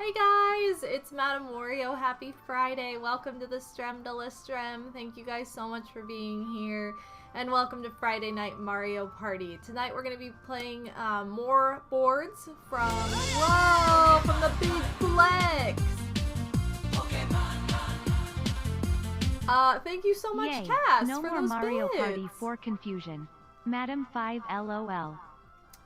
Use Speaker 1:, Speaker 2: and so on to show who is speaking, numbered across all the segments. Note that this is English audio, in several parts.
Speaker 1: Hey guys, it's MadameWario. Happy Friday. Welcome to the Strem de la Strem. Thank you guys so much for being here. And welcome to Friday Night Mario Party. Tonight we're going to be playing more boards from, whoa, from the Big Flex. Thank you so much,
Speaker 2: Yay.
Speaker 1: Cass,
Speaker 2: no
Speaker 1: for
Speaker 2: more
Speaker 1: those
Speaker 2: Mario
Speaker 1: bits.
Speaker 2: Party 4 confusion. Madam 5 LOL.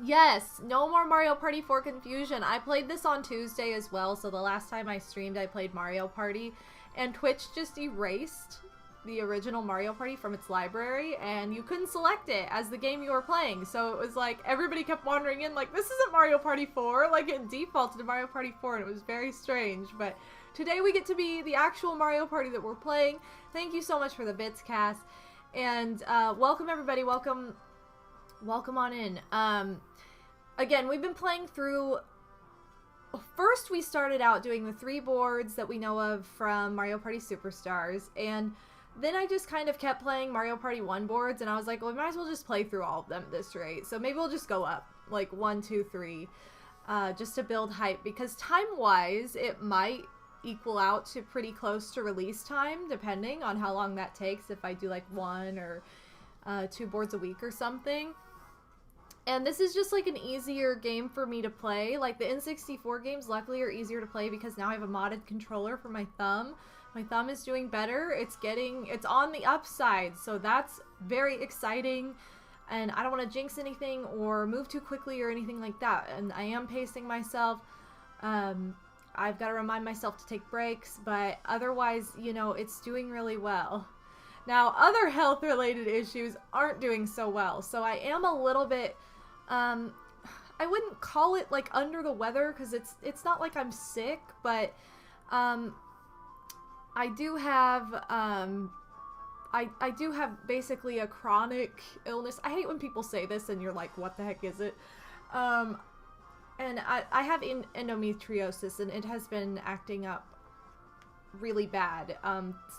Speaker 1: Yes, no more Mario Party 4 confusion. I played this on Tuesday as well, so the last time I streamed I played Mario Party, and Twitch just erased the original Mario Party from its library, and you couldn't select it as the game you were playing, so it was like, everybody kept wandering in like, this isn't Mario Party 4, like it defaulted to Mario Party 4, and it was very strange, but today we get to be the actual Mario Party that we're playing. Thank you so much for the bits, Cass, and welcome everybody, welcome on in. Again, we've been playing through. First, we started out doing the 3 boards that we know of from Mario Party Superstars, and then I just kind of kept playing Mario Party 1 boards, and I was like, well, we might as well just play through all of them at this rate. So maybe we'll just go up, like 1, 2, 3, just to build hype, because time-wise, it might equal out to pretty close to release time, depending on how long that takes, if I do like 1 or 2 boards a week or something. And this is just like an easier game for me to play. Like the N64 games luckily are easier to play because now I have a modded controller for my thumb. My thumb is doing better. It's on the upside, so that's very exciting. And I don't want to jinx anything or move too quickly or anything like that. And I am pacing myself. I've got to remind myself to take breaks, but otherwise, you know, it's doing really well. Now, other health-related issues aren't doing so well, so I am a little bit, I wouldn't call it, like, under the weather, because it's not like I'm sick, but, I do have, I do have basically a chronic illness. I hate when people say this and you're like, what the heck is it? And I have endometriosis, and it has been acting up really bad,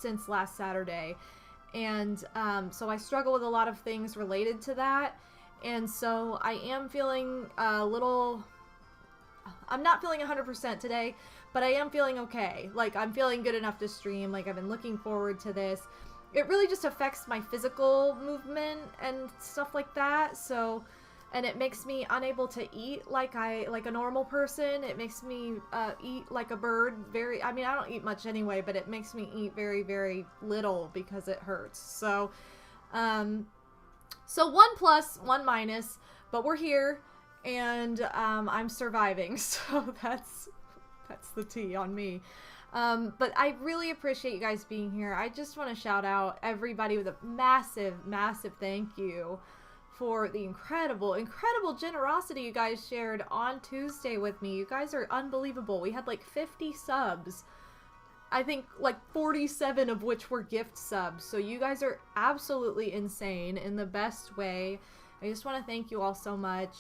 Speaker 1: since last Saturday. And so I struggle with a lot of things related to that, and so I am feeling a little, I'm not feeling 100% today, but I am feeling okay. Like, I'm feeling good enough to stream. Like, I've been looking forward to this. It really just affects my physical movement and stuff like that, so, and it makes me unable to eat like a normal person. It makes me eat like a bird. I mean, I don't eat much anyway, but it makes me eat very, very little because it hurts. So, so 1 plus, 1 minus, but we're here, and I'm surviving, so that's the tea on me. But I really appreciate you guys being here. I just want to shout out everybody with a massive, massive thank you for the incredible generosity you guys shared on Tuesday with me. You guys are unbelievable. We had like 50 subs. I think like 47 of which were gift subs. So you guys are absolutely insane in the best way. I just want to thank you all so much.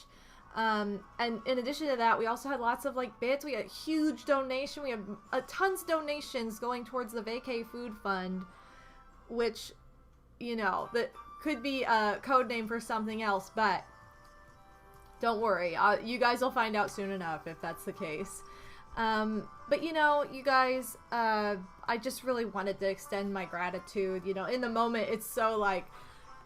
Speaker 1: And in addition to that, we also had lots of like bits. We had a huge donation. We had tons of donations going towards the Vacay Food Fund, which, you know, that could be a code name for something else, but don't worry. You guys will find out soon enough if that's the case. But you know, you guys, I just really wanted to extend my gratitude. You know, in the moment, it's so like,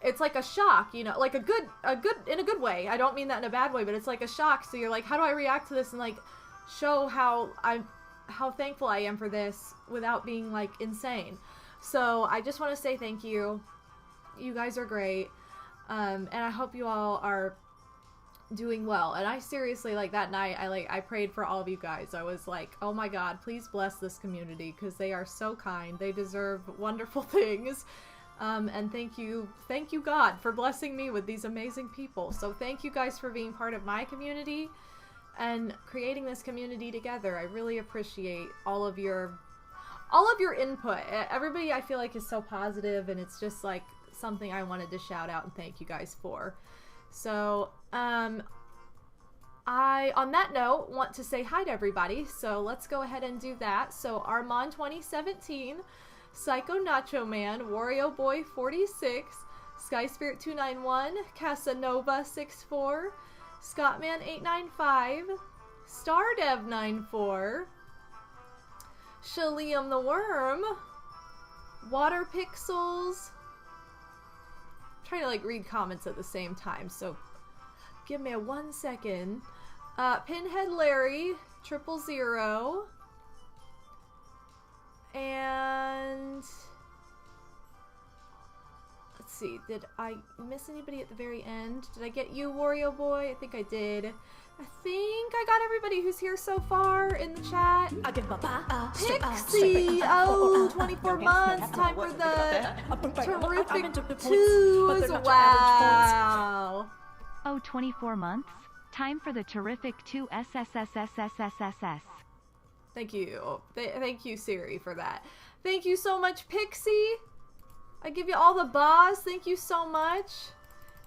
Speaker 1: it's like a shock, you know, like in a good way. I don't mean that in a bad way, but it's like a shock. So you're like, how do I react to this and like show how thankful I am for this without being like insane. So I just want to say thank you. You guys are great, and I hope you all are doing well. And I seriously, like, that night, I prayed for all of you guys. I was like, oh my god, please bless this community, because they are so kind. They deserve wonderful things, and thank you God for blessing me with these amazing people. So thank you guys for being part of my community and creating this community together. I really appreciate all of your input. Everybody, I feel like, is so positive, and it's just like something I wanted to shout out and thank you guys for. So, I, on that note, want to say hi to everybody, so let's go ahead and do that. So, Armand 2017, Psycho Nacho Man, Wario Boy 46, Sky Spirit 291, Casanova 64, Scottman 895, Stardev 94, Shaliam the Worm. Water Pixels. I'm trying to like read comments at the same time, so give me 1 second. Pinhead Larry, 000. And let's see, did I miss anybody at the very end? Did I get you, Wario Boy? I think I did. I think I got everybody who's here so far in the chat. Pixie! Oh, 24 months. Time for the terrific 2s. Wow.
Speaker 2: Oh, 24 months? Time for the terrific 2 SSSSSSSS.
Speaker 1: Thank you. Thank you, Siri, for that. Thank you so much, Pixie. I give you all the boss. Thank you so much.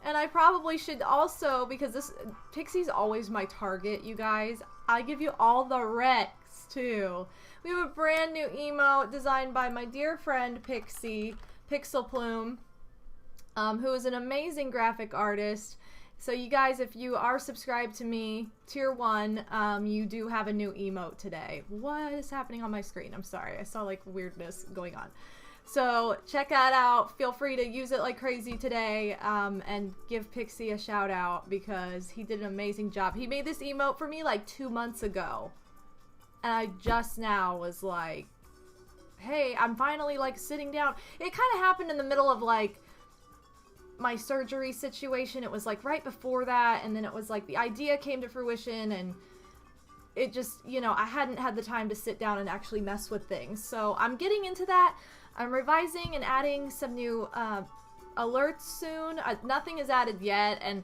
Speaker 1: And I probably should also, because this Pixie's always my target, you guys, I give you all the Rex, too. We have a brand new emote designed by my dear friend Pixie, Pixel Plume, who is an amazing graphic artist. So you guys, if you are subscribed to me, tier 1, you do have a new emote today. What is happening on my screen? I'm sorry. I saw like weirdness going on. So check that out. Feel free to use it like crazy today, and give Pixie a shout out because he did an amazing job. He made this emote for me like 2 months ago. And I just now was like, hey, I'm finally like sitting down. It kind of happened in the middle of like my surgery situation. It was like right before that, and then it was like the idea came to fruition, and it just, you know, I hadn't had the time to sit down and actually mess with things. So I'm getting into that. I'm revising and adding some new alerts soon. Nothing is added yet, and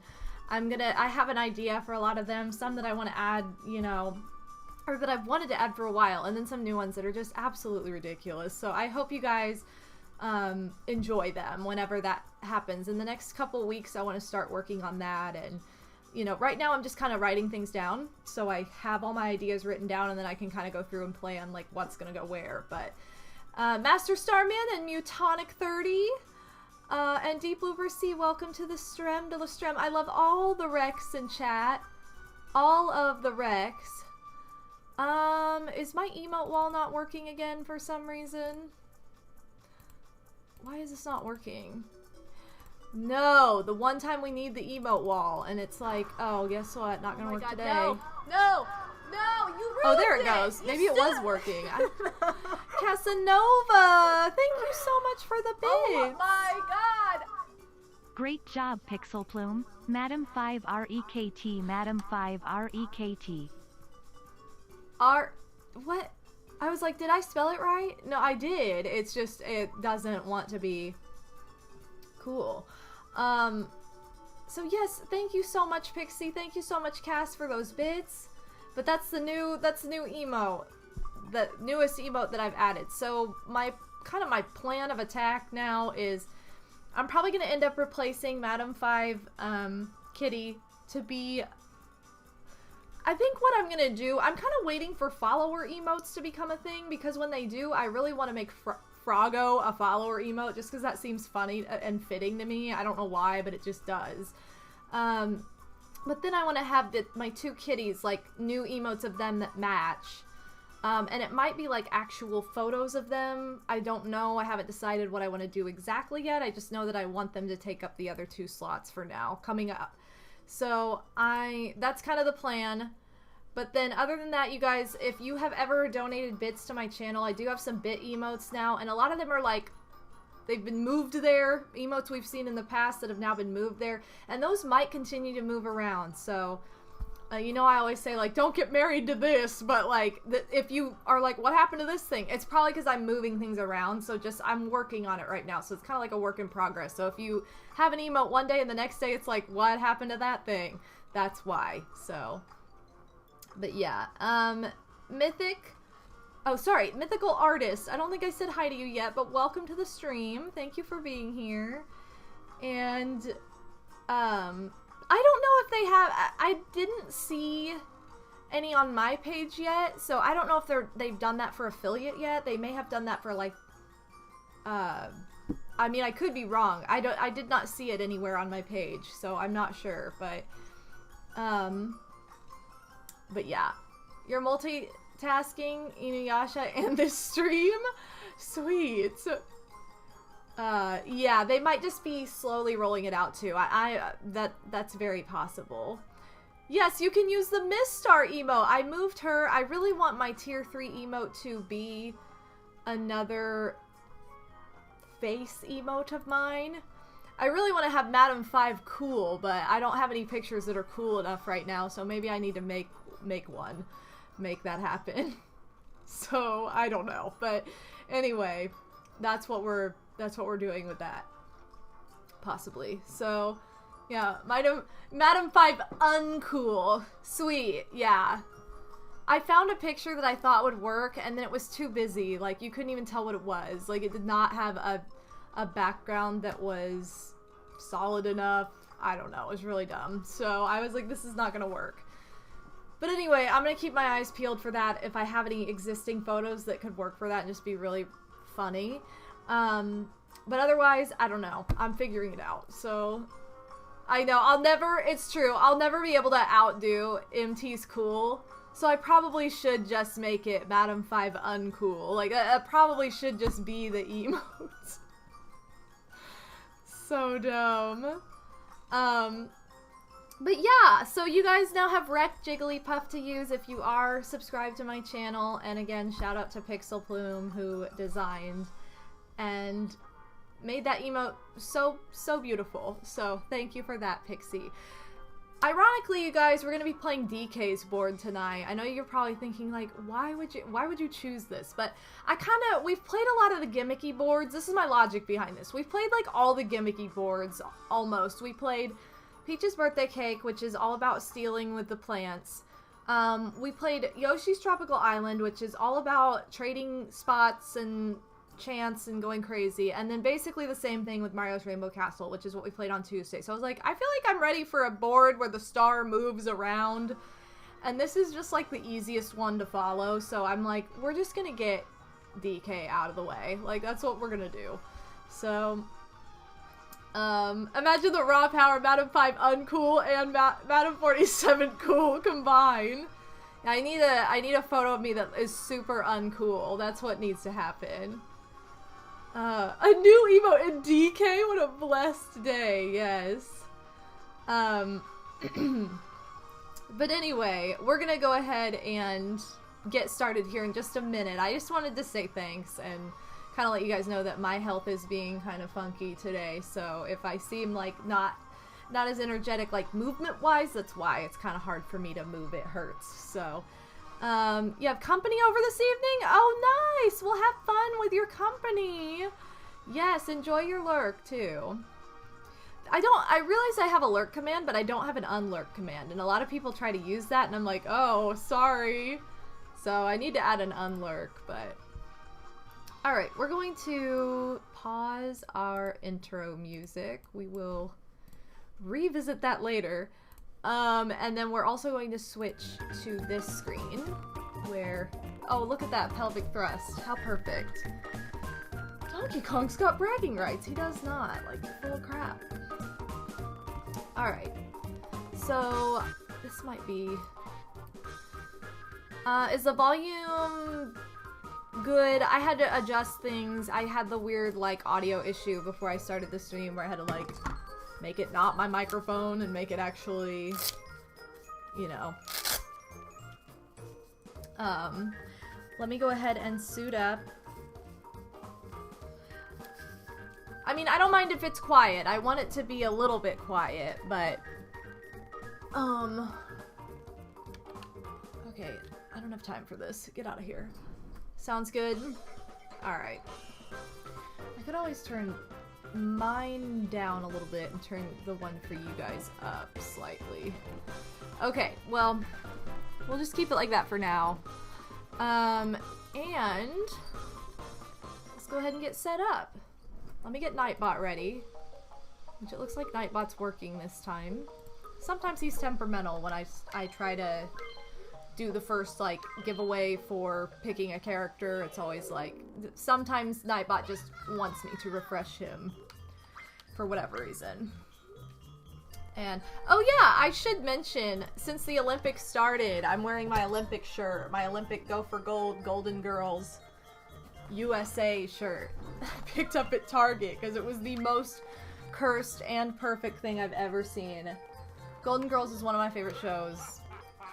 Speaker 1: I have an idea for a lot of them. Some that I want to add, you know, or that I've wanted to add for a while, and then some new ones that are just absolutely ridiculous. So I hope you guys enjoy them whenever that happens. In the next couple weeks, I want to start working on that, and you know, right now I'm just kind of writing things down, so I have all my ideas written down, and then I can kind of go through and plan like what's gonna go where. But Master Starman and Mutonic 30 and Deep Blooper C, welcome to the stream. I love all the Rex in chat. All of the Rex. Is my emote wall not working again for some reason? Why is this not working? No, the one time we need the emote wall, and it's like, oh, guess what? Not gonna work today.
Speaker 3: No, no, no, you ruined it.
Speaker 1: Oh, there it goes. Maybe it was working. Casanova, thank you so much for the bid.
Speaker 3: Oh my god.
Speaker 2: Great job, Pixel Plume. Madam 5 REKT, Madam 5 REKT.
Speaker 1: What? I was like, did I spell it right? No, I did. It's just, it doesn't want to be cool. So yes, thank you so much, Pixie. Thank you so much, Cass, for those bits. But that's the new emote. The newest emote that I've added. So my plan of attack now is I'm probably going to end up replacing Madam 5 Kitty to be... I think what I'm going to do, I'm kind of waiting for follower emotes to become a thing, because when they do, I really want to make Froggo a follower emote, just because that seems funny and fitting to me. I don't know why, but it just does. But then I want to have my two kitties, like, new emotes of them that match. And it might be, like, actual photos of them. I don't know. I haven't decided what I want to do exactly yet. I just know that I want them to take up the other 2 slots for now, coming up. So, that's kind of the plan. But then, other than that, you guys, if you have ever donated bits to my channel, I do have some bit emotes now. And a lot of them are, like, they've been moved there. Emotes we've seen in the past that have now been moved there. And those might continue to move around. So, you know, I always say, like, don't get married to this. But, like, if you are like, what happened to this thing? It's probably because I'm moving things around. So, I'm working on it right now. So, it's kind of like a work in progress. So, if you have an emote one day and the next day it's like, what happened to that thing? That's why. So, but yeah. Mythical Artist. I don't think I said hi to you yet, but welcome to the stream. Thank you for being here. And, I don't know if they have, I didn't see any on my page yet, so I don't know if they've done that for affiliate yet. They may have done that for, like, I mean, I could be wrong. I did not see it anywhere on my page, so I'm not sure, but yeah. Your tasking Inuyasha and this stream. Sweet. Yeah, they might just be slowly rolling it out too. That's very possible. Yes, you can use the Miststar emote. I moved her. I really want my tier 3 emote to be another face emote of mine. I really want to have Madame 5 cool, but I don't have any pictures that are cool enough right now, so maybe I need to make one. Make that happen. So, I don't know. But anyway, that's what we're doing with that. Possibly. So, yeah, Madame 5 uncool. Sweet, yeah. I found a picture that I thought would work, and then it was too busy. Like, you couldn't even tell what it was. Like, it did not have a background that was solid enough. I don't know. It was really dumb. So, I was like, this is not gonna work. But anyway, I'm gonna keep my eyes peeled for that if I have any existing photos that could work for that and just be really funny. But otherwise, I don't know. I'm figuring it out. So, I know, it's true, I'll never be able to outdo MT's cool, so I probably should just make it Madame 5 uncool. Like, that probably should just be the emote. So dumb. But yeah, so you guys now have Wrecked Jigglypuff to use if you are subscribed to my channel, and again, shout out to Pixel Plume who designed and made that emote so beautiful. So thank you for that, Pixie. Ironically, you guys, we're gonna be playing DK's board tonight. I know you're probably thinking like, why would you choose this? But we've played a lot of the gimmicky boards. This is my logic behind this. We've played like all the gimmicky boards almost. We played Peach's Birthday Cake, which is all about stealing with the plants. We played Yoshi's Tropical Island, which is all about trading spots and chance and going crazy, and then basically the same thing with Mario's Rainbow Castle, which is what we played on Tuesday. So I was like, I feel like I'm ready for a board where the star moves around, and this is just like the easiest one to follow. So I'm like, we're just gonna get DK out of the way. Like, that's what we're gonna do. So imagine the raw power Madame 5 uncool and Madame 47 cool combine. I need a photo of me that is super uncool. That's what needs to happen. A new emote in DK? What a blessed day, yes. But anyway, we're gonna go ahead and get started here in just a minute. I just wanted to say thanks and kind of let you guys know that my health is being kind of funky today, so if I seem like not as energetic like movement-wise, that's why. It's kind of hard for me to move. It hurts, so... you have company over this evening? Oh, nice! We'll have fun with your company! Yes, enjoy your lurk, too. I realize I have a lurk command, but I don't have an unlurk command, and a lot of people try to use that, and I'm like, oh, sorry. So I need to add an unlurk, but... Alright, we're going to pause our intro music. We will revisit that later. And then we're also going to switch to this screen where, oh, look at that pelvic thrust. How perfect. Donkey Kong's got bragging rights. He does not. Like, full of crap. Alright. So, this might be... is the volume good? I had to adjust things. I had the weird, like, audio issue before I started the stream where I had to, like... make it not my microphone and make it actually, you know. Let me go ahead and suit up. I mean, I don't mind if it's quiet. I want it to be a little bit quiet, but, okay, I don't have time for this. Get out of here. Sounds good? Alright. I could always turn mine down a little bit and turn the one for you guys up slightly. Okay, well, we'll just keep it like that for now. And let's go ahead and get set up. Let me get Nightbot ready, which it looks like Nightbot's working this time. Sometimes he's temperamental when I try to do the first, like, giveaway for picking a character. It's always like, sometimes Nightbot just wants me to refresh him for whatever reason. And, oh yeah, I should mention, since the Olympics started, I'm wearing my Olympic shirt, my Olympic Go for Gold Golden Girls USA shirt. I picked up at Target because it was the most cursed and perfect thing I've ever seen. Golden Girls is one of my favorite shows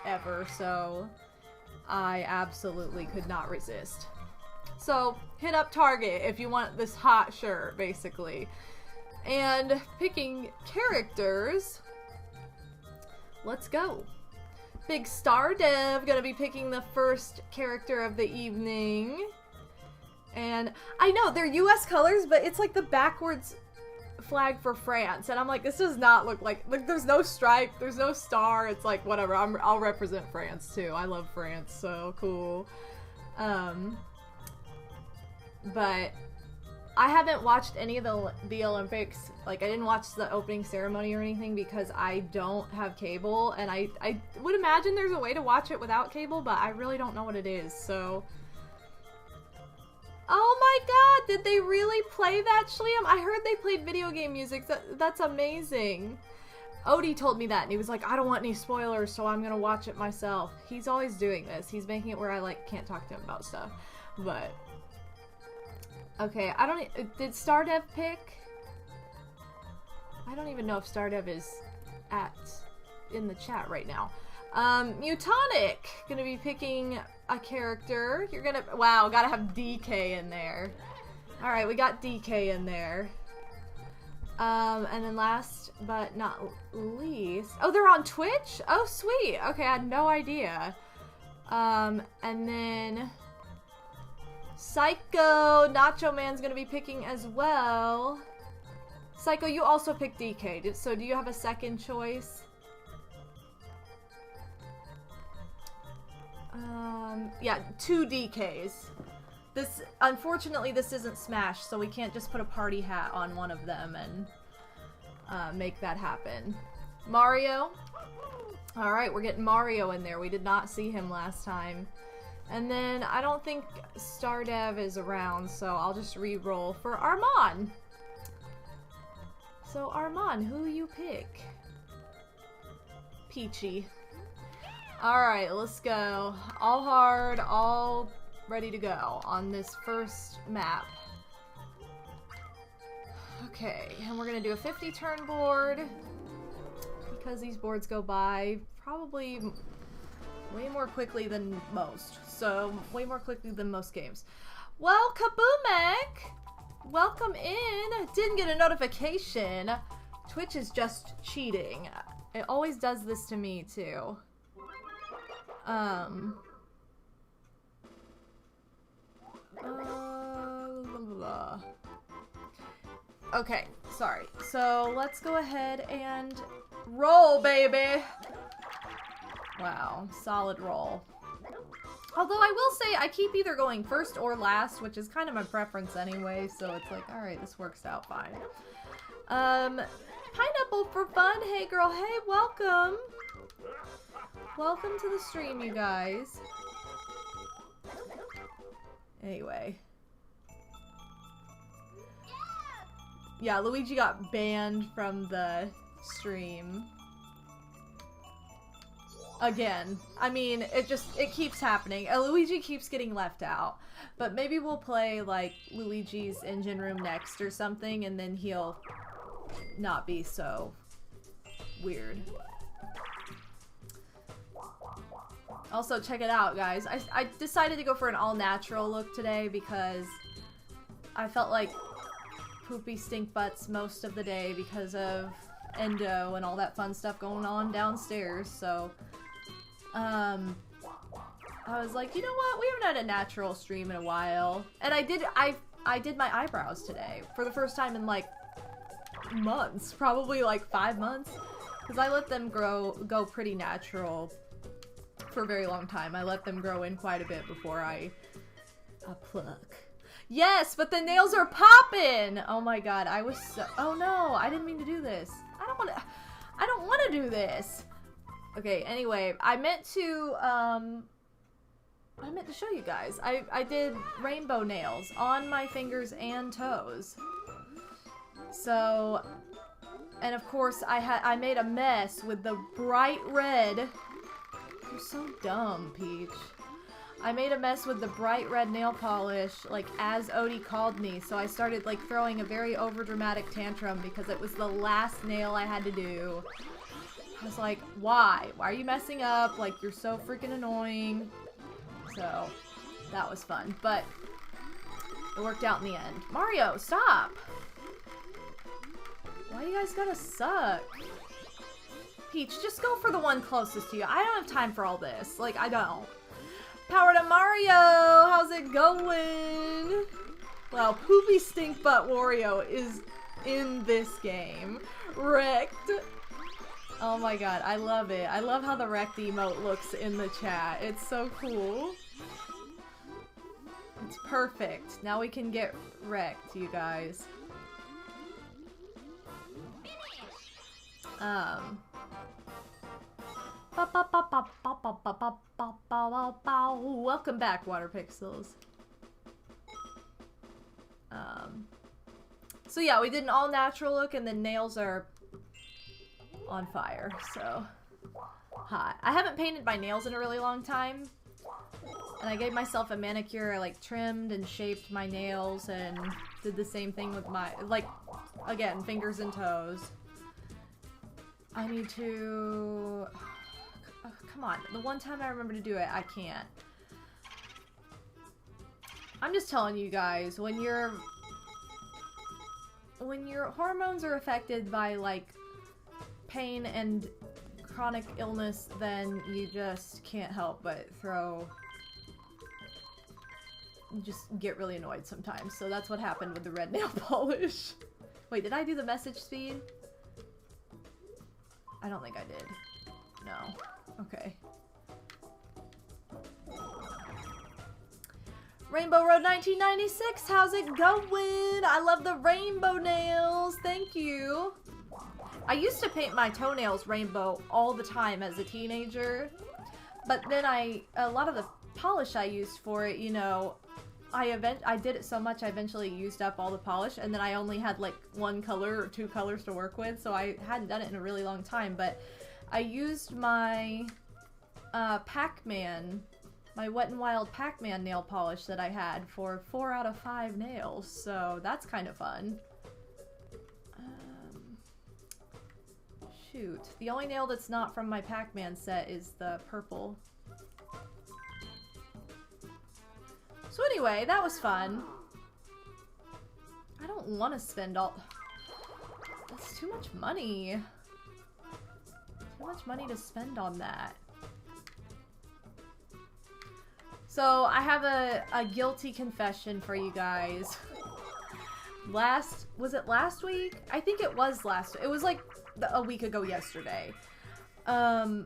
Speaker 1: ever, so I absolutely could not resist. So, hit up Target if you want this hot shirt, basically. And picking characters, let's go. Big Star Dev gonna be picking the first character of the evening. And I know they're US colors, but it's like the backwards flag for France. And I'm like, this does not look like there's no stripe, there's no star. It's like, whatever, I'll represent France too. I love France, so cool. But I haven't watched any of the Olympics. Like, I didn't watch the opening ceremony or anything because I don't have cable, and I would imagine there's a way to watch it without cable, but I really don't know what it is, so... Oh my god, did they really play that, Schliam? I heard they played video game music. That's amazing. Odie told me that, and he was like, I don't want any spoilers, so I'm gonna watch it myself. He's always doing this. He's making it where I, like, can't talk to him about stuff. But... Okay, I don't... Did Stardev pick? I don't even know if Stardev is in the chat right now. Mutonic! Gonna be picking a character. You're gonna... Wow, gotta have DK in there. Alright, we got DK in there. And then last but not least... Oh, they're on Twitch? Oh, sweet! Okay, I had no idea. And then... Psycho, Nacho Man's gonna be picking as well. Psycho, you also picked DK, so do you have a second choice? Yeah, 2 DKs. Unfortunately, this isn't Smash, so we can't just put a party hat on one of them and make that happen. Mario? Alright, we're getting Mario in there. We did not see him last time. And then, I don't think Stardev is around, so I'll just re-roll for Armand. So, Armand, who you pick? Peachy. Alright, let's go. All hard, all ready to go on this first map. Okay, and we're gonna do a 50 turn board. Because these boards go by probably... way more quickly than most. So, way more quickly than most games. Well, Kaboomek! Welcome in! Didn't get a notification. Twitch is just cheating. It always does this to me, too. Okay, sorry. So, let's go ahead and roll, baby! Wow, solid roll. Although I will say I keep either going first or last, which is kind of my preference anyway, so it's like, alright, this works out fine. Pineapple for fun, hey girl, hey, welcome! Welcome to the stream, you guys. Anyway. Yeah, Luigi got banned from the stream. Again. I mean, it keeps happening. Luigi keeps getting left out. But maybe we'll play, like, Luigi's Engine Room next or something, and then he'll not be so weird. Also, check it out, guys. I decided to go for an all-natural look today because I felt like poopy stink butts most of the day because of endo and all that fun stuff going on downstairs, so... I was like, you know what? We haven't had a natural stream in a while. And I did my eyebrows today. For the first time in, like, months. Probably, like, 5 months. Because I let them go pretty natural for a very long time. I let them grow in quite a bit before I pluck. Yes, but the nails are popping! Oh my god, I was so... Oh no, I didn't mean to do this. I don't want to do this. Okay, anyway, I meant to show you guys. I did rainbow nails on my fingers and toes. So, And of course, I made a mess with the bright red. You're so dumb, Peach. I made a mess with the bright red nail polish, like, as Odie called me. So I started, like, throwing a very overdramatic tantrum because it was the last nail I had to do. I was like, why? Why are you messing up? Like, you're so freaking annoying. So, that was fun. But it worked out in the end. Mario, stop! Why you guys gotta suck? Peach, just go for the one closest to you. I don't have time for all this. Like, I don't. Power to Mario! How's it going? Wow, Poopy Stink Butt Wario is in this game. Wrecked. Oh my god, I love it. I love how the wrecked emote looks in the chat. It's so cool. It's perfect. Now we can get wrecked, you guys. Welcome back, Water Pixels. So yeah, we did an all-natural look, and the nails are on fire, so hot. I haven't painted my nails in a really long time, and I gave myself a manicure. I like trimmed and shaped my nails and did the same thing with my, like, again, fingers and toes. I need to... Oh, come on. The one time I remember to do it, I can't. I'm just telling you guys, when your hormones are affected by, like, pain and chronic illness, then you just can't help but you just get really annoyed sometimes. So that's what happened with the red nail polish. Wait, did I do the message speed? I don't think I did. No. Okay. Rainbow Road 1996, how's it going? I love the rainbow nails. Thank you. I used to paint my toenails rainbow all the time as a teenager, but then a lot of the polish I used for it, you know, I did it so much I eventually used up all the polish, and then I only had like one color or two colors to work with, so I hadn't done it in a really long time. But I used my Pac-Man, my Wet n Wild Pac-Man nail polish that I had for 4 out of 5 nails, so that's kind of fun. Shoot, the only nail that's not from my Pac-Man set is the purple. So anyway, that was fun. I don't want to spend all... That's too much money. Too much money to spend on that. So, I have a guilty confession for you guys. Was it last week? I think it was it was like a week ago yesterday. I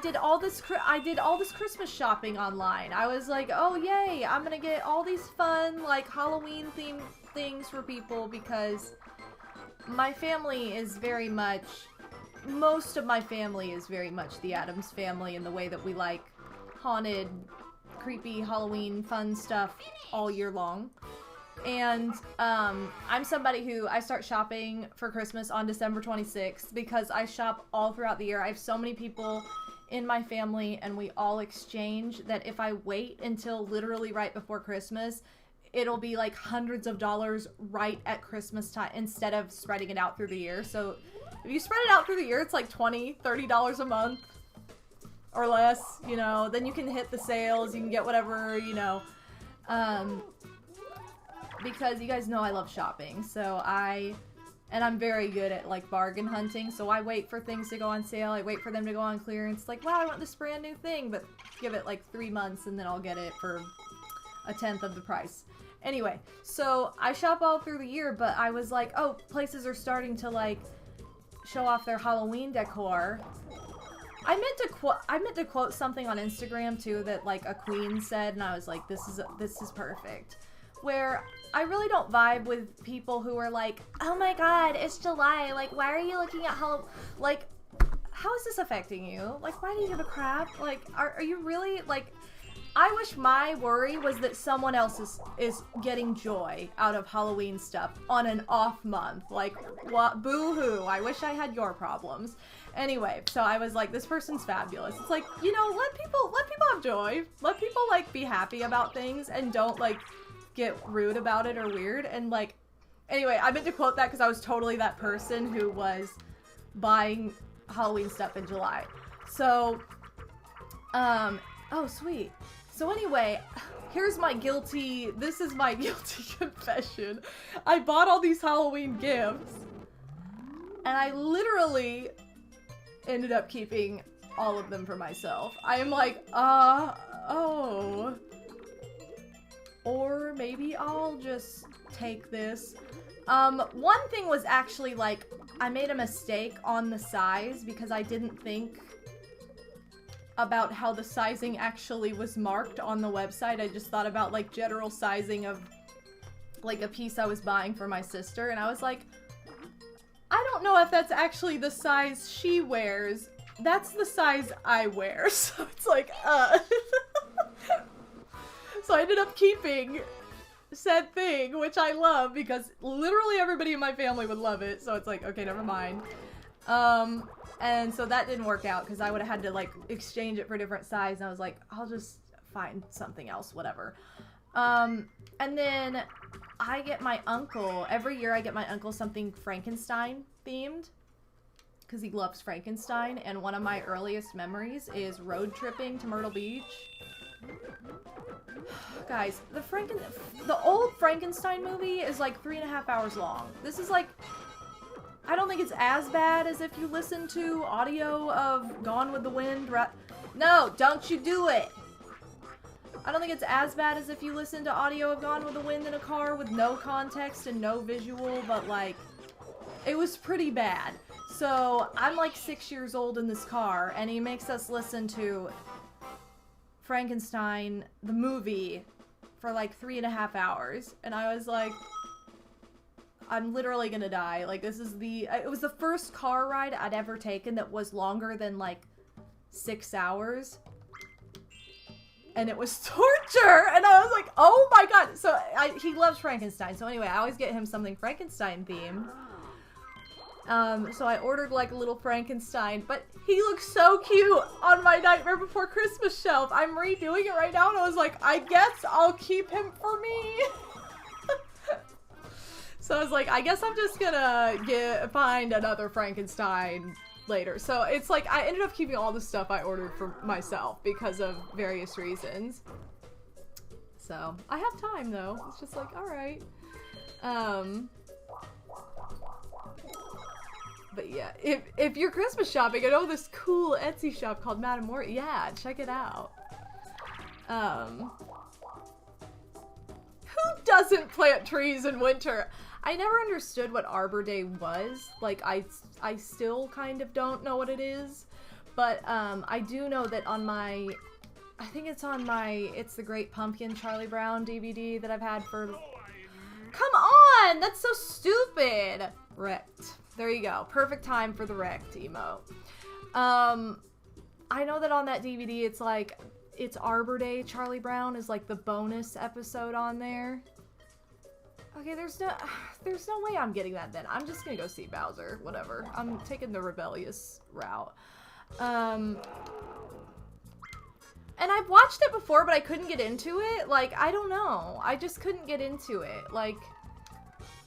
Speaker 1: did all this Christmas shopping online. I was like, oh yay, I'm gonna get all these fun, like, Halloween themed things for people, because my family is very much, most of my family is very much the Addams family in the way that we like haunted, creepy Halloween fun stuff all year long. And I'm somebody who, I start shopping for Christmas on December 26th because I shop all throughout the year. I have so many people in my family, and we all exchange that if I wait until literally right before Christmas, it'll be like hundreds of dollars right at Christmas time instead of spreading it out through the year. So if you spread it out through the year, it's like $20, $30 a month or less, you know, then you can hit the sales, you can get whatever, you know, because you guys know I love shopping, so I'm very good at, like, bargain hunting, so I wait for things to go on sale, I wait for them to go on clearance, like, wow, I want this brand new thing, but give it, like, 3 months, and then I'll get it for 1/10 of the price. Anyway, so I shop all through the year, but I was like, oh, places are starting to, like, show off their Halloween decor. I meant to quote something on Instagram, too, that, like, a queen said, and I was like, this is perfect. Where I really don't vibe with people who are like, oh my god, it's July, like, why are you looking at Halloween? Like, how is this affecting you? Like, why do you give a crap? Like, are you really, like, I wish my worry was that someone else is getting joy out of Halloween stuff on an off month. Like, what? Boo-hoo. I wish I had your problems. Anyway, so I was like, this person's fabulous. It's like, you know, let people have joy. Let people, like, be happy about things and don't, like, get rude about it or weird. And, like, anyway, I meant to quote that because I was totally that person who was buying Halloween stuff in July. So, oh, sweet. So anyway, this is my guilty confession. I bought all these Halloween gifts, and I literally ended up keeping all of them for myself. I am like, oh. Or maybe I'll just take this. One thing was actually, like, I made a mistake on the size because I didn't think about how the sizing actually was marked on the website. I just thought about, like, general sizing of, like, a piece I was buying for my sister, and I was like, I don't know if that's actually the size she wears. That's the size I wear. So it's like, So I ended up keeping said thing, which I love because literally everybody in my family would love it. So it's like, okay, never mind. And so that didn't work out because I would have had to, like, exchange it for a different size. And I was like, I'll just find something else, whatever. And then I get my uncle, every year I get my uncle something Frankenstein themed because he loves Frankenstein. And one of my earliest memories is road tripping to Myrtle Beach. Guys, the old Frankenstein movie is like 3.5 hours long. This is like, I don't think it's as bad as if you listen to audio of Gone with the Wind. No, don't you do it! I don't think it's as bad as if you listen to audio of Gone with the Wind in a car with no context and no visual, but, like, it was pretty bad. So, I'm like 6 years old in this car, and he makes us listen to Frankenstein, the movie, for like 3.5 hours. And I was like, I'm literally gonna die. Like, this is it was the first car ride I'd ever taken that was longer than, like, 6 hours. And it was torture! And I was like, oh my god! So, he loves Frankenstein. So anyway, I always get him something Frankenstein themed. So I ordered, like, a little Frankenstein, but he looks so cute on my Nightmare Before Christmas shelf. I'm redoing it right now, and I was like, I guess I'll keep him for me. So I was like, I guess I'm just gonna find another Frankenstein later. So it's like, I ended up keeping all the stuff I ordered for myself because of various reasons. So, I have time, though. It's just like, alright. But yeah, if you're Christmas shopping, I know this cool Etsy shop called MadameWario. Yeah, check it out. Who doesn't plant trees in winter? I never understood what Arbor Day was. Like, I still kind of don't know what it is. But, I do know that on my, I think it's on my It's the Great Pumpkin Charlie Brown DVD that I've had for, come on! That's so stupid! Wrecked. There you go. Perfect time for the wrecked emote. I know that on that DVD, it's like, it's Arbor Day Charlie Brown is like the bonus episode on there. Okay, there's no way I'm getting that then. I'm just gonna go see Bowser. Whatever. I'm taking the rebellious route. And I've watched it before, but I couldn't get into it. Like, I don't know. I just couldn't get into it. Like,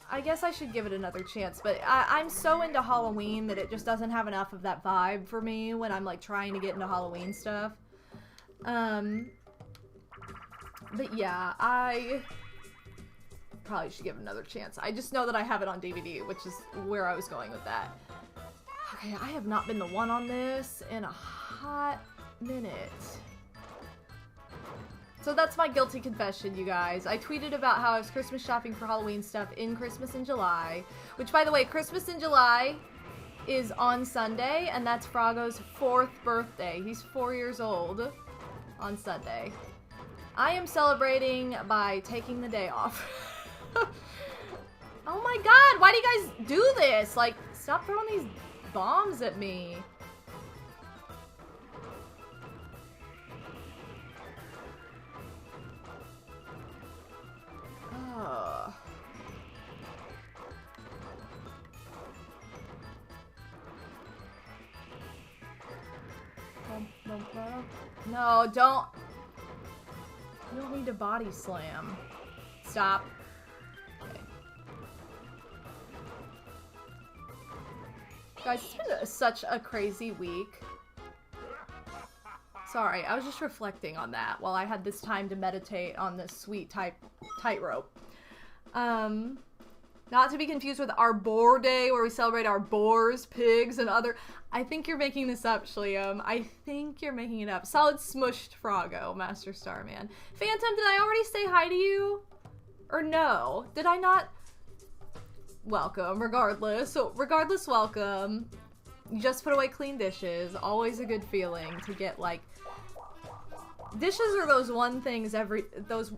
Speaker 1: I guess I should give it another chance, but I'm so into Halloween that it just doesn't have enough of that vibe for me when I'm, like, trying to get into Halloween stuff. But yeah, I probably should give it another chance. I just know that I have it on DVD, which is where I was going with that. Okay, I have not been the one on this in a hot minute. So that's my guilty confession, you guys. I tweeted about how I was Christmas shopping for Halloween stuff in Christmas in July. Which, by the way, Christmas in July is on Sunday, and that's Froggo's 4th birthday. He's 4 years old on Sunday. I am celebrating by taking the day off. Oh my god, why do you guys do this? Like, stop throwing these bombs at me. No, don't. You don't need to body slam. Stop. Okay. Guys, it's been such a crazy week. Sorry, I was just reflecting on that while I had this time to meditate on this sweet tightrope. Not to be confused with our boar day where we celebrate our boars, pigs, and other... I think you're making this up, Shliam. I think you're making it up. Solid smushed Froggo, Master Starman. Phantom, did I already say hi to you? Or no? Did I not? Welcome, regardless. So, regardless, welcome. You just put away clean dishes. Always a good feeling to get, like... Dishes are those one things every... Those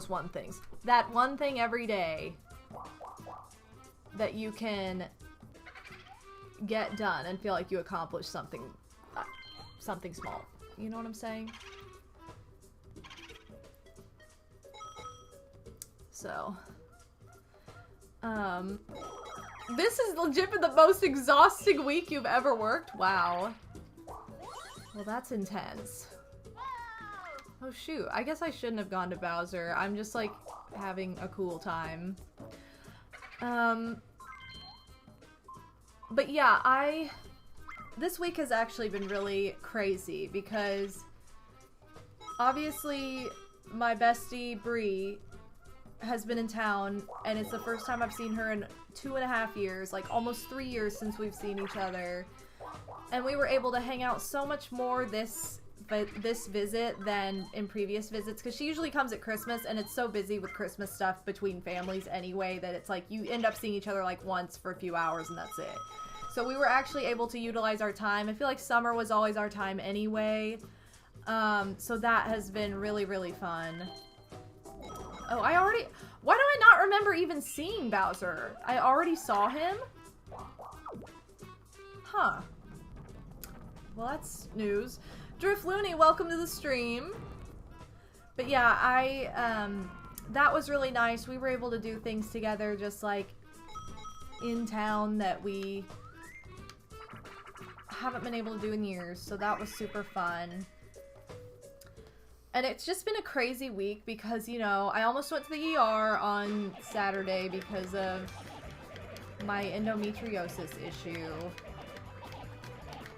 Speaker 1: one things. That one thing every day that you can get done and feel like you accomplished something small. You know what I'm saying? So, this is legit the most exhausting week you've ever worked? Wow. Well, that's intense. Oh shoot, I guess I shouldn't have gone to Bowser. I'm just like having a cool time. But yeah, this week has actually been really crazy because obviously my bestie Bree has been in town and it's the first time I've seen her in 2.5 years, like almost 3 years since we've seen each other. And we were able to hang out so much more this visit than in previous visits because she usually comes at Christmas and it's so busy with Christmas stuff between families anyway that it's like you end up seeing each other like once for a few hours and that's it. So we were actually able to utilize our time. I feel like summer was always our time anyway. So that has been really, really fun. Oh, why do I not remember even seeing Bowser? I already saw him? Huh. Well, that's news. Drift Looney, welcome to the stream. But yeah, that was really nice. We were able to do things together just like in town that we haven't been able to do in years, so that was super fun. And it's just been a crazy week because, you know, I almost went to the ER on Saturday because of my endometriosis issue.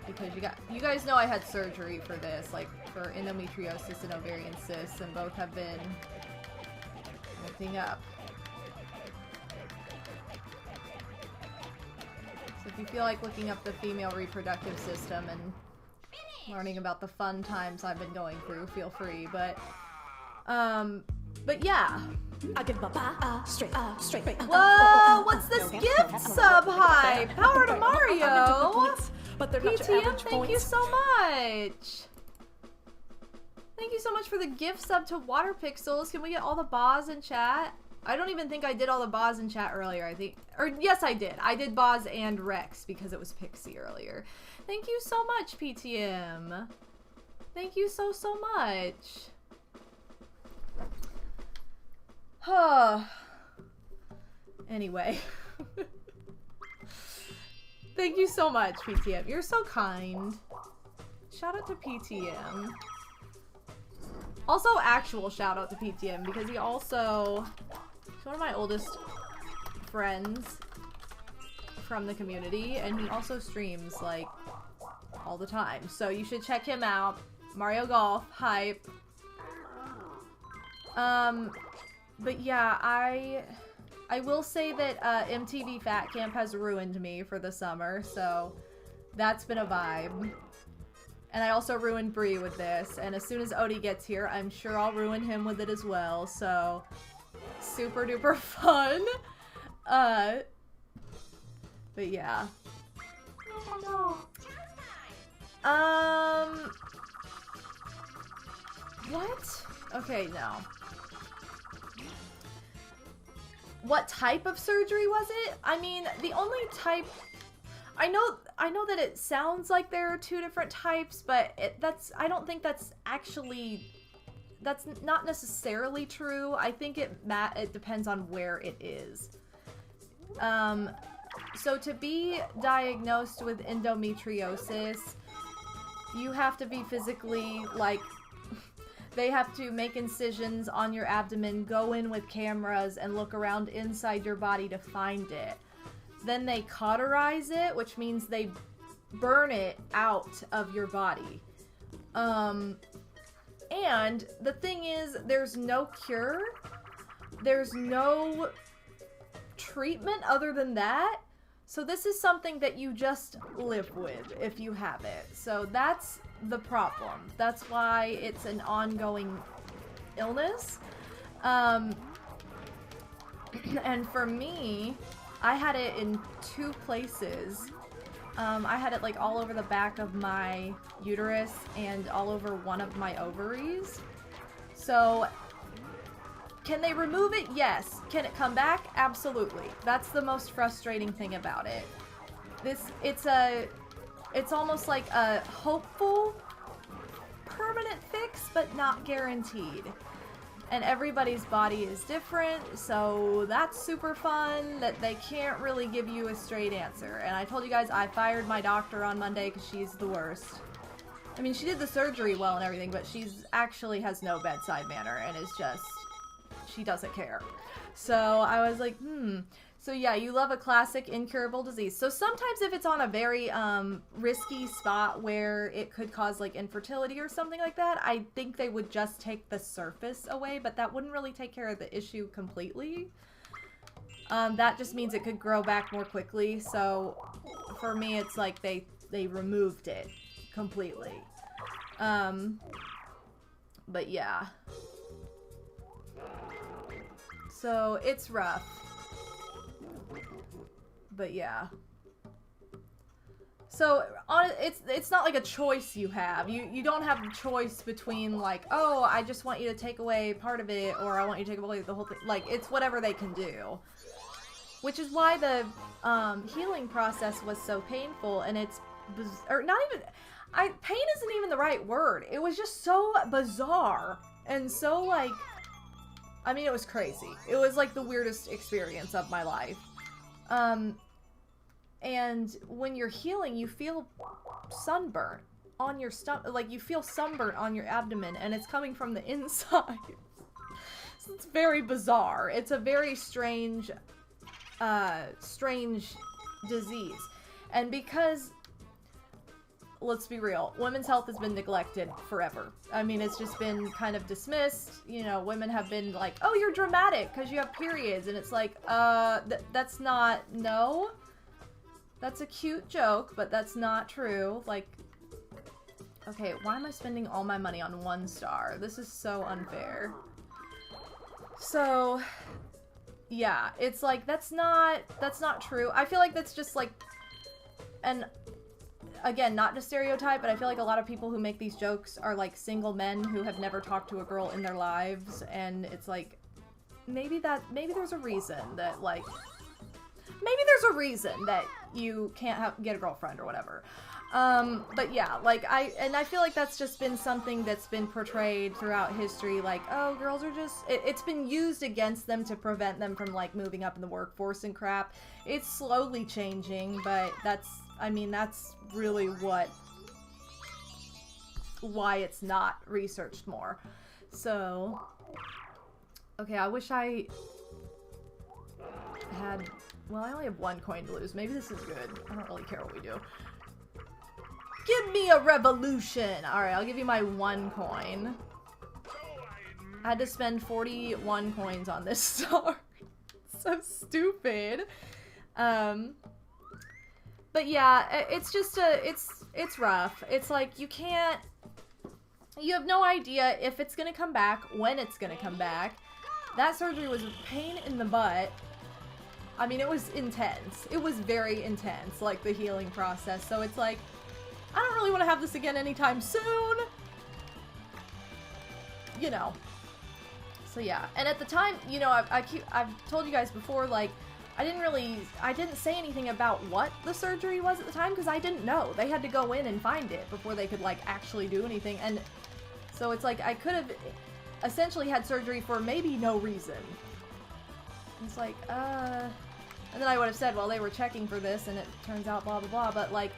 Speaker 1: Because you guys know I had surgery for this, like for endometriosis and ovarian cysts, and both have been lifting up. So if you feel like looking up the female reproductive system and learning about the fun times I've been going through, feel free. But yeah.
Speaker 4: I give a straight.
Speaker 1: Whoa, what's this gift sub hype? Power to Mario!
Speaker 4: But they're not your
Speaker 1: PTM,
Speaker 4: average
Speaker 1: thank
Speaker 4: points.
Speaker 1: you so much! Thank you so much for the gift sub to Water Pixels. Can we get all the Boz in chat? I don't even think I did all the Boz in chat earlier, I think. Or, yes, I did. I did Boz and Rex because it was Pixie earlier. Thank you so much, PTM. Thank you so much. Huh. Anyway. Thank you so much, PTM. You're so kind. Shout out to PTM. Also, actual shout out to PTM because he's one of my oldest friends from the community, and he also streams like all the time. So you should check him out. Mario Golf, hype. But yeah, I will say that MTV Fat Camp has ruined me for the summer, so that's been a vibe. And I also ruined Bree with this, and as soon as Odie gets here, I'm sure I'll ruin him with it as well, so super duper fun. But yeah. What? Okay, no. What type of surgery was it? I mean, the only type... I know that it sounds like there are two different types, but I don't think that's actually... That's not necessarily true. I think it depends on where it is. So to be diagnosed with endometriosis, you have to be physically, like, they have to make incisions on your abdomen, go in with cameras, and look around inside your body to find it. Then they cauterize it, which means they burn it out of your body. And the thing is, there's no cure. There's no treatment other than that. So this is something that you just live with if you have it. So that's the problem. That's why it's an ongoing illness. And for me, I had it in 2 places. I had it like all over the back of my uterus and all over one of my ovaries. So can they remove it? Yes. Can it come back? Absolutely. That's the most frustrating thing about it. It's almost like a hopeful permanent fix, but not guaranteed. And everybody's body is different, so that's super fun that they can't really give you a straight answer. And I told you guys I fired my doctor on Monday because she's the worst. I mean, she did the surgery well and everything, but she's actually has no bedside manner and is just, she doesn't care. So I was like, So yeah, you love a classic incurable disease. So sometimes if it's on a very risky spot where it could cause like infertility or something like that, I think they would just take the surface away, but that wouldn't really take care of the issue completely. That just means it could grow back more quickly. So for me, it's like they removed it completely. But yeah. So it's rough. But yeah. So it's not like a choice you have. You don't have the choice between like, oh, I just want you to take away part of it, or I want you to take away the whole thing. Like, it's whatever they can do. Which is why the healing process was so painful, and it's or not even pain isn't even the right word. It was just so bizarre and so like, I mean, it was crazy. It was like the weirdest experience of my life. And when you're healing, you feel sunburn on your stomach, like you feel sunburn on your abdomen, and it's coming from the inside. So it's very bizarre. It's a very strange disease. And because, let's be real, women's health has been neglected forever. I mean, it's just been kind of dismissed. You know, women have been like, oh, you're dramatic because you have periods. And it's like, that's not, no. That's a cute joke, but that's not true. Like, okay, why am I spending all my money on 1 star? This is so unfair. So, yeah, it's like, that's not true. I feel like that's just like, and again, not to stereotype, but I feel like a lot of people who make these jokes are like single men who have never talked to a girl in their lives, and it's like, maybe there's a reason that like, maybe there's a reason that you can't get a girlfriend or whatever. But yeah, like I feel like that's just been something that's been portrayed throughout history, like, oh, girls are just, it's been used against them to prevent them from like moving up in the workforce and crap. It's slowly changing, but that's really why it's not researched more. So, okay, I wish I had, well, I only have 1 coin to lose. Maybe this is good. I don't really care what we do. Give me a revolution! Alright, I'll give you my 1 coin. I had to spend 41 coins on this star. So stupid. But yeah, it's just it's rough. It's like, you have no idea if it's gonna come back, when it's gonna come back. That surgery was a pain in the butt. I mean, it was intense. It was very intense, like the healing process. So it's like, I don't really want to have this again anytime soon. You know. So yeah. And at the time, you know, I've told you guys before, like, I didn't say anything about what the surgery was at the time because I didn't know. They had to go in and find it before they could, like, actually do anything. And so it's like, I could have essentially had surgery for maybe no reason. It's like, and then I would have said, well, they were checking for this and it turns out blah, blah, blah. But, like,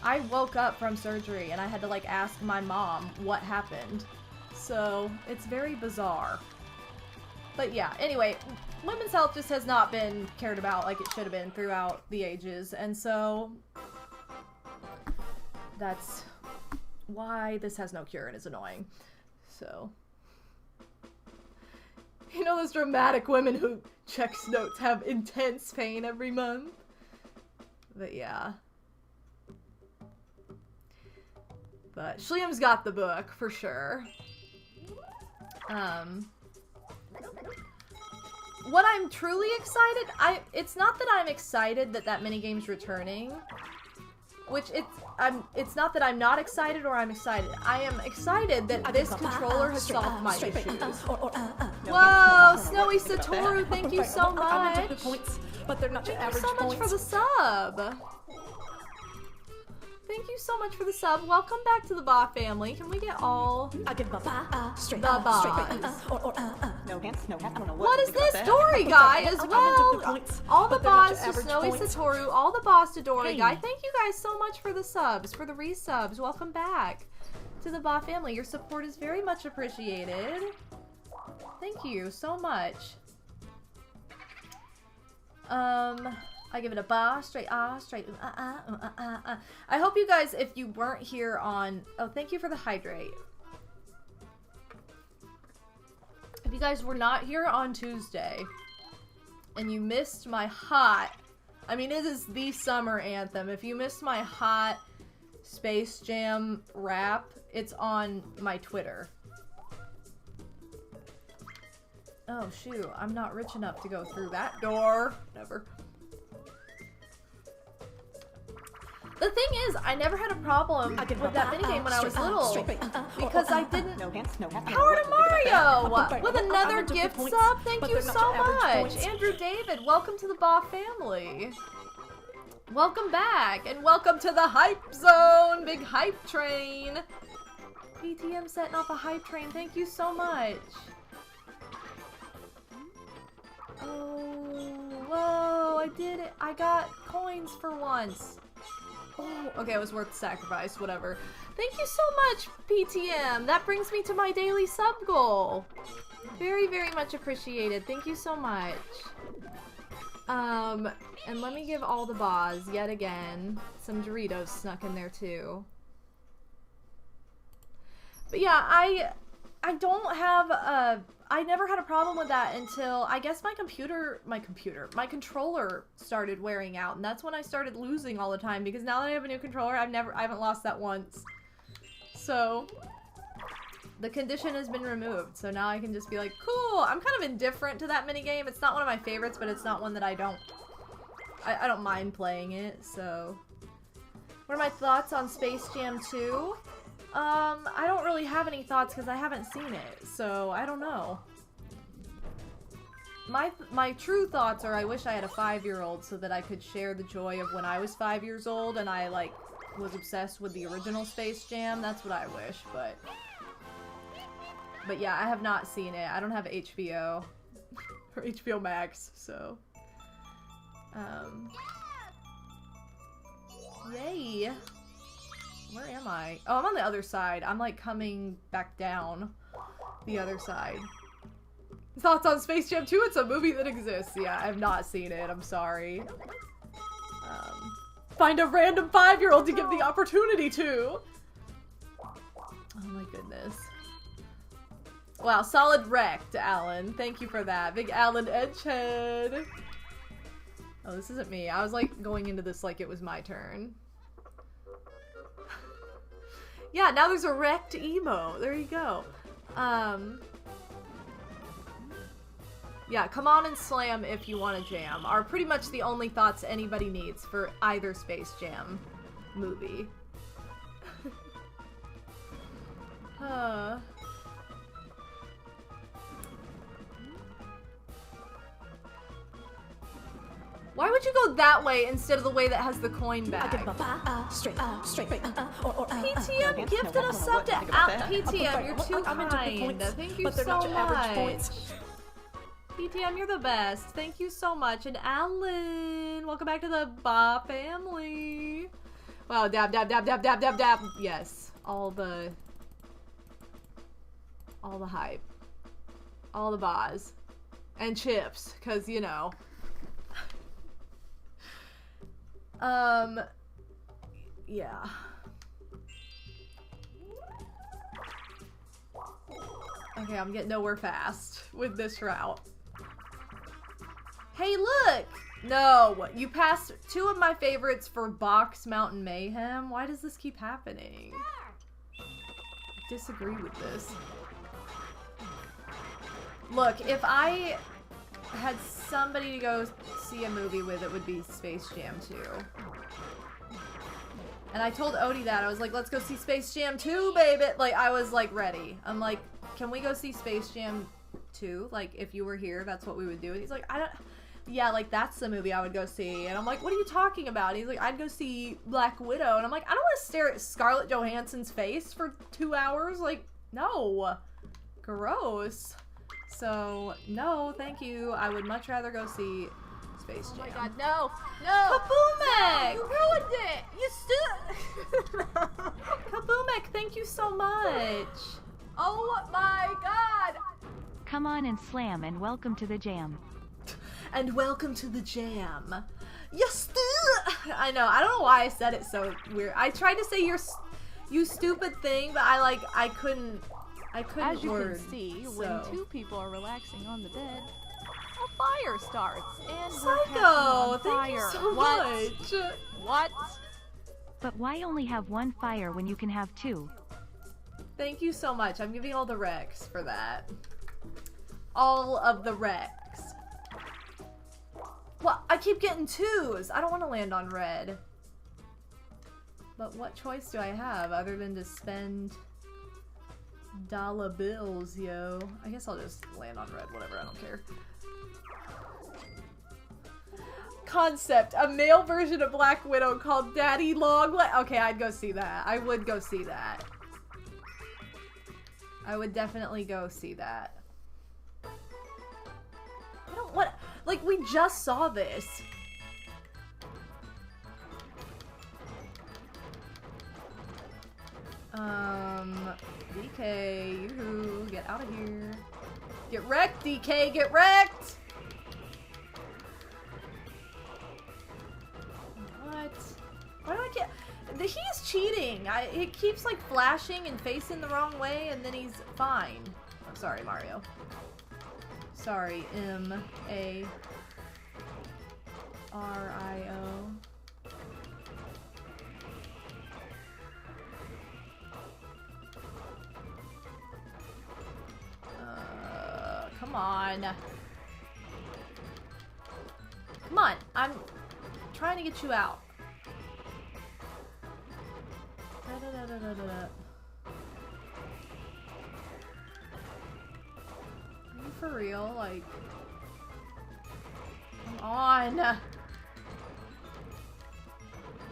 Speaker 1: I woke up from surgery and I had to like ask my mom what happened. So it's very bizarre. But yeah, anyway, women's health just has not been cared about like it should have been throughout the ages. And so that's why this has no cure and is annoying. So, you know those dramatic women who checks notes have intense pain every month? But yeah. But Shliam's got the book, for sure. What I'm truly excited, it's not that I'm excited that minigame's returning. Which it's not that I'm not excited or I'm excited. I am excited that this controller has solved my issues. Whoa, Snowy Satoru, thank you so much. Thank you so much for the sub. Thank you so much for the sub. Welcome back to the Ba family. Can we get all the Bas?
Speaker 4: No hands, no hands. I don't know
Speaker 1: What is this? Dory Guy as well. All the Bas to Snowy Satoru. All the Bas to Dory Guy. Thank you guys so much for the subs, for the resubs. Welcome back to the Ba family. Your support is very much appreciated. Thank you so much. I give it a ba, straight straight I hope you guys, if you weren't here on... Oh, thank you for the hydrate. If you guys were not here on Tuesday, and you missed my hot... I mean, it is the summer anthem. If you missed my hot Space Jam rap, it's on my Twitter. Oh, shoot. I'm not rich enough to go through that door. Never. The thing is, I never had a problem with that minigame when I was little, because I didn't... Power to Mario! With another gift sub? Thank you so much! Andrew David, welcome to the Ba family. Welcome back, and welcome to the Hype Zone! Big hype train! PTM setting off a hype train, thank you so much. Oh, whoa, I did it. I got coins for once. Oh, okay, it was worth the sacrifice, whatever. Thank you so much, PTM. That brings me to my daily sub goal. Very, very much appreciated. Thank you so much. And let me give all the Bas, yet again. Some Doritos snuck in there, too. But yeah, I don't have a... I never had a problem with that until, I guess my controller started wearing out, and that's when I started losing all the time, because now that I have a new controller, I haven't lost that once. So, the condition has been removed, so now I can just be like, cool, I'm kind of indifferent to that minigame. It's not one of my favorites, but it's not one that I don't mind playing it, so. What are my thoughts on Space Jam 2? I don't really have any thoughts because I haven't seen it, so I don't know. My true thoughts are I wish I had a 5-year-old so that I could share the joy of when I was 5 years old and I, like, was obsessed with the original Space Jam. That's what I wish, but yeah, I have not seen it. I don't have HBO or HBO Max, so yay. Where am I? Oh, I'm on the other side. I'm like coming back down the other side. Thoughts on Space Jam 2? It's a movie that exists. Yeah, I have not seen it. I'm sorry. Find a random 5-year-old to give the opportunity to. Oh my goodness. Wow, solid wrecked, Alan. Thank you for that. Big Alan Edgehead. Oh, this isn't me. I was like going into this like it was my turn. Yeah, now there's a wrecked emo. There you go. Yeah, come on and slam if you want to jam are pretty much the only thoughts anybody needs for either Space Jam movie. Why would you go that way instead of the way that has the coin bag? PTM gifted a sub to PTM, you're too kind. Thank you so much. PTM, you're the best. Thank you so much. And Alan, welcome back to the Ba family. Wow, dab, dab, dab, dab, dab, dab, dab. Yes. All the hype. All the bars. And chips, cause you know. Yeah. Okay, I'm getting nowhere fast with this route. Hey, look! No, you passed 2 of my favorites for Box Mountain Mayhem. Why does this keep happening? Disagree with this. Look, if I had somebody to go see a movie with, it would be Space Jam 2. And I told Odie that. I was like, let's go see Space Jam 2, baby! Like, I was, like, ready. I'm like, can we go see Space Jam 2? Like, if you were here, that's what we would do. And he's like, I don't... Yeah, like, that's the movie I would go see. And I'm like, what are you talking about? And he's like, I'd go see Black Widow. And I'm like, I don't want to stare at Scarlett Johansson's face for 2 hours. Like, no. Gross. So, no, thank you. I would much rather go see Space Jam.
Speaker 3: Oh my god, no! No!
Speaker 1: Kaboomek!
Speaker 3: You ruined it! You still...
Speaker 1: Kaboomek, thank you so much.
Speaker 3: Oh my god!
Speaker 2: Come on and slam and welcome to the jam.
Speaker 1: And welcome to the jam. Yes, I know. I don't know why I said it so weird. I tried to say you stupid thing, but I couldn't.
Speaker 3: As you
Speaker 1: word,
Speaker 3: can see,
Speaker 1: so.
Speaker 3: when 2 people are relaxing on the bed, a fire starts, and
Speaker 1: Psycho, thank you so
Speaker 3: what?
Speaker 1: much.
Speaker 3: What?
Speaker 2: But why only have 1 fire when you can have 2?
Speaker 1: Thank you so much. I'm giving all the Rex for that. All of the Rex. Well, I keep getting 2s. I don't want to land on red. But what choice do I have other than to spend dollar bills, yo? I guess I'll just land on red. Whatever, I don't care. Concept. A male version of Black Widow called Daddy Longlegs. Okay, I'd go see that. I would go see that. I would definitely go see that. I don't want... Like, we just saw this. DK, yoo-hoo, get out of here. Get wrecked, DK, get wrecked! What? Why do I get... He's cheating. It keeps, like, flashing and facing the wrong way, and then he's fine. I'm sorry, Mario. Sorry, M-A-R-I-O. Come on. Come on, I'm trying to get you out. Da-da-da-da-da-da. Are you for real? Like, come on.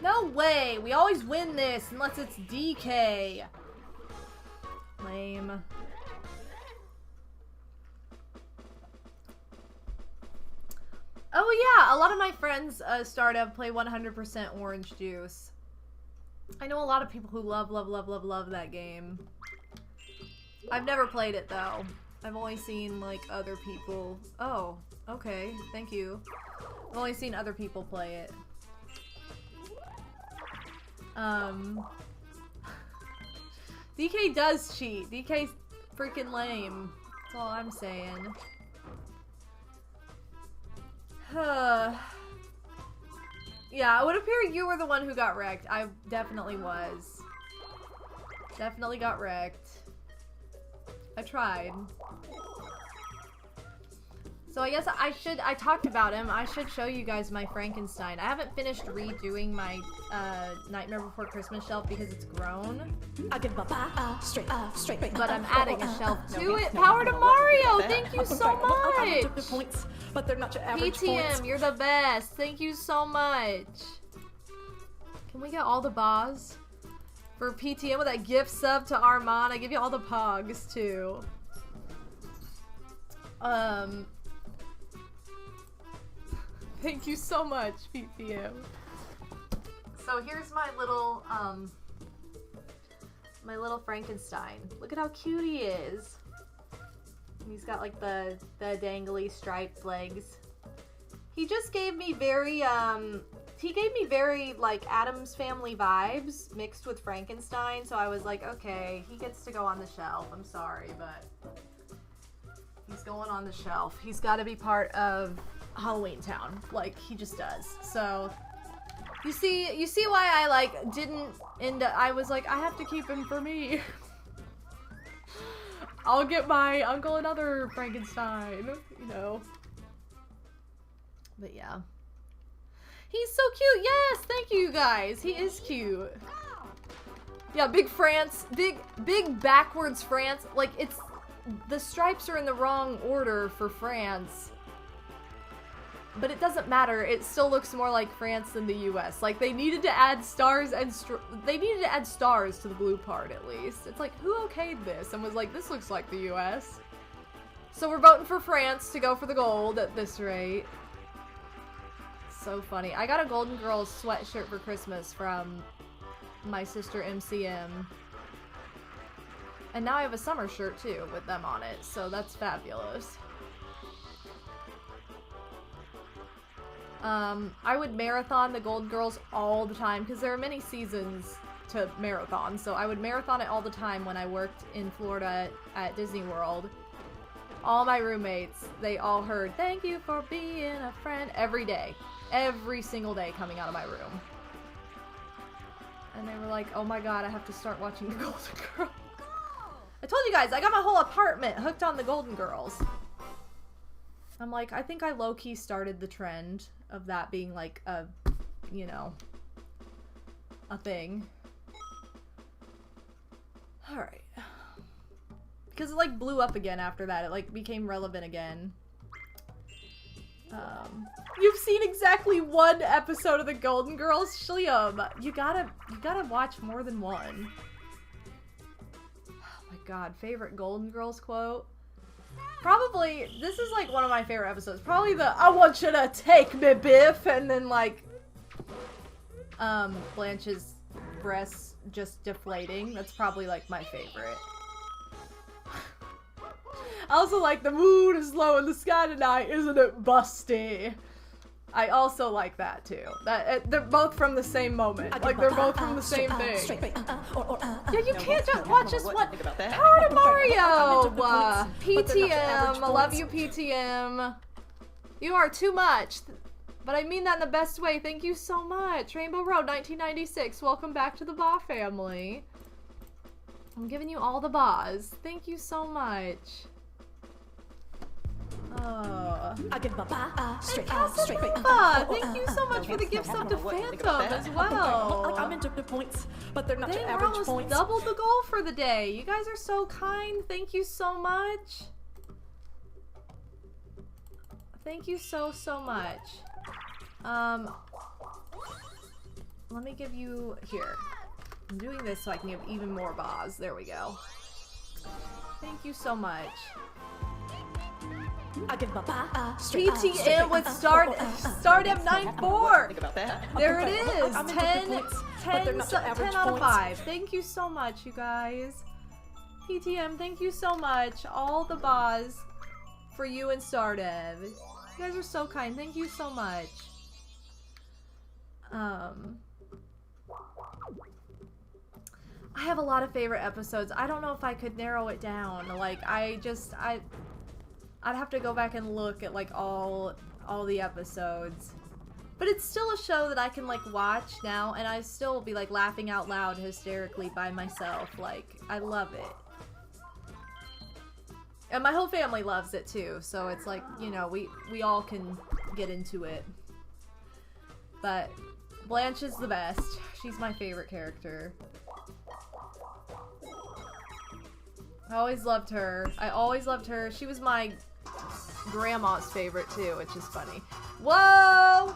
Speaker 1: No way! We always win this unless it's DK. Lame. Oh yeah, a lot of my friends started play 100% orange juice. I know a lot of people who love that game. I've never played it though. I've only seen like other people. Oh, okay, thank you. I've only seen other people play it. DK does cheat. DK's freaking lame. That's all I'm saying. Yeah, it would appear you were the one who got wrecked. I definitely was. Definitely got wrecked. I tried. So I guess I talked about him. I should show you guys my Frankenstein. I haven't finished redoing my Nightmare Before Christmas shelf because it's grown.
Speaker 4: I give straight.
Speaker 1: But I'm adding a shelf to it. Power to Mario! Thank you so much!
Speaker 4: Points, but they're not your average points.
Speaker 1: PTM, you're the best. Thank you so much. Can we get all the bars? For PTM with that gift sub to Armand, I give you all the pogs too. Thank you so much, PTM. So here's my little Frankenstein. Look at how cute he is. He's got like the dangly striped legs. He just gave me very like Addams Family vibes mixed with Frankenstein, so I was like, okay, he gets to go on the shelf. I'm sorry, but he's going on the shelf. He's got to be part of Halloween Town, like he just does. So you see why I like didn't end up, I was like, I have to keep him for me. I'll get my uncle another Frankenstein, you know. But yeah. He's so cute. Yes, thank you guys. He is cute. Yeah, big France, big backwards France. Like it's, the stripes are in the wrong order for France. But it doesn't matter. It still looks more like France than the US. Like they needed to add stars and they needed to add stars to the blue part at least. It's like, who okayed this and was like, this looks like the US. So we're voting for France to go for the gold at this rate. So funny. I got a Golden Girls sweatshirt for Christmas from my sister MCM. And now I have a summer shirt too with them on it. So that's fabulous. I would marathon the Golden Girls all the time because there are many seasons to marathon. So I would marathon it all the time when I worked in Florida at Disney World. All my roommates, they all heard, "Thank you for being a friend," every day. Every single day coming out of my room. And they were like, oh my god, I have to start watching the Golden Girls. I told you guys, I got my whole apartment hooked on the Golden Girls. I'm like, I think I low-key started the trend of that being like a, you know, a thing. Alright. Because it like blew up again after that. It like became relevant again. You've seen exactly one episode of the Golden Girls? Shliam, you gotta watch more than one. Oh my god, favorite Golden Girls quote? Probably, this is like one of my favorite episodes. Probably the, "I want you to take me, Biff," and then like, Blanche's breasts just deflating. That's probably like my favorite. I also like, "The moon is low in the sky tonight, isn't it, Busty?" I also like that too. That they're both from the same moment. Like they're both from the same thing. Yeah, you can't just watch just one. Power to Mario! PTM, I love you, PTM. You are too much. But I mean that in the best way. Thank you so much. Rainbow Road 1996. Welcome back to the Ba family. I'm giving you all the Bas. Thank you so much.
Speaker 4: I give a ba straight
Speaker 1: Thank you so much for the gift sub to Phantom as well.
Speaker 4: Like I'm into the points, but they're not
Speaker 1: Dang,
Speaker 4: your
Speaker 1: we're
Speaker 4: average
Speaker 1: almost
Speaker 4: points.
Speaker 1: doubled the goal for the day. You guys are so kind. Thank you so much. Thank you so much. Let me give you here. I'm doing this so I can give even more Bas. There we go. Thank you so much.
Speaker 4: I give a ba
Speaker 1: PTM with Stardom 94. There it is. 10 out of 5. Thank you so much, you guys. PTM, thank you so much. All the Bas for you and Stardom. You guys are so kind. Thank you so much. I have a lot of favorite episodes. I don't know if I could narrow it down. Like, I'd have to go back and look at like all the episodes. But it's still a show that I can like watch now and I still be like laughing out loud hysterically by myself. Like, I love it. And my whole family loves it too, so it's like, you know, we all can get into it. But Blanche is the best. She's my favorite character. I always loved her. I always loved her. She was my grandma's favorite too, which is funny. Whoa!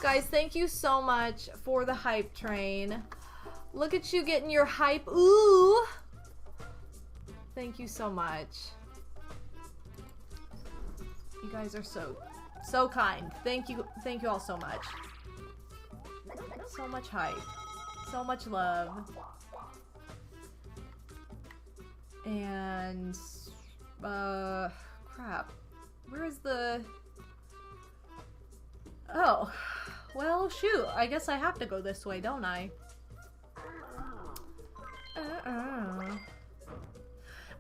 Speaker 1: Guys, thank you so much for the hype train. Look at you getting your hype. Ooh! Thank you so much. You guys are so So kind. Thank you all so much. So much hype. So much love. And, crap. Where is the... Oh. Well, shoot. I guess I have to go this way, don't I?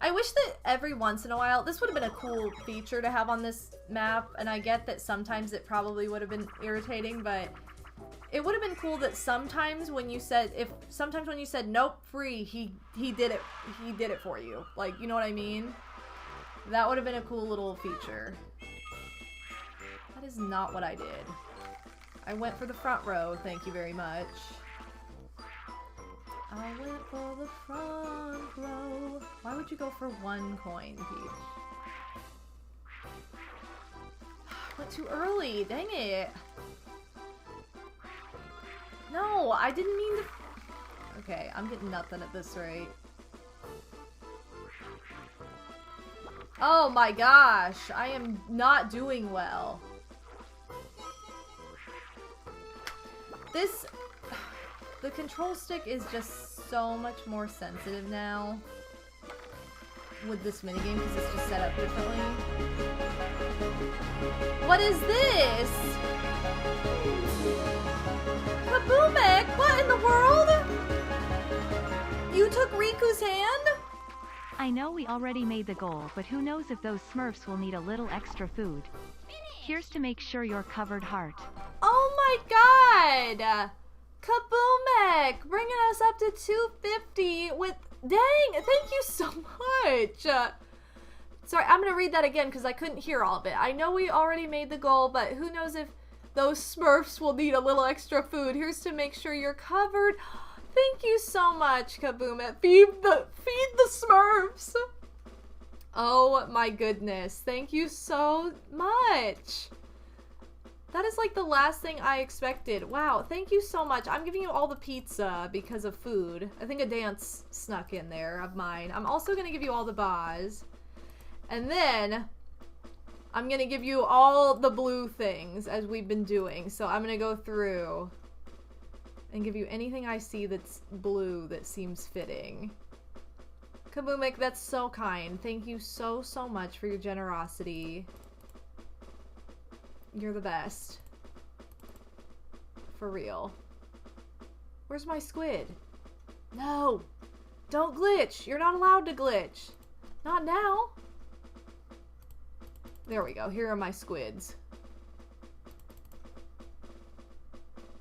Speaker 1: I wish that every once in a while, this would have been a cool feature to have on this map, and I get that sometimes it probably would have been irritating, but it would have been cool that sometimes when you said, nope, free, he did it for you. Like, you know what I mean? That would have been a cool little feature. That is not what I did. I went for the front row, thank you very much. I went for the front row. Why would you go for 1 coin, Peach? Went too early, dang it. No, I didn't mean to... Okay, I'm getting nothing at this rate. Oh my gosh, I am not doing well. The control stick is just so much more sensitive now with this minigame because it's just set up differently. What is this? Kaboomek, what in the world? You took Riku's hand?
Speaker 2: I know we already made the goal, but who knows if those Smurfs will need a little extra food. Here's to make sure you're covered, heart.
Speaker 1: Oh my god! Kaboomek! Bringing us up to 250 with... Dang! Thank you so much! Sorry, I'm gonna read that again because I couldn't hear all of it. I know we already made the goal, but who knows if those Smurfs will need a little extra food. Here's to make sure you're covered. Thank you so much, Kaboomek. Feed the Smurfs! Oh my goodness. Thank you so much. That is like the last thing I expected. Wow, thank you so much. I'm giving you all the pizza because of food. I think a dance snuck in there of mine. I'm also going to give you all the bars. And then I'm going to give you all the blue things as we've been doing. So I'm going to go through and give you anything I see that's blue that seems fitting. Kaboomek, that's so kind. Thank you so much for your generosity. You're the best. For real. Where's my squid? No! Don't glitch! You're not allowed to glitch! Not now! There we go. Here are my squids.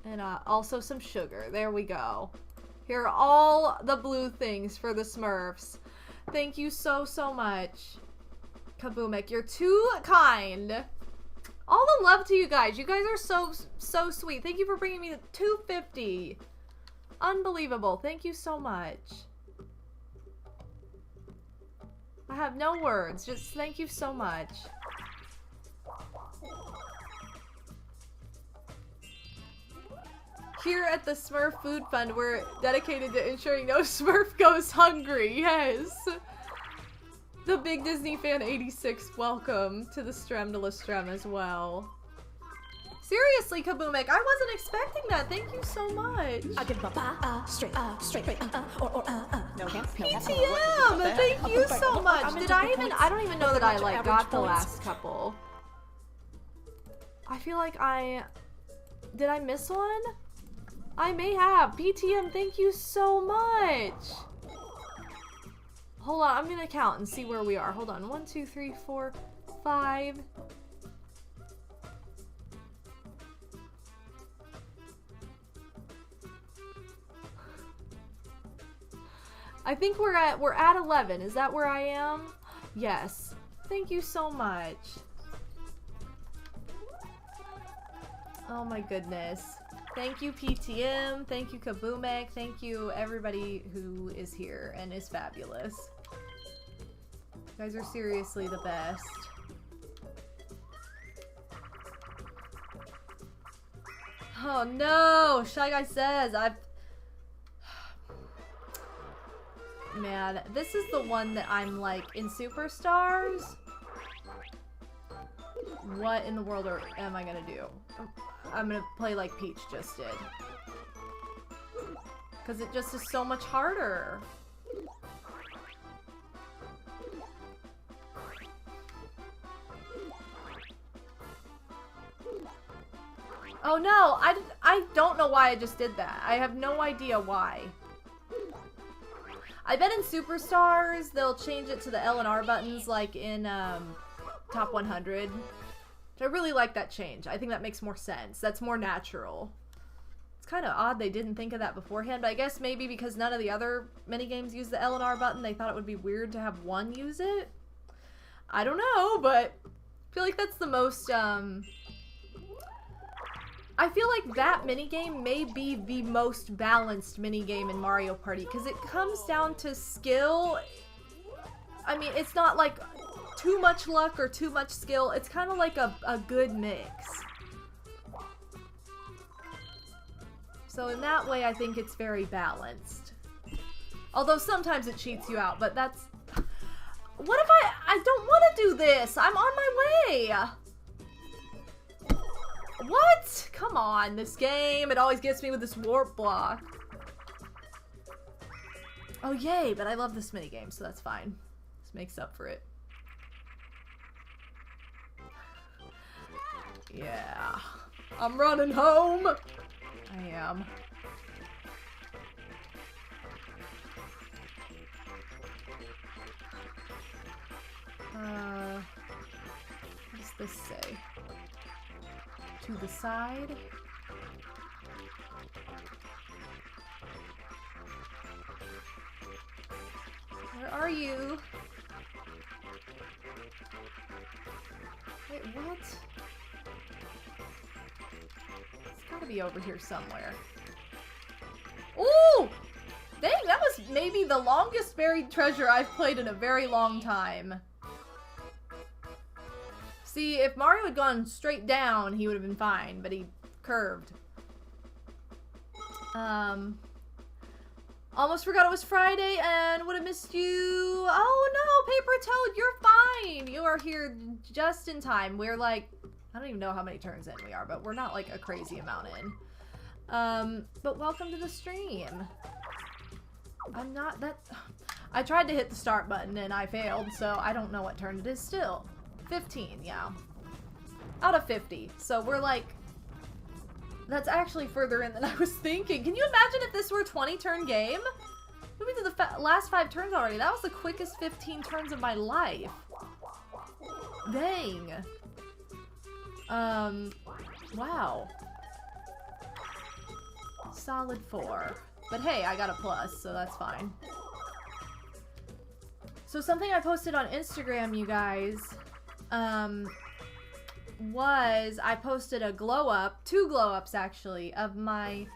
Speaker 1: And also some sugar. There we go. Here are all the blue things for the Smurfs. Thank you so much. Kaboomek, you're too kind. All the love to you guys. You guys are so sweet. Thank you for bringing me to 250. Unbelievable. Thank you so much. I have no words. Just thank you so much. Here at the Smurf Food Fund, we're dedicated to ensuring no Smurf goes hungry. Yes. The Big Disney Fan 86, welcome to the Strem de la Strem as well. Seriously, Kaboomek, I wasn't expecting that. Thank you so much.
Speaker 4: I give straight, no hands,
Speaker 1: PTM, thank you so much. Did I even, I don't even know that I like got the last couple. I feel like did I miss one? I may have. PTM, thank you so much. Hold on, I'm gonna count and see where we are. Hold on. 1, 2, 3, 4, 5. I think we're at 11. Is that where I am? Yes. Thank you so much. Oh my goodness. Thank you, PTM. Thank you, Kaboomek. Thank you, everybody who is here and is fabulous. You guys are seriously the best. Oh no! Shy Guy says, Man, this is the one that I'm like, in Superstars, what in the world am I gonna do? I'm gonna play like Peach just did. Because it just is so much harder. Oh no, I don't know why I just did that. I have no idea why. I bet in Superstars they'll change it to the L and R buttons like in Top 100. I really like that change. I think that makes more sense. That's more natural. It's kind of odd they didn't think of that beforehand, but I guess maybe because none of the other minigames use the L and R button, they thought it would be weird to have one use it. I don't know, but I feel like that's the most, I feel like that minigame may be the most balanced minigame in Mario Party, because it comes down to skill. I mean, it's not like too much luck or too much skill. It's kind of like a good mix. So in that way, I think it's very balanced. Although sometimes it cheats you out, but that's... What if I don't want to do this? I'm on my way! What? Come on, this game. It always gets me with this warp block. Oh, yay, but I love this minigame, so that's fine. This makes up for it. Yeah. I'm running home. I am. What does this say? To the side. Where are you? Wait, what? It's gotta be over here somewhere. Ooh! Dang, that was maybe the longest buried treasure I've played in a very long time. See, if Mario had gone straight down, he would have been fine, but he curved. Almost forgot it was Friday and would have missed you. Oh no, Paper Toad, you're fine. You are here just in time. We're like, I don't even know how many turns in we are, but we're not like a crazy amount in. But welcome to the stream. I'm not that... I tried to hit the start button and I failed, so I don't know what turn it is still. 15, yeah. Out of 50. So we're like... That's actually further in than I was thinking. Can you imagine if this were a 20-turn game? We went to the last 5 turns already. That was the quickest 15 turns of my life. Dang. Wow. Solid 4. But hey, I got a plus, so that's fine. So something I posted on Instagram, you guys, was I posted a glow up, 2 glow ups actually, of my,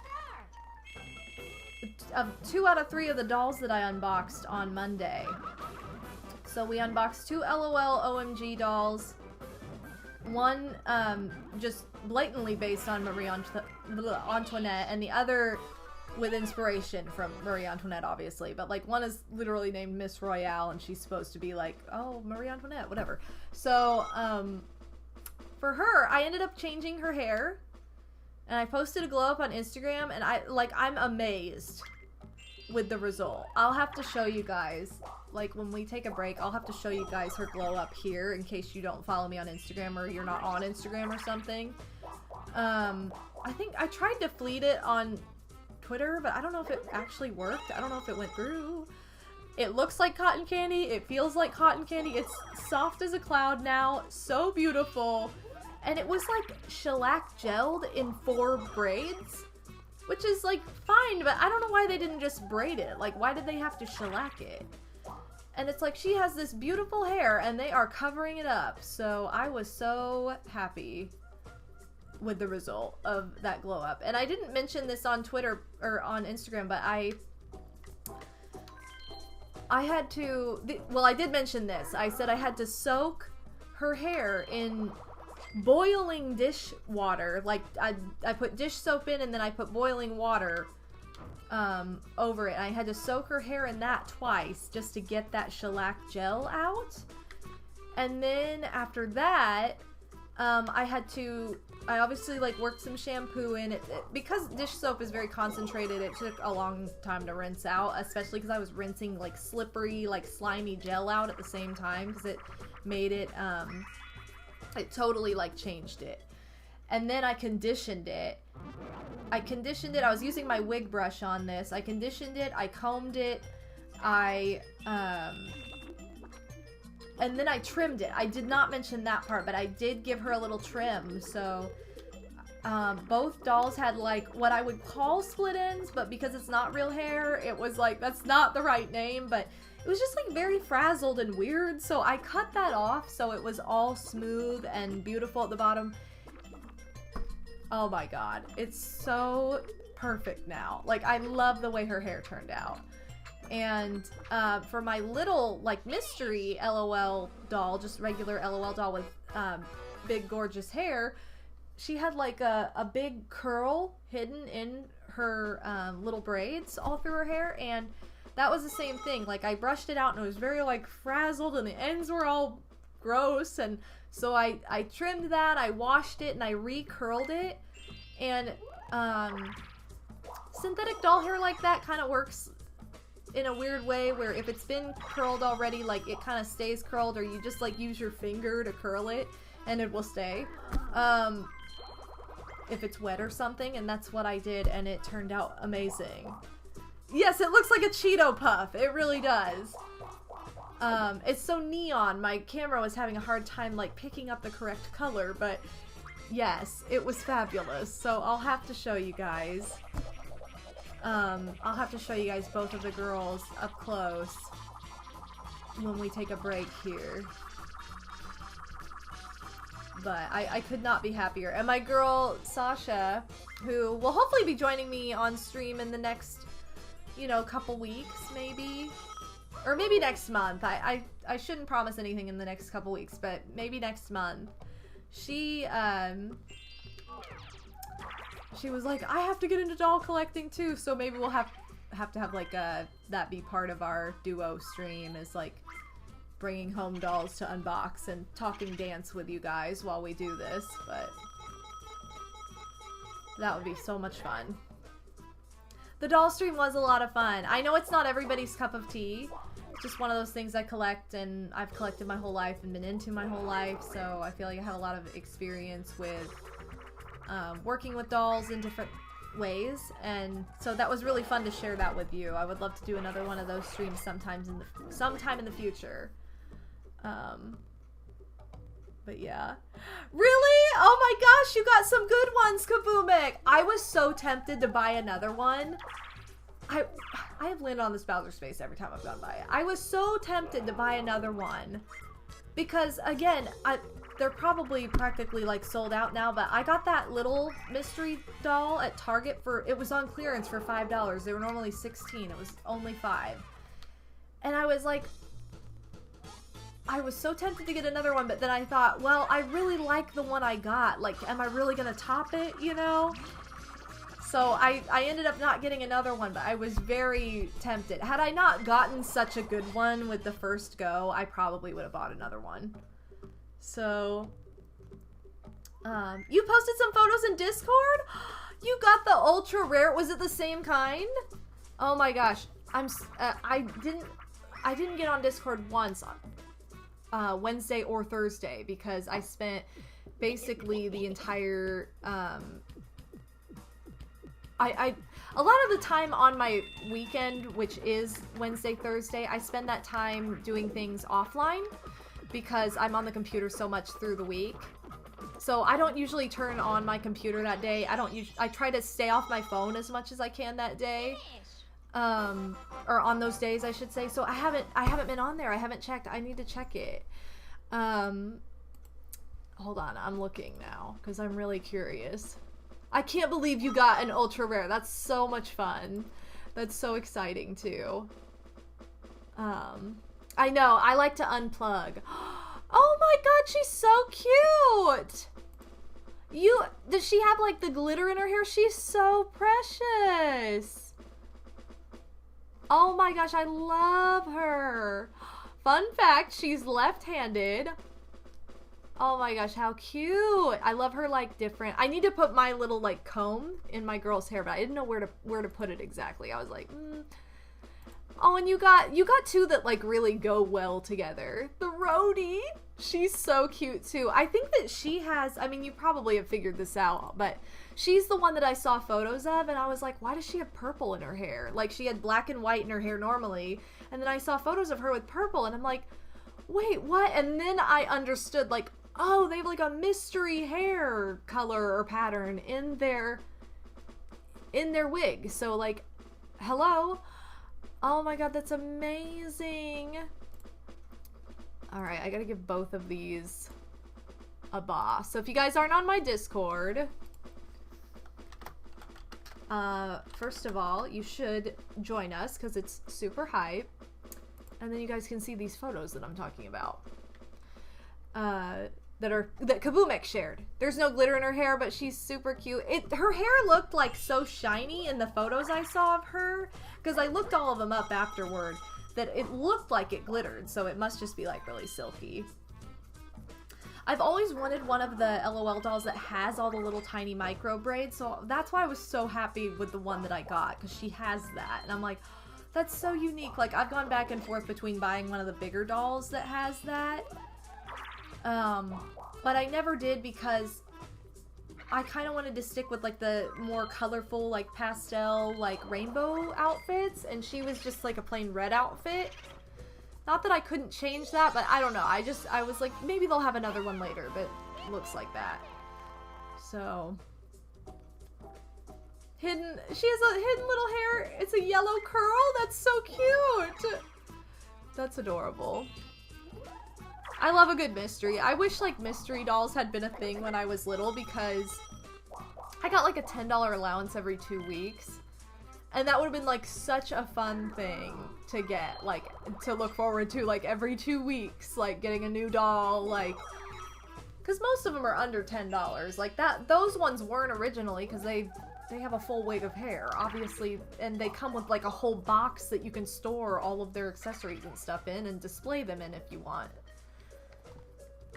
Speaker 1: of 2 out of 3 of the dolls that I unboxed on Monday. So we unboxed 2 LOL OMG dolls, one just blatantly based on Marie Antoinette, and the other with inspiration from Marie Antoinette, obviously, but like one is literally named Miss Royale and she's supposed to be like, oh, Marie Antoinette, whatever. So for her, I ended up changing her hair and I posted a glow up on Instagram, and I'm amazed with the result. I'll have to show you guys, like when we take a break, I'll have to show you guys her glow up here in case you don't follow me on Instagram or you're not on Instagram or something. I think I tried to fleet it on Twitter, but I don't know if it actually worked. I don't know if it went through. It looks like cotton candy. It feels like cotton candy. It's soft as a cloud now. So beautiful. And it was like shellac gelled in 4 braids, which is like fine, but I don't know why they didn't just braid it. Like, why did they have to shellac it? And it's like she has this beautiful hair and they are covering it up. So I was so happy with the result of that glow up. And I didn't mention this on Twitter or on Instagram, but I had to, well, I did mention this. I said I had to soak her hair in boiling dish water. Like I put dish soap in and then I put boiling water over it. I had to soak her hair in that twice just to get that shellac gel out. And then after that, I obviously like worked some shampoo in it. Because dish soap is very concentrated, it took a long time to rinse out, especially because I was rinsing like slippery, like slimy gel out at the same time, because it made it, it totally like changed it. And then I conditioned it. I was using my wig brush on this. I conditioned it, I combed it, and then I trimmed it. I did not mention that part, but I did give her a little trim. So both dolls had like what I would call split ends, but because it's not real hair, it was like, that's not the right name, but it was just like very frazzled and weird. So I cut that off so it was all smooth and beautiful at the bottom. Oh my god, it's so perfect now. Like, I love the way her hair turned out. And for my little, like, mystery LOL doll, just regular LOL doll with big, gorgeous hair, she had, like, a big curl hidden in her little braids all through her hair, and that was the same thing. Like, I brushed it out, and it was very, like, frazzled, and the ends were all gross, and so I trimmed that, I washed it, and I re-curled it, and synthetic doll hair like that kind of works in a weird way, where if it's been curled already, like, it kind of stays curled, or you just, like, use your finger to curl it, and it will stay, if it's wet or something, and that's what I did, and it turned out amazing. Yes, it looks like a Cheeto Puff, it really does. It's so neon, my camera was having a hard time, like, picking up the correct color, but yes, it was fabulous, so I'll have to show you guys. I'll have to show you guys both of the girls up close when we take a break here. But I could not be happier. And my girl, Sasha, who will hopefully be joining me on stream in the next, you know, couple weeks, maybe. Or maybe next month. I shouldn't promise anything in the next couple weeks, but maybe next month. She was like, I have to get into doll collecting too, so maybe we'll have to have like that be part of our duo stream, is like bringing home dolls to unbox and talking dance with you guys while we do this, but that would be so much fun. The doll stream was a lot of fun. I know it's not everybody's cup of tea. It's just one of those things I collect, and I've collected my whole life and been into my whole life, so I feel like I have a lot of experience with working with dolls in different ways, and so that was really fun to share that with you. I would love to do another one of those streams sometime in the future. But yeah. Really? Oh my gosh, you got some good ones, Kaboomic! I was so tempted to buy another one. I have landed on this Bowser space every time I've gone by it. I was so tempted to buy another one. Because, again, they're probably practically, like, sold out now, but I got that little mystery doll at Target it was on clearance for $5. They were normally $16. It was only $5. And I was like, I was so tempted to get another one, but then I thought, well, I really like the one I got. Like, am I really gonna top it, you know? So I ended up not getting another one, but I was very tempted. Had I not gotten such a good one with the first go, I probably would have bought another one. So, you posted some photos in Discord? You got the ultra rare. Was it the same kind? Oh my gosh. I didn't get on Discord once, Wednesday or Thursday, because I spent basically the entire, a lot of the time on my weekend, which is Wednesday, Thursday, I spend that time doing things offline because I'm on the computer so much through the week. So I don't usually turn on my computer that day. I try to stay off my phone as much as I can that day. Or on those days, I should say. So I haven't been on there. I haven't checked. I need to check it. Hold on, I'm looking now because I'm really curious. I can't believe you got an ultra rare. That's so much fun. That's so exciting too. I know, I like to unplug. Oh my god, she's so cute! Does she have like the glitter in her hair? She's so precious! Oh my gosh, I love her! Fun fact, she's left-handed. Oh my gosh, how cute. I love her like different. I need to put my little like comb in my girl's hair, but I didn't know where to put it exactly. I was like, Oh, and you got two that like really go well together. The Rhodey, she's so cute too. I think that she has, I mean, you probably have figured this out, but she's the one that I saw photos of, and I was like, why does she have purple in her hair? Like, she had black and white in her hair normally, and then I saw photos of her with purple, and I'm like, wait, what? And then I understood, like, oh, they have like a mystery hair color or pattern in their wig. So like, hello. Oh my god, that's amazing. Alright, I gotta give both of these a boss. So if you guys aren't on my Discord, first of all, you should join us because it's super hype. And then you guys can see these photos that I'm talking about. That Kabumek shared. There's no glitter in her hair, but she's super cute. Her hair looked like so shiny in the photos I saw of her, because I looked all of them up afterward, that it looked like it glittered, so it must just be like really silky. I've always wanted one of the LOL dolls that has all the little tiny micro braids, so that's why I was so happy with the one that I got, because she has that, and I'm like, that's so unique. Like, I've gone back and forth between buying one of the bigger dolls that has that, but I never did because I kind of wanted to stick with like the more colorful, like pastel, like rainbow outfits, and she was just like a plain red outfit. Not that I couldn't change that, but I don't know. I was like, maybe they'll have another one later, but it looks like that. So, she has a hidden little hair. It's a yellow curl. That's so cute. That's adorable. I love a good mystery. I wish like mystery dolls had been a thing when I was little, because I got like a $10 allowance every 2 weeks. And that would have been like such a fun thing to get, like to look forward to, like every 2 weeks, like getting a new doll, like, because most of them are under $10. Like those ones weren't originally, because they have a full wig of hair, obviously, and they come with like a whole box that you can store all of their accessories and stuff in and display them in if you want.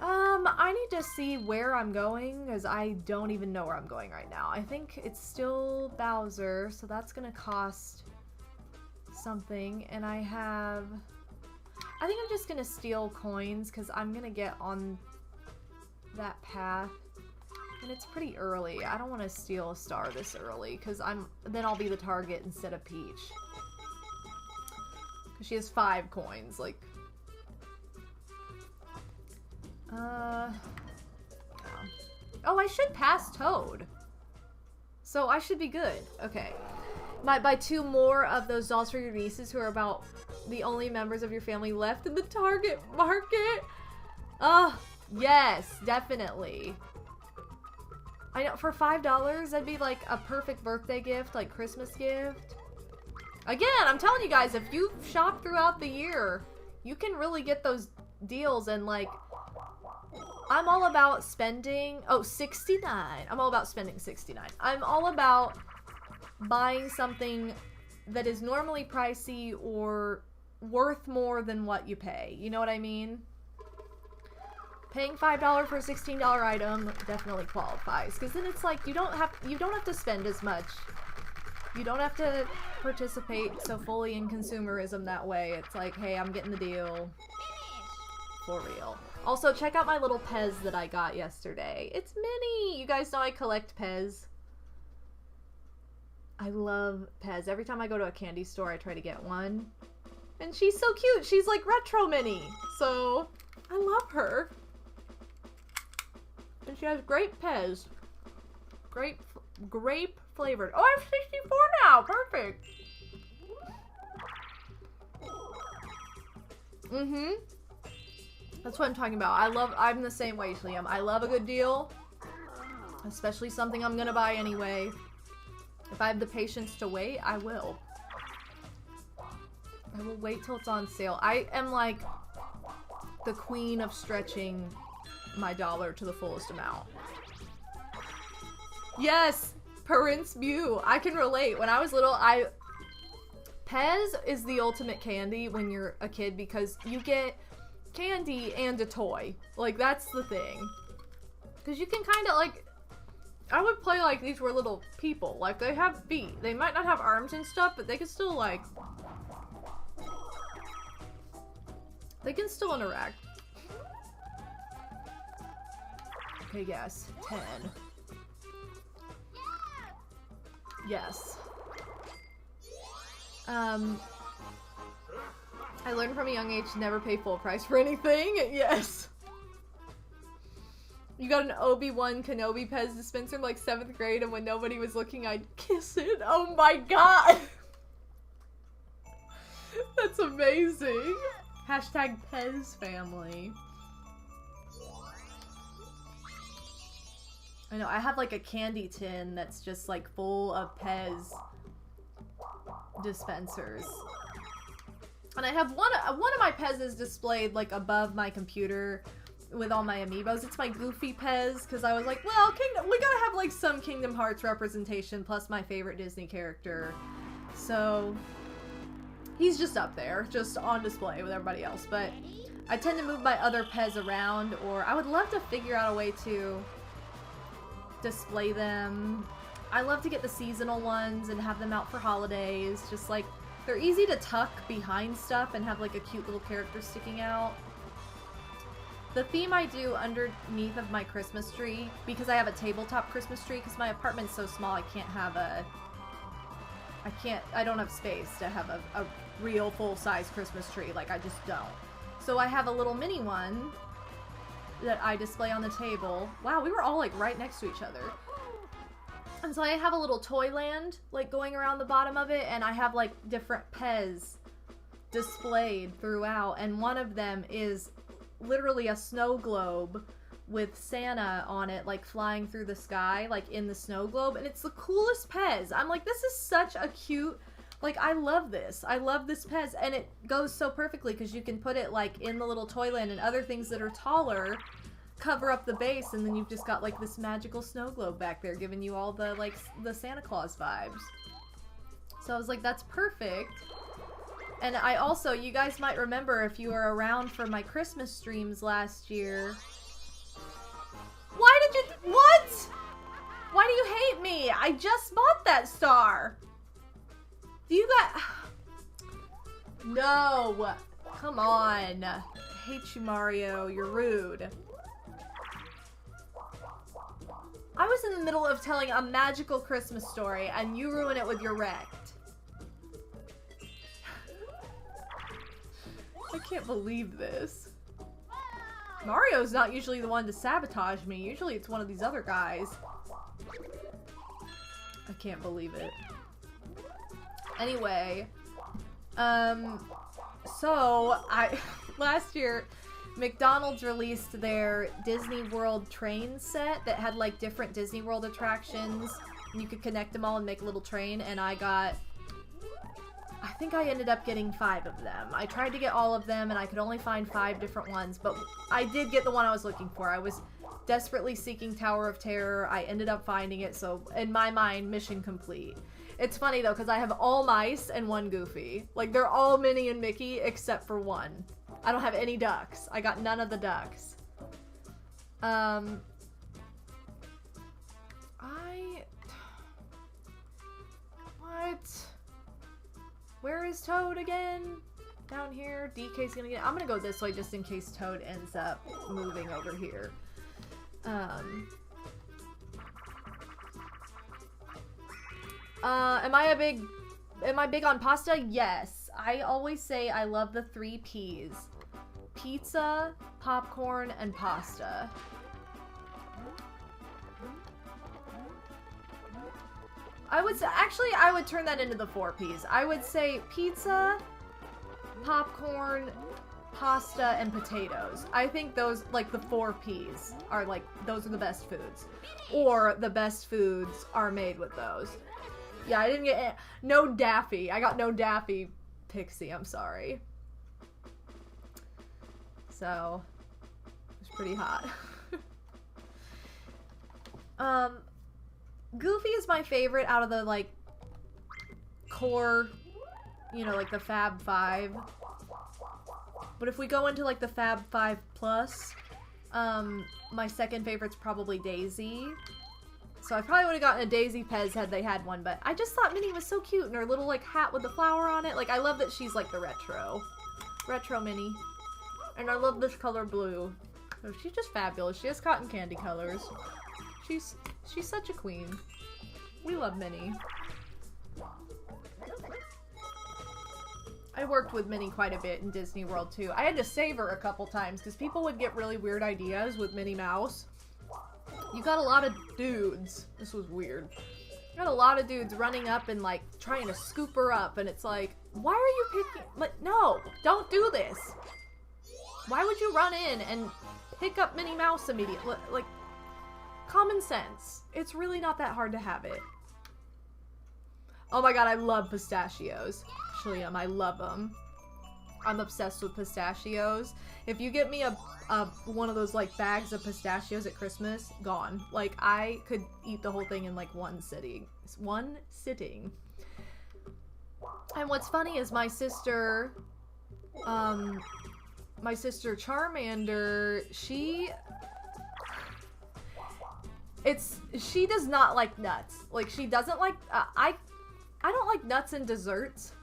Speaker 1: I need to see where I'm going, because I don't even know where I'm going right now. I think it's still Bowser, so that's gonna cost something, and I think I'm just gonna steal coins, because I'm gonna get on that path, and it's pretty early. I don't want to steal a star this early, because then I'll be the target instead of Peach. Because she has 5 coins, like... Oh, I should pass Toad. So I should be good. Okay. Might buy 2 more of those dolls for your nieces who are about the only members of your family left in the Target market. Oh, yes, definitely. I know, for $5, that'd be like a perfect birthday gift, like Christmas gift. Again, I'm telling you guys, if you shop throughout the year, you can really get those deals, and like, I'm all about spending, $69. I'm all about spending $69. I'm all about buying something that is normally pricey or worth more than what you pay. You know what I mean? Paying $5 for a $16 item definitely qualifies, because then it's like you don't have to spend as much. You don't have to participate so fully in consumerism that way. It's like, hey, I'm getting the deal. For real. Also, check out my little Pez that I got yesterday. It's mini! You guys know I collect Pez. I love Pez. Every time I go to a candy store, I try to get one. And she's so cute! She's like retro mini! So, I love her. And she has grape Pez. Grape flavored. Oh, I'm 64 now! Perfect! Mm-hmm. That's what I'm talking about. I'm the same way, Liam. I love a good deal. Especially something I'm gonna buy anyway. If I have the patience to wait, I will. I will wait till it's on sale. I am like the queen of stretching my dollar to the fullest amount. Yes! Prince Mew. I can relate. When I was little, Pez is the ultimate candy when you're a kid, because you get candy and a toy. Like, that's the thing. Because you can kind of, like, I would play like these were little people. Like, they have feet. They might not have arms and stuff, but they can still, like, they can still interact. Okay, yes. 10. Yes. I learned from a young age to never pay full price for anything. Yes. You got an Obi-Wan Kenobi Pez dispenser in like 7th grade, and when nobody was looking, I'd kiss it. Oh my god! That's amazing. Hashtag Pez family. I know, I have like a candy tin that's just like full of Pez dispensers. And I have one of my Pez's displayed like above my computer with all my amiibos. It's my Goofy Pez, because I was like, well, we gotta have like some Kingdom Hearts representation plus my favorite Disney character. So he's just up there, just on display with everybody else. But I tend to move my other Pez around, or I would love to figure out a way to display them. I love to get the seasonal ones and have them out for holidays. Just like, they're easy to tuck behind stuff and have like a cute little character sticking out. The theme I do underneath of my Christmas tree, because I have a tabletop Christmas tree, because my apartment's so small I can't have I don't have space to have a real full-size Christmas tree. Like, I just don't. So I have a little mini one that I display on the table. Wow, we were all like right next to each other. And so I have a little Toyland like going around the bottom of it, and I have like different Pez displayed throughout, and one of them is literally a snow globe with Santa on it, like flying through the sky, like in the snow globe, and it's the coolest Pez. I'm like, this is such a cute, like, I love this. I love this Pez, and it goes so perfectly because you can put it like in the little Toyland, and other things that are taller cover up the base, and then you've just got like this magical snow globe back there giving you all the like the Santa Claus vibes. So I was like, that's perfect. And I also, you guys might remember if you were around for my Christmas streams last year. Why did you, what? Why do you hate me? I just bought that star. Do you got, no, come on. I hate you, Mario, you're rude. I was in the middle of telling a magical Christmas story and you ruin it with your wrecked. I can't believe this. Mario's not usually the one to sabotage me. Usually it's one of these other guys. I can't believe it. Anyway, so last year, McDonald's released their Disney World train set that had like different Disney World attractions. And you could connect them all and make a little train, and I think I ended up getting 5 of them. I tried to get all of them and I could only find 5 different ones, but I did get the one I was looking for. I was desperately seeking Tower of Terror. I ended up finding it, so in my mind, mission complete. It's funny though, because I have all mice and 1 Goofy. Like, they're all Minnie and Mickey except for 1. I don't have any ducks. I got none of the ducks. What? Where is Toad again? Down here? DK's gonna get... I'm gonna go this way just in case Toad ends up moving over here. Am I big on pasta? Yes. I always say I love the 3 P's. Pizza, popcorn, and pasta. I would say, actually, I would turn that into the 4 P's. I would say pizza, popcorn, pasta, and potatoes. I think those, like, the 4 P's are, like, those are the best foods. Or the best foods are made with those. Yeah, I didn't get no Daffy. I got no Daffy Pixie, I'm sorry. So, it's pretty hot. Goofy is my favorite out of the, like, core, you know, like the Fab 5. But if we go into like the Fab 5 Plus, my second favorite's probably Daisy. So I probably would have gotten a Daisy Pez had they had one, but I just thought Minnie was so cute in her little like hat with the flower on it. Like I love that she's like the retro Minnie. And I love this color blue. Oh, she's just fabulous. She has cotton candy colors. She's such a queen. We love Minnie. I worked with Minnie quite a bit in Disney World too. I had to save her a couple times because people would get really weird ideas with Minnie Mouse. You got a lot of dudes. This was weird. You got a lot of dudes running up and like trying to scoop her up, and it's like, why are you picking? Like, no, don't do this. Why would you run in and pick up Minnie Mouse immediately? Like, common sense. It's really not that hard to have it. Oh my god, I love pistachios. Actually, I love them. I'm obsessed with pistachios. If you get me a one of those like bags of pistachios at Christmas, gone. Like I could eat the whole thing in like one sitting. And what's funny is my sister Charmander, she does not like nuts. Like she doesn't like I don't like nuts in desserts.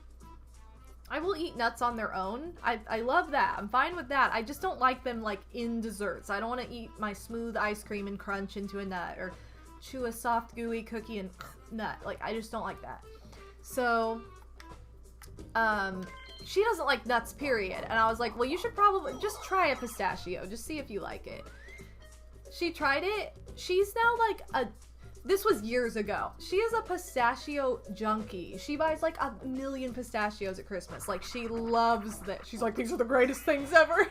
Speaker 1: I will eat nuts on their own. I love that. I'm fine with that. I just don't like them like in desserts. I don't want to eat my smooth ice cream and crunch into a nut or chew a soft gooey cookie and nut. Like I just don't like that. So she doesn't like nuts, period. And I was like, well, you should probably just try a pistachio. Just see if you like it. She tried it. She's now like this was years ago. She is a pistachio junkie. She buys like 1 million pistachios at Christmas. Like she loves that. She's like, these are the greatest things ever.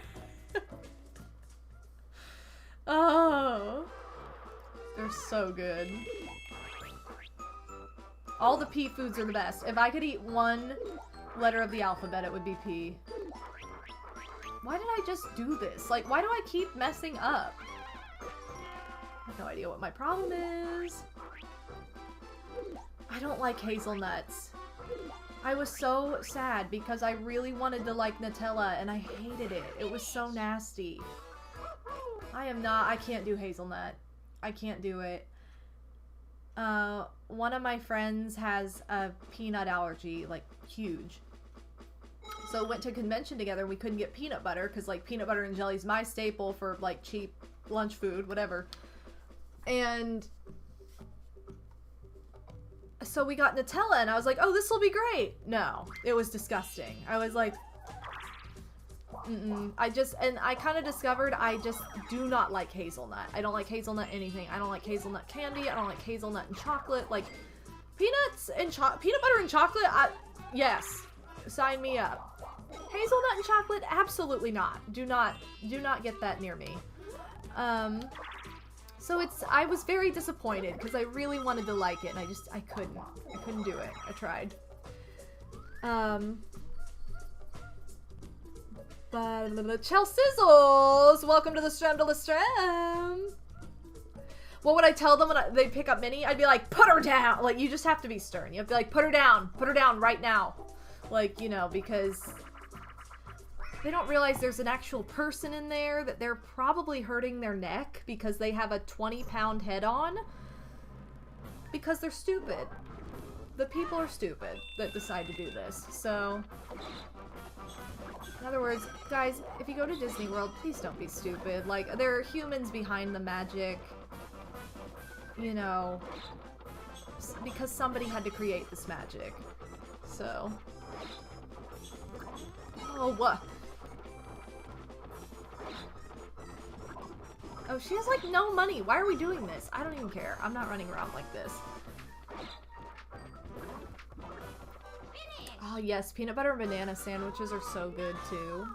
Speaker 1: Oh. They're so good. All the P foods are the best. If I could eat one letter of the alphabet, it would be P. Why did I just do this? Like, why do I keep messing up? I have no idea what my problem is. I don't like hazelnuts. I was so sad because I really wanted to like Nutella and I hated it. It was so nasty. I can't do hazelnut. I can't do it. One of my friends has a peanut allergy, like huge. So went to a convention together. We couldn't get peanut butter because like peanut butter and jelly is my staple for like cheap lunch food, whatever. And so we got Nutella and I was like, oh, this will be great. No, it was disgusting. I was like, I kind of discovered I just do not like hazelnut. I don't like hazelnut anything. I don't like hazelnut candy. I don't like hazelnut and chocolate. Like peanuts and peanut butter and chocolate. Yes, sign me up. Hazelnut and chocolate, absolutely not. Do not get that near me. So I was very disappointed because I really wanted to like it and I couldn't do it. I tried. But Chell Sizzles, welcome to the Strem. What would I tell them when they pick up Minnie? I'd be like, put her down. Like, you just have to be stern. You have to be like, put her down right now. Like, you know, because they don't realize there's an actual person in there, that they're probably hurting their neck because they have a 20-pound head on. Because they're stupid. The people are stupid that decide to do this. So, in other words, guys, if you go to Disney World, please don't be stupid. Like, there are humans behind the magic. You know, because somebody had to create this magic. So. Oh, what? Oh, she has, like, no money. Why are we doing this? I don't even care. I'm not running around like this. Oh, yes. Peanut butter and banana sandwiches are so good, too.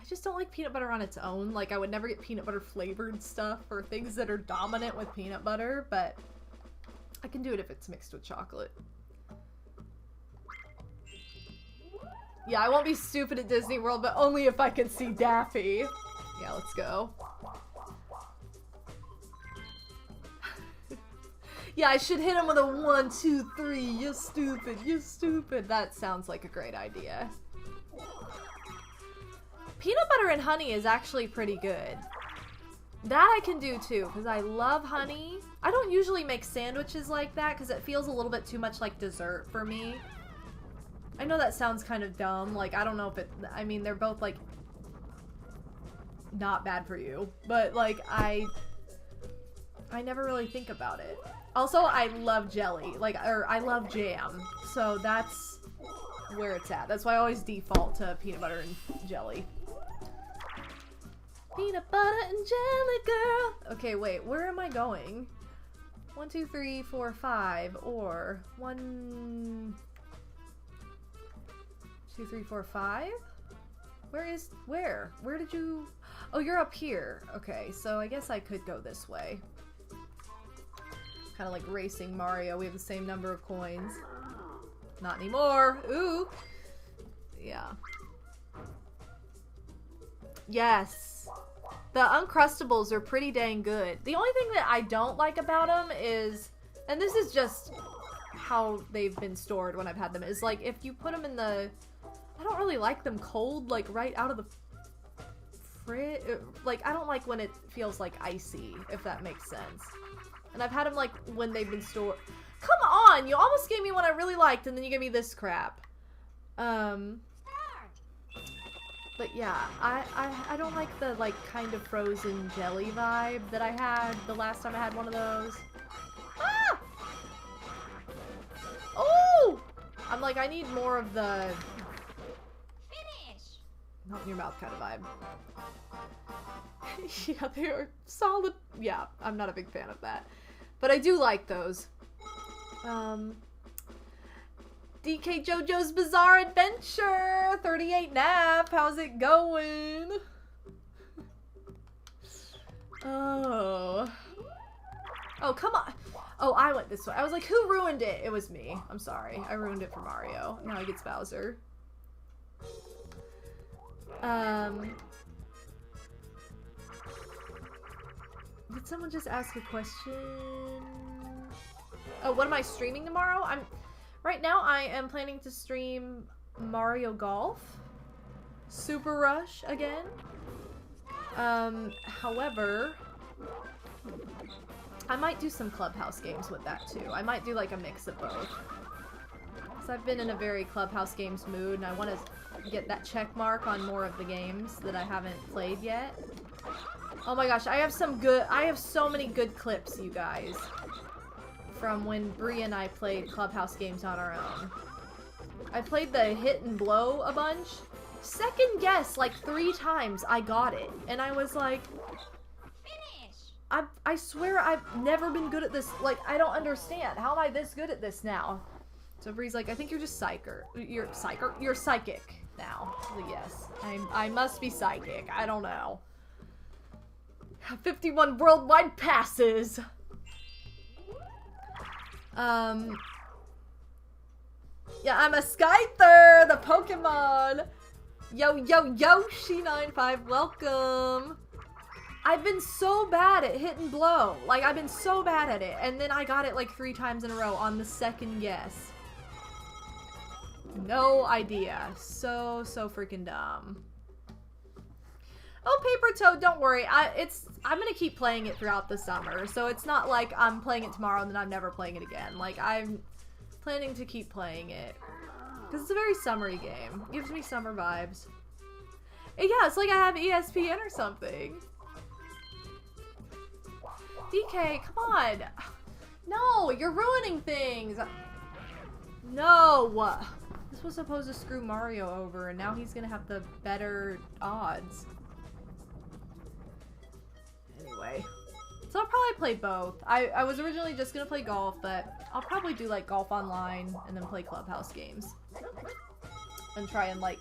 Speaker 1: I just don't like peanut butter on its own. Like, I would never get peanut butter flavored stuff or things that are dominant with peanut butter, but I can do it if it's mixed with chocolate. Yeah, I won't be stupid at Disney World, but only if I can see Daffy. Yeah, let's go. Yeah, I should hit him with a 1, 2, 3. You're stupid. You're stupid. That sounds like a great idea. Peanut butter and honey is actually pretty good. That I can do too, because I love honey. I don't usually make sandwiches like that, because it feels a little bit too much like dessert for me. I know that sounds kind of dumb. Like, I don't know if it... I mean, they're both, like, not bad for you. But, like, I never really think about it. Also, I love jelly. Like, or I love jam. So that's where it's at. That's why I always default to peanut butter and jelly. Peanut butter and jelly, girl. Okay, wait. Where am I going? 1, 2, 3, 4, 5. Or 1, 2, 3, 4, 5? Where? Where did you... Oh, you're up here. Okay, so I guess I could go this way. Kind of like racing Mario. We have the same number of coins. Not anymore. Ooh. Yeah. Yes. The Uncrustables are pretty dang good. The only thing that I don't like about them is, and this is just how they've been stored when I've had them, is like if you put them in the... I don't really like them cold, like right out of the fridge. Like, I don't like when it feels like icy, if that makes sense. And I've had them like when they've been stored. Come on! You almost gave me one I really liked and then you gave me this crap. But yeah, I don't like the like kind of frozen jelly vibe that I had the last time I had one of those. Ah! Oh! I'm like, I need more of the not in your mouth kind of vibe. Yeah, they are solid. Yeah, I'm not a big fan of that. But I do like those. DK JoJo's Bizarre Adventure! 38 nap, how's it going? Oh. Oh, come on. Oh, I went this way. I was like, who ruined it? It was me. I'm sorry. I ruined it for Mario. Now he gets Bowser. Did someone just ask a question? Oh, what am I streaming tomorrow? Right now I am planning to stream Mario Golf, Super Rush again. However, I might do some Clubhouse games with that too. I might do like a mix of both. Because I've been in a very Clubhouse games mood and I want to get that check mark on more of the games that I haven't played yet. Oh my gosh, I have so many good clips, you guys, from when Bree and I played Clubhouse games on our own. I played the hit and blow a bunch. Second guess, like 3 times, I got it. And I was like, I swear I've never been good at this. Like, I don't understand. How am I this good at this now? So Bree's like, I think you're just You're psychic now. Like, yes, I must be psychic. I don't know. 51 worldwide passes. Yeah, I'm a Skyther, the Pokemon. Yo, Yoshi95, welcome. I've been so bad at hit and blow. Like, I've been so bad at it. And then I got it like 3 times in a row on the second guess. No idea. So freaking dumb. Oh, Paper Toad, don't worry. I'm gonna keep playing it throughout the summer. So it's not like I'm playing it tomorrow and then I'm never playing it again. Like, I'm planning to keep playing it. Because it's a very summery game. Gives me summer vibes. And yeah, it's like I have ESPN or something. DK, come on. No, you're ruining things. No. This was supposed to screw Mario over, and now he's gonna have the better odds. Anyway. So I'll probably play both. I was originally just gonna play golf, but I'll probably do like golf online and then play Clubhouse games. And try and like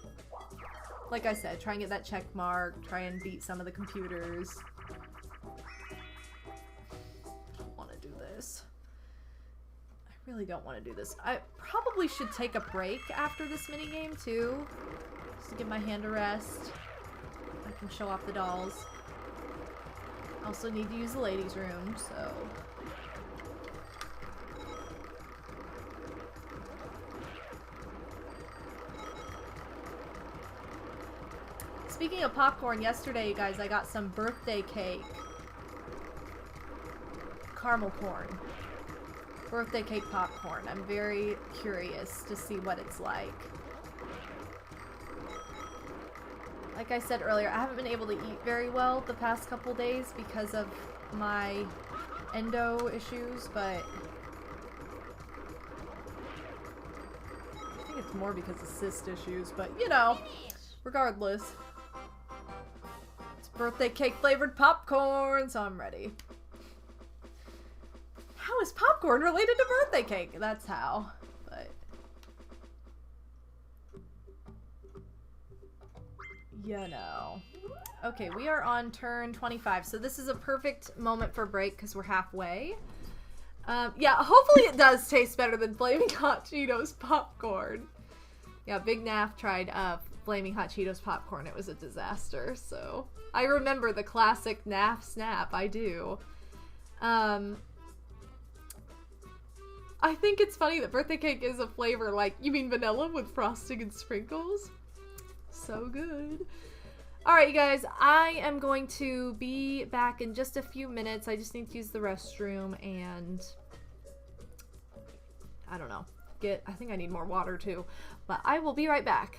Speaker 1: I said, try and get that check mark, try and beat some of the computers. I don't want to do this. I really don't want to do this. I probably should take a break after this minigame too. Just to give my hand a rest. I can show off the dolls. I also need to use the ladies' room, so... Speaking of popcorn, yesterday, you guys, I got some birthday cake. Caramel corn. Birthday cake popcorn. I'm very curious to see what it's like. Like I said earlier, I haven't been able to eat very well the past couple days because of my endo issues, but I think it's more because of cyst issues, but you know, regardless. It's birthday cake flavored popcorn, so I'm ready. How is popcorn related to birthday cake? That's how, but you know. Okay, we are on turn 25, so this is a perfect moment for break because we're halfway. Yeah, hopefully it does taste better than Flaming Hot Cheetos popcorn. Yeah, Big Naff tried Flaming Hot Cheetos popcorn. It was a disaster, so I remember the classic Naff snap. I do. I think it's funny that birthday cake is a flavor like, you mean vanilla with frosting and sprinkles? So good. Alright, you guys, I am going to be back in just a few minutes. I just need to use the restroom and I don't know, I think I need more water too, but I will be right back.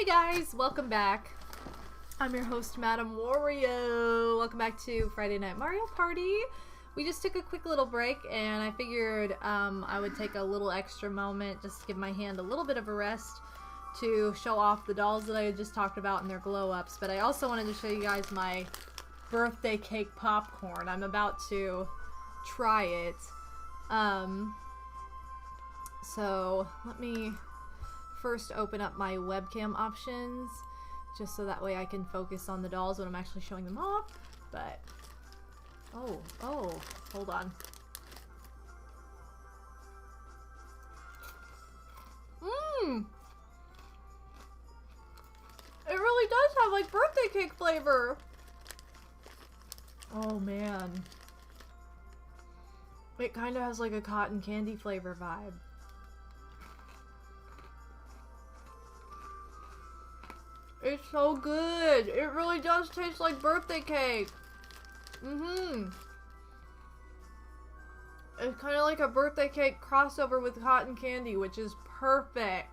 Speaker 1: Hey guys, welcome back. I'm your host, MadameWario. Welcome back to Friday Night Mario Party. We just took a quick little break, and I figured I would take a little extra moment just to give my hand a little bit of a rest to show off the dolls that I had just talked about and their glow-ups. But I also wanted to show you guys my birthday cake popcorn. I'm about to try it. So let me first open up my webcam options just so that way I can focus on the dolls when I'm actually showing them off. But oh, hold on. It really does have like birthday cake flavor. Oh man. It kind of has like a cotton candy flavor vibe. It's so good. It really does taste like birthday cake. It's kind of like a birthday cake crossover with cotton candy, which is perfect.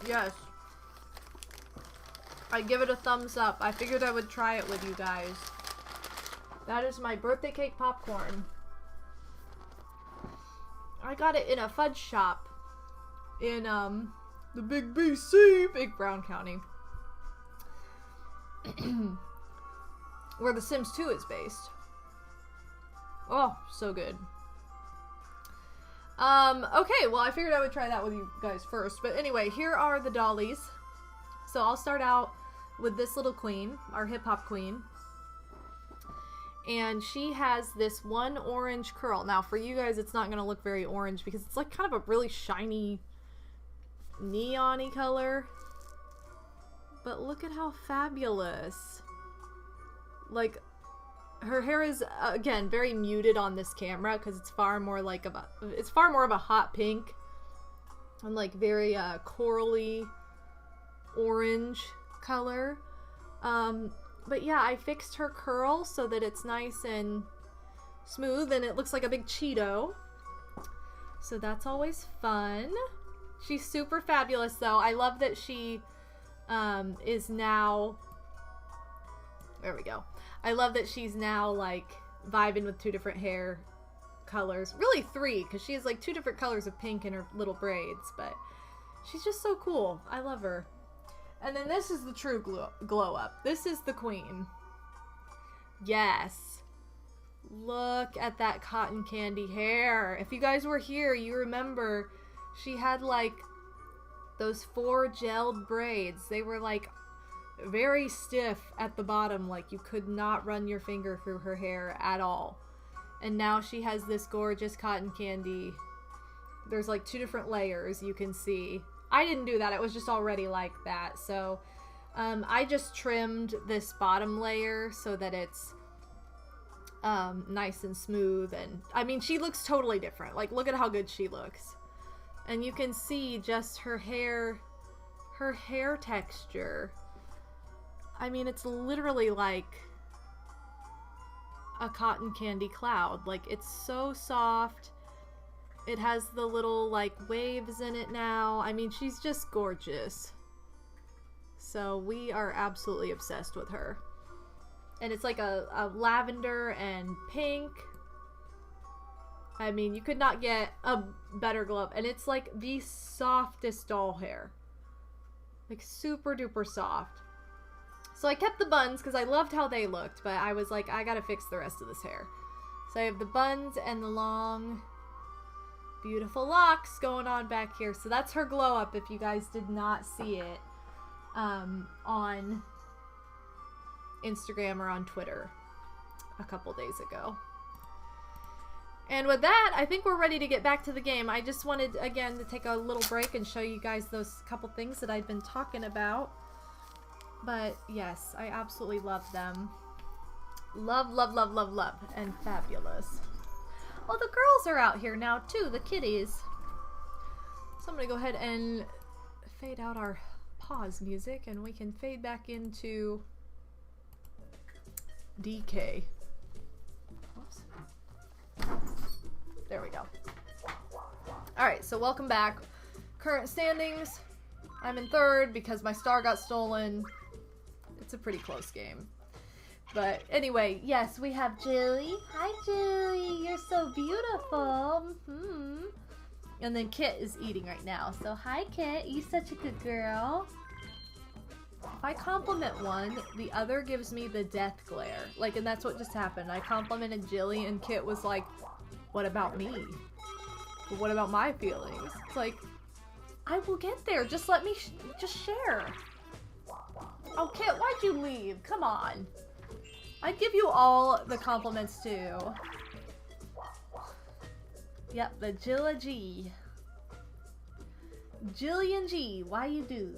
Speaker 1: Yes. I give it a thumbs up. I figured I would try it with you guys. That is my birthday cake popcorn. I got it in a fudge shop in the Big BC, Big Brown County, where The Sims 2 is based. Oh, so good. Okay, well, I figured I would try that with you guys first. But anyway, here are the dollies. So I'll start out with this little queen, our hip-hop queen. And she has this one orange curl. Now, for you guys, it's not going to look very orange because it's like kind of a really shiny, neon-y color. But look at how fabulous. Like, her hair is, again, very muted on this camera because it's far more like it's far more of a hot pink and like very corally orange color. But yeah, I fixed her curl so that it's nice and smooth and it looks like a big Cheeto. So that's always fun. She's super fabulous though. I love that she is now, there we go. I love that she's now like vibing with two different hair colors. Really three, because she has like two different colors of pink in her little braids, but she's just so cool. I love her. And then this is the true glow up. This is the queen. Yes. Look at that cotton candy hair. If you guys were here, you remember she had like those 4 gelled braids. They were like very stiff at the bottom, like you could not run your finger through her hair at all. And now she has this gorgeous cotton candy. There's like 2 different layers you can see. I didn't do that, it was just already like that. So I just trimmed this bottom layer so that it's nice and smooth. And I mean, she looks totally different. Like, look at how good she looks. And you can see just her hair texture. I mean, it's literally like a cotton candy cloud. Like, it's so soft. It has the little, like, waves in it now. I mean, she's just gorgeous. So we are absolutely obsessed with her. And it's like a lavender and pink. I mean, you could not get a better glow up. And it's like the softest doll hair. Like, super duper soft. So I kept the buns because I loved how they looked. But I was like, I gotta fix the rest of this hair. So I have the buns and the long, beautiful locks going on back here. So that's her glow up if you guys did not see it on Instagram or on Twitter a couple days ago. And with that, I think we're ready to get back to the game. I just wanted, again, to take a little break and show you guys those couple things that I've been talking about. But yes, I absolutely love them. Love, love, love, love, love. And fabulous. Well, the girls are out here now too, the kitties. So I'm going to go ahead and fade out our pause music and we can fade back into DK. Oops. There we go. Alright, so welcome back. Current standings. I'm in third because my star got stolen. It's a pretty close game. But anyway, yes, we have Julie. Hi, Julie. You're so beautiful. And then Kit is eating right now. So hi, Kit. You're such a good girl. If I compliment one, the other gives me the death glare. Like, and that's what just happened. I complimented Jilly and Kit was like, what about me? But what about my feelings? It's like, I will get there. Just let me just share. Oh, Kit, why'd you leave? Come on. I'd give you all the compliments too. Yep, the Jilla G. Jillian G, why you do?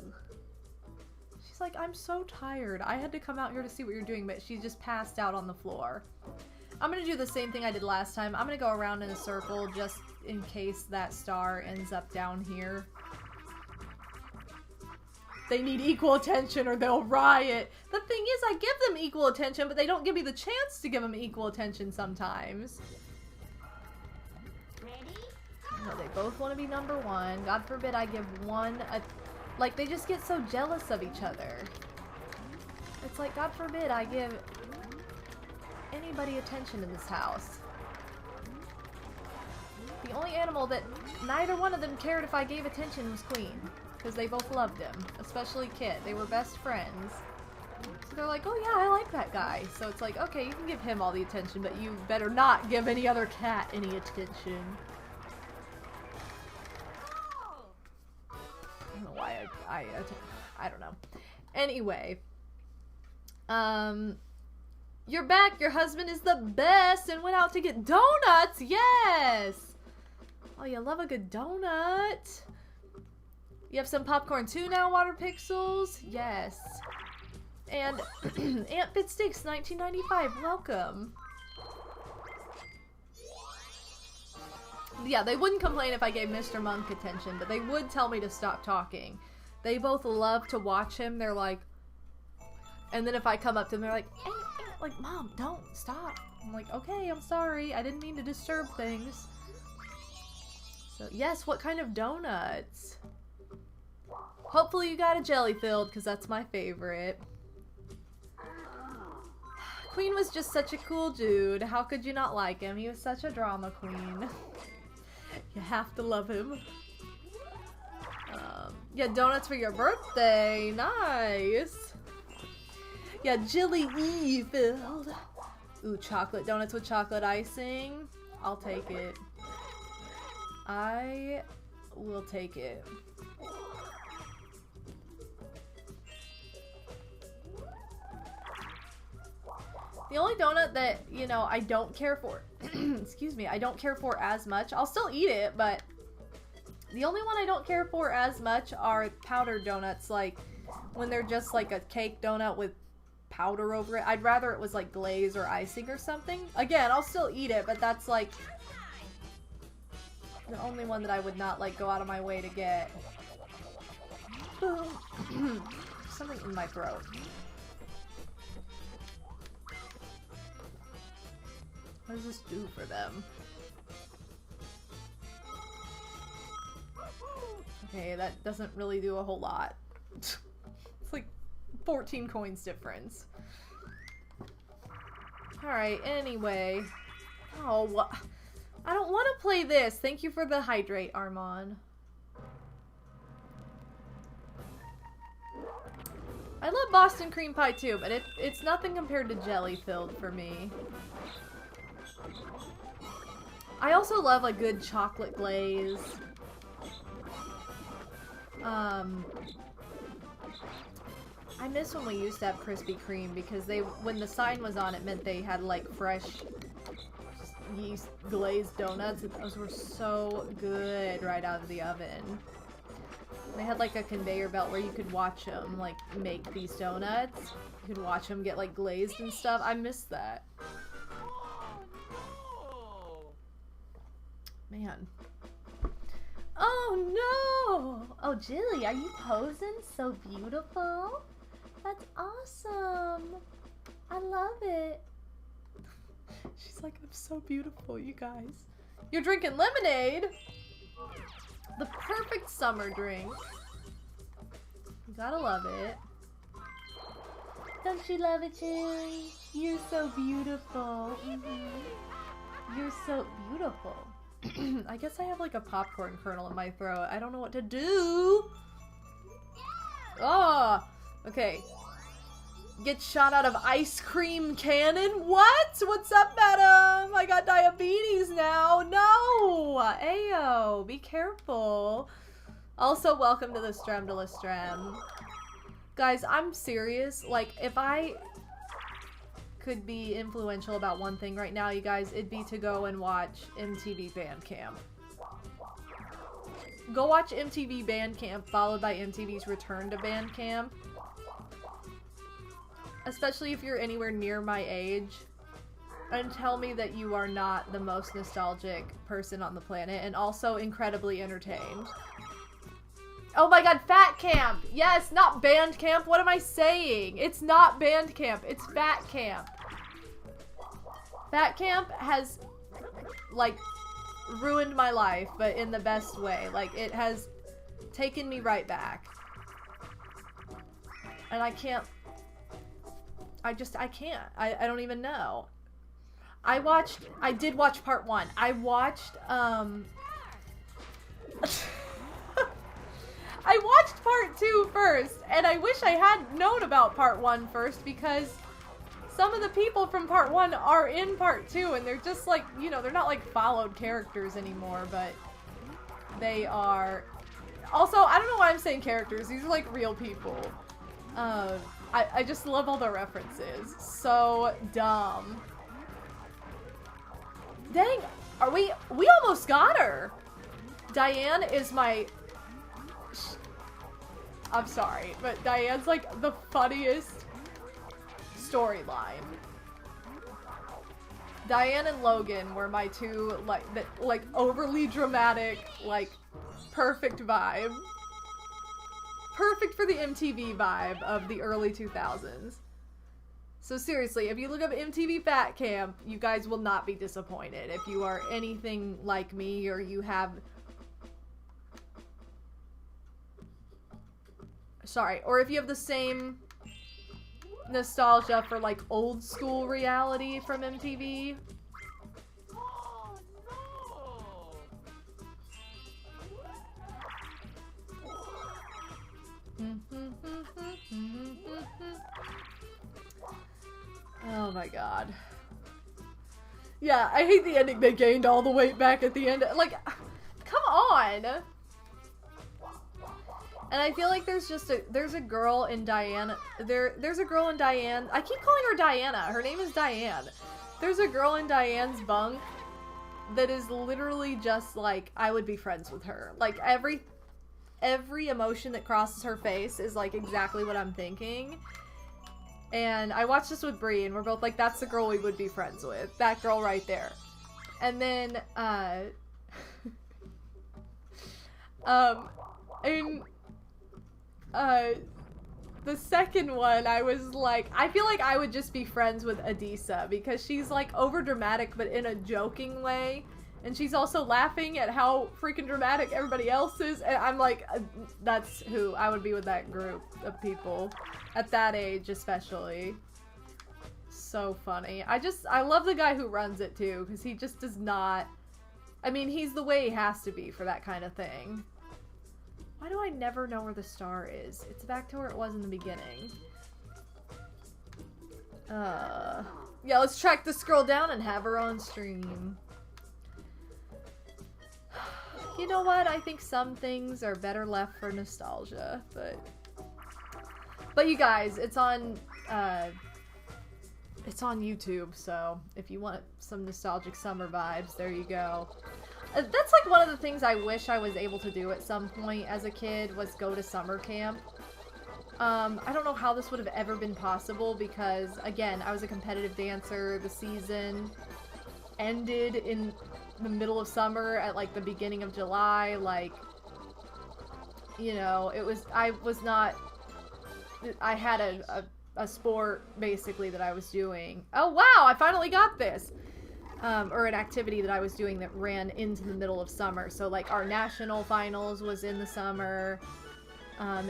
Speaker 1: She's like, I'm so tired. I had to come out here to see what you're doing, but she just passed out on the floor. I'm gonna do the same thing I did last time. I'm gonna go around in a circle just in case that star ends up down here. They need equal attention or they'll riot. The thing is, I give them equal attention, but they don't give me the chance to give them equal attention sometimes. No, they both want to be number one. God forbid I give one like, they just get so jealous of each other. It's like, God forbid I give anybody attention in this house. The only animal that neither one of them cared if I gave attention was Queen. Because they both loved him. Especially Kit. They were best friends. So they're like, oh yeah, I like that guy. So it's like, okay, you can give him all the attention, but you better not give any other cat any attention. I don't know why I don't know. Anyway. You're back. Your husband is the best and went out to get donuts. Yes. Oh, you love a good donut. You have some popcorn too now, Water Pixels? Yes. And Aunt Bitsticks 1995, welcome. Yeah, they wouldn't complain if I gave Mr. Monk attention, but they would tell me to stop talking. They both love to watch him. They're like, and then if I come up to them, they're like, hey, like, Mom, don't stop. I'm like, okay, I'm sorry. I didn't mean to disturb things. So, yes, what kind of donuts? Hopefully you got a jelly filled, because that's my favorite. Queen was just such a cool dude. How could you not like him? He was such a drama queen. You have to love him. Yeah, donuts for your birthday. Nice. Yeah, Jilly E filled. Ooh, chocolate donuts with chocolate icing. I'll take it. I will take it. The only donut that, you know, I don't care for, excuse me, I don't care for as much. I'll still eat it, but the only one I don't care for as much are powdered donuts, like when they're just like a cake donut with powder over it. I'd rather it was like glaze or icing or something. Again, I'll still eat it, but that's like the only one that I would not like go out of my way to get. Something in my throat. What does this do for them? Okay, that doesn't really do a whole lot. It's like 14 coins difference. Alright, anyway. Oh, what? I don't want to play this. Thank you for the hydrate, Armand. I love Boston cream pie too, but it's nothing compared to jelly filled for me. I also love a good chocolate glaze. I miss when we used to have Krispy Kreme because when the sign was on, it meant they had like fresh yeast glazed donuts. And those were so good right out of the oven. They had like a conveyor belt where you could watch them like make these donuts. You could watch them get like glazed and stuff. I miss that. Man. Oh no! Oh, Jilly, are you posing? So beautiful. That's awesome. I love it. She's like, I'm so beautiful, you guys. You're drinking lemonade? The perfect summer drink. You gotta love it. Don't you love it, Cherry? You're so beautiful. You're so beautiful. I guess I have like a popcorn kernel in my throat. I don't know what to do. Oh, okay. Get shot out of ice cream cannon? What? What's up, Madam? I got diabetes now. No! Ayo, be careful. Also, welcome to the Strem de la Strem. Guys, I'm serious. Like, if I could be influential about one thing right now, you guys, it'd be to go and watch MTV Bandcamp. Go watch MTV Bandcamp, followed by MTV's Return to Bandcamp. Especially if you're anywhere near my age. And tell me that you are not the most nostalgic person on the planet, and also incredibly entertained. Oh my god, Fat Camp! Yes, not Band Camp. What am I saying? It's not Band Camp. It's Fat Camp. Fat Camp has, like, ruined my life, but in the best way. Like, it has taken me right back. And I can't... I can't. I don't even know. I did watch part 1. I watched, I watched part 2 first, and I wish I had known about part 1 first, because some of the people from part 1 are in part 2, and they're just like, you know, they're not like followed characters anymore, but they are... Also, I don't know why I'm saying characters, these are like real people. I just love all the references. So dumb. Dang, we almost got her. Diane is my... I'm sorry, but Diane's like the funniest storyline. Diane and Logan were my two like overly dramatic, like perfect vibe. Perfect for the MTV vibe of the early 2000s. So seriously, if you look up MTV Fat Camp, you guys will not be disappointed. If you are anything like me, or you have... Sorry, or if you have the same nostalgia for like old school reality from MTV. Oh my god. Yeah, I hate the ending. They gained all the weight back at the end. Like, come on! And I feel like there's a girl in Diana. There's a girl in Diane. I keep calling her Diana. Her name is Diane. There's a girl in Diane's bunk that is literally just like, I would be friends with her. Like, every emotion that crosses her face is like exactly what I'm thinking. And I watched this with Bree, and we're both like, that's the girl we would be friends with. That girl right there. And then, the second one, I was like, I feel like I would just be friends with Adisa, because she's like over dramatic, but in a joking way. And she's also laughing at how freaking dramatic everybody else is. And I'm like, that's who I would be with, that group of people. At that age, especially. So funny. I love the guy who runs it, too. Because he just does not... I mean, he's the way he has to be for that kind of thing. Why do I never know where the star is? It's back to where it was in the beginning. Yeah, let's track this girl down and have her on stream. You know what? I think some things are better left for nostalgia, but you guys, it's on YouTube, so if you want some nostalgic summer vibes, there you go. That's like one of the things I wish I was able to do at some point as a kid, was go to summer camp. I don't know how this would have ever been possible because, again, I was a competitive dancer. The season ended in the middle of summer at like the beginning of July. Like, you know, I had a sport basically that I was doing. Oh wow, I finally got this. or an activity that I was doing that ran into the middle of summer. So like our national finals was in the summer,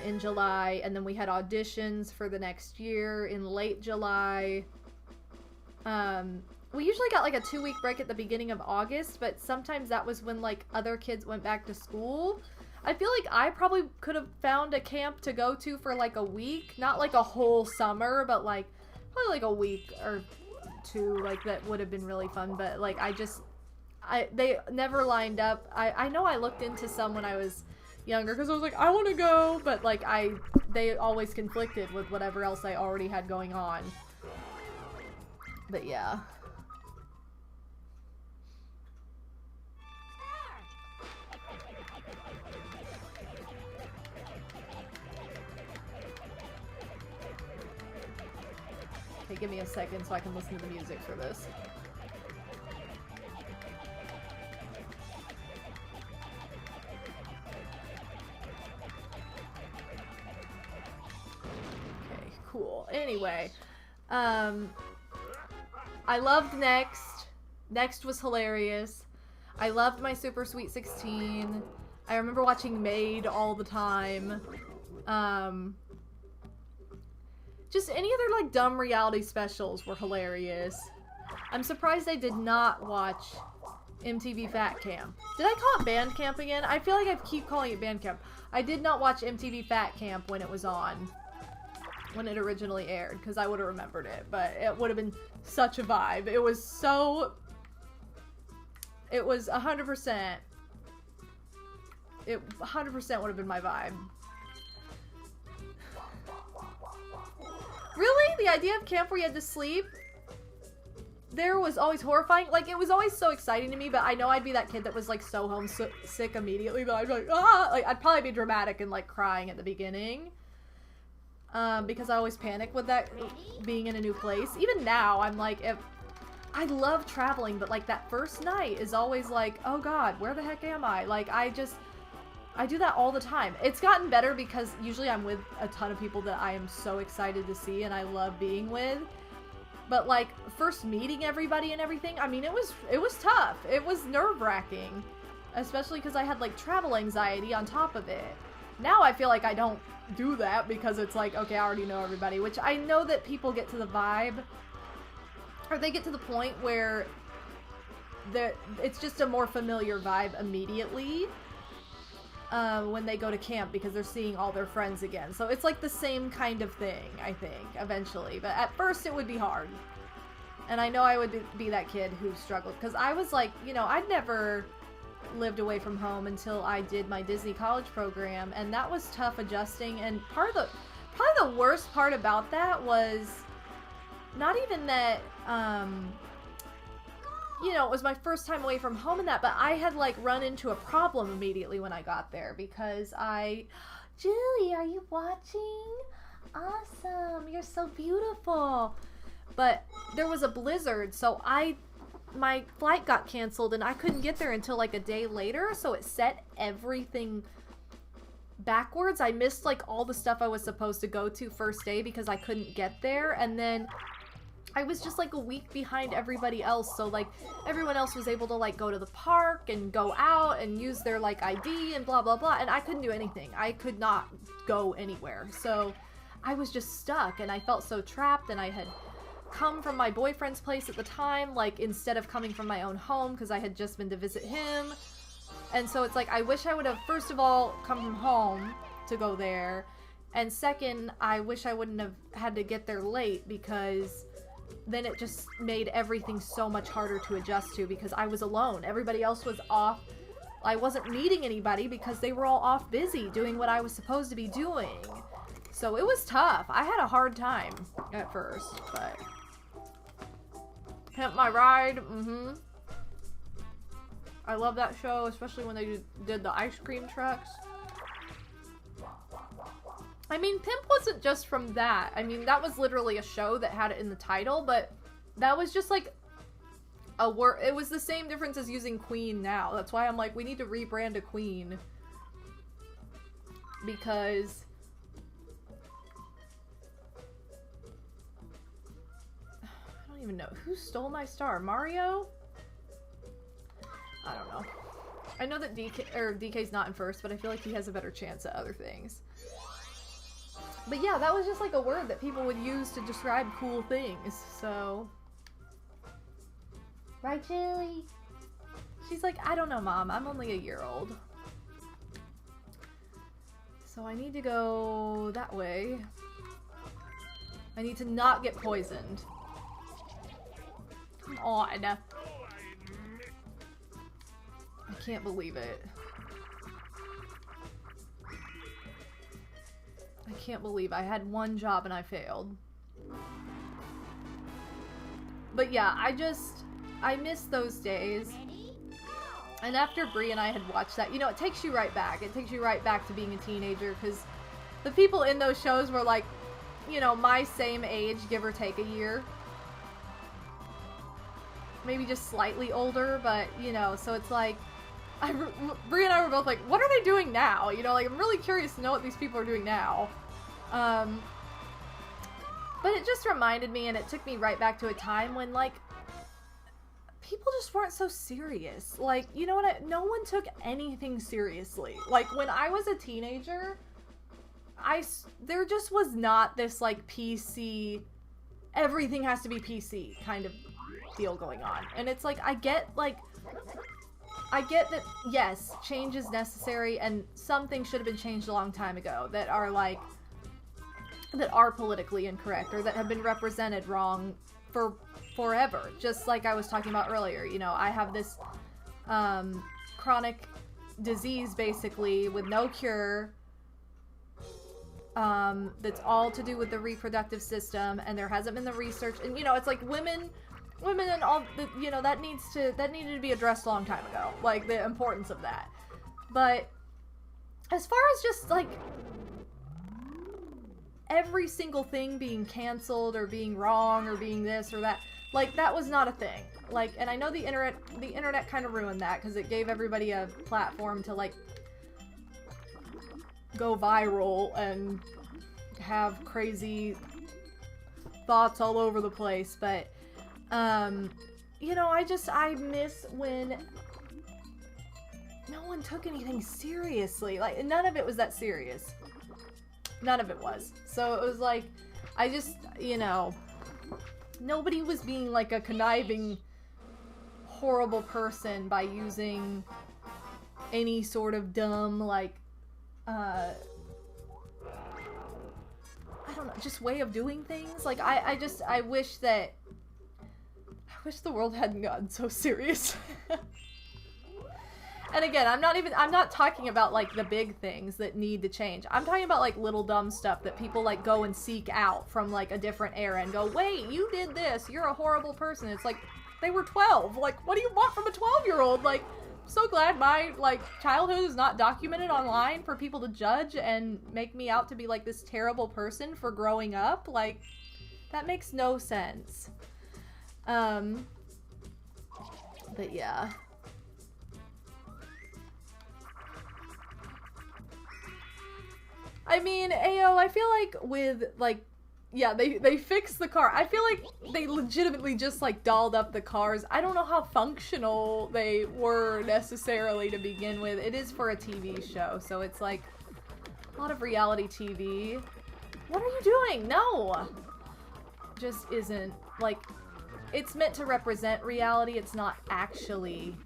Speaker 1: in July, and then we had auditions for the next year in late July. We usually got like a 2-week break at the beginning of August, but sometimes that was when like other kids went back to school. I feel like I probably could have found a camp to go to for like a week, not like a whole summer, but like probably like a week or two, like that would have been really fun. But like they never lined up. I know I looked into some when I was younger because I was like, I want to go, but like they always conflicted with whatever else I already had going on. But yeah. Okay, give me a second so I can listen to the music for this. Okay, cool. Anyway, I loved Next. Next was hilarious. I loved my Super Sweet 16. I remember watching Maid all the time. Just any other, like, dumb reality specials were hilarious. I'm surprised I did not watch MTV Fat Camp. Did I call it Band Camp again? I feel like I keep calling it Band Camp. I did not watch MTV Fat Camp when it was on. When it originally aired, because I would have remembered it. But it would have been such a vibe. It was so... It was 100%. It 100% would have been my vibe. Really? The idea of camp where you had to sleep there was always horrifying. Like, it was always so exciting to me, but I know I'd be that kid that was, like, so homesick immediately that I'd be like, ah! Like, I'd probably be dramatic and, like, crying at the beginning. Because I always panic with that being in a new place. Even now, I'm like, I love traveling, but, like, that first night is always like, oh god, where the heck am I? Like, I do that all the time. It's gotten better because usually I'm with a ton of people that I am so excited to see and I love being with. But like first meeting everybody and everything, I mean, it was tough. It was nerve-wracking, especially because I had like travel anxiety on top of it. Now I feel like I don't do that because it's like, okay, I already know everybody, which I know that people get to the vibe, or they get to the point where it's just a more familiar vibe immediately. When they go to camp because they're seeing all their friends again. So it's like the same kind of thing, I think, eventually. But at first it would be hard. And I know I would be that kid who struggled. Because I was like, you know, I'd never lived away from home until I did my Disney college program. And that was tough adjusting. And probably the worst part about that was not even that, you know, it was my first time away from home and that, but I had, like, run into a problem immediately when I got there because Julie, are you watching? Awesome, you're so beautiful. But there was a blizzard, so my flight got canceled and I couldn't get there until, like, a day later, so it set everything backwards. I missed, like, all the stuff I was supposed to go to first day because I couldn't get there, and then I was just like a week behind everybody else, so like everyone else was able to like go to the park and go out and use their like ID and blah blah blah, and I couldn't do anything. I could not go anywhere, so I was just stuck and I felt so trapped. And I had come from my boyfriend's place at the time, like instead of coming from my own home because I had just been to visit him, and so it's like I wish I would have first of all come from home to go there, and second, I wish I wouldn't have had to get there late because then it just made everything so much harder to adjust to because I was alone. Everybody else was off. I wasn't meeting anybody because they were all off busy doing what I was supposed to be doing. So it was tough. I had a hard time at first, but Pimp My Ride, I love that show, especially when they did the ice cream trucks. I mean, Pimp wasn't just from that. I mean, that was literally a show that had it in the title, but that was just like a word. It was the same difference as using Queen now. That's why I'm like, we need to rebrand a Queen. Because I don't even know. Who stole my star? Mario? I don't know. I know that DK's not in first, but I feel like he has a better chance at other things. But yeah, that was just like a word that people would use to describe cool things, so... Right, Chili? She's like, I don't know, Mom. I'm only a year old. So I need to go that way. I need to not get poisoned. Come on. I can't believe it. I can't believe I had one job and I failed. But yeah, I miss those days. And after Bree and I had watched that, you know, it takes you right back. It takes you right back to being a teenager, because the people in those shows were like, you know, my same age, give or take a year. Maybe just slightly older, but, you know, so it's like, Bree and I were both like, what are they doing now? You know, like, I'm really curious to know what these people are doing now. But it just reminded me, and it took me right back to a time when, like, people just weren't so serious. Like, you know what? No one took anything seriously. Like, when I was a teenager, there just was not this, like, PC, everything has to be PC kind of deal going on. And it's like, I get that, yes, change is necessary, and some things should have been changed a long time ago that are, like, that are politically incorrect, or that have been represented wrong for forever. Just like I was talking about earlier, you know, I have this chronic disease, basically, with no cure, that's all to do with the reproductive system, and there hasn't been the research, and, you know, it's like women and all the, you know, that needed to be addressed a long time ago, like, the importance of that. But as far as just, like, every single thing being canceled, or being wrong, or being this or that, like, that was not a thing. Like, and I know the internet kind of ruined that, because it gave everybody a platform to, like, go viral and have crazy thoughts all over the place. But you know, I miss when no one took anything seriously. Like, none of it was that serious. None of it was. So it was like, I just, you know, nobody was being like a conniving, horrible person by using any sort of dumb, like, I don't know, just way of doing things. Like, I wish the world hadn't gotten so serious. And again, I'm not talking about, like, the big things that need to change. I'm talking about, like, little dumb stuff that people, like, go and seek out from, like, a different era and go, wait, you did this, you're a horrible person. It's like, they were 12. Like, what do you want from a 12-year-old? Like, so glad my, like, childhood is not documented online for people to judge and make me out to be, like, this terrible person for growing up. Like, that makes no sense. But yeah. I mean, Ayo, I feel like with, like, yeah, they fixed the car. I feel like they legitimately just, like, dolled up the cars. I don't know how functional they were necessarily to begin with. It is for a TV show, so it's, like, a lot of reality TV. What are you doing? No! Just isn't, like, it's meant to represent reality. It's not actually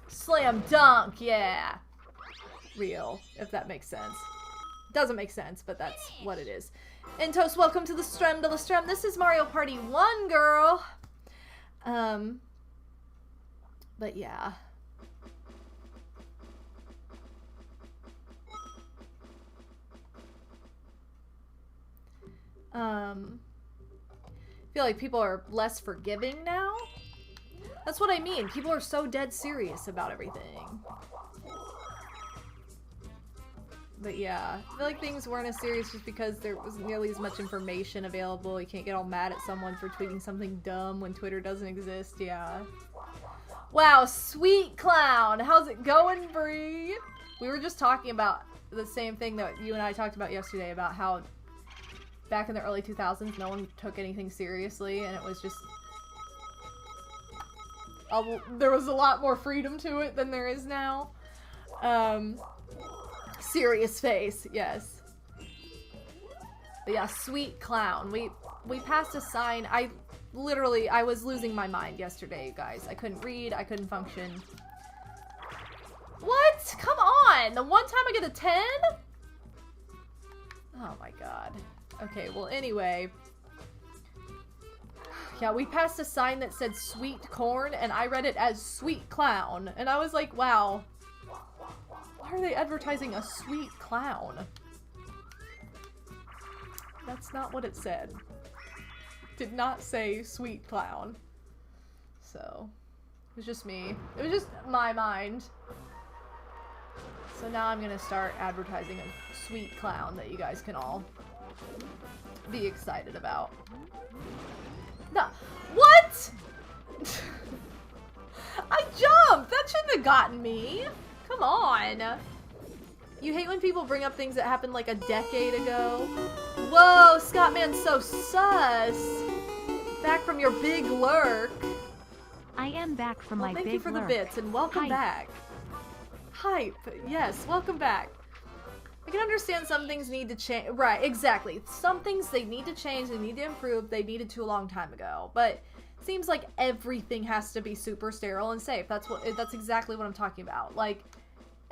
Speaker 1: slam dunk, yeah, real, if that makes sense. Doesn't make sense, but that's what it is. Intos, welcome to the stream, This is Mario Party 1, girl. But yeah. I feel like people are less forgiving now. That's what I mean. People are so dead serious about everything. But yeah, I feel like things weren't as serious just because there wasn't nearly as much information available. You can't get all mad at someone for tweeting something dumb when Twitter doesn't exist, yeah. Wow, sweet clown! How's it going, Bree? We were just talking about the same thing that you and I talked about yesterday, about how back in the early 2000s, no one took anything seriously, and it was just... there was a lot more freedom to it than there is now. Serious face, yes. But yeah, sweet clown. We passed a sign. I was losing my mind yesterday, you guys. I couldn't read, I couldn't function. What? Come on! The one time I get a 10? Oh my god. Okay, well anyway. Yeah, we passed a sign that said sweet corn, and I read it as sweet clown. And I was like, wow. Why are they advertising a sweet clown? That's not what it said. Did not say sweet clown. So, it was just me. It was just my mind. So now I'm gonna start advertising a sweet clown that you guys can all be excited about. No. What? I jumped! That shouldn't have gotten me. Come on. You hate when people bring up things that happened like a decade ago. Whoa, Scottman's so sus. Back from your big lurk.
Speaker 2: I am back from my big lurk.
Speaker 1: Thank you for the bits and welcome back. Hype. Yes, welcome back. I can understand some things need to change. Right, exactly. Some things they need to change, they need to improve, they needed to a long time ago. But it seems like everything has to be super sterile and safe. That's exactly what I'm talking about. Like,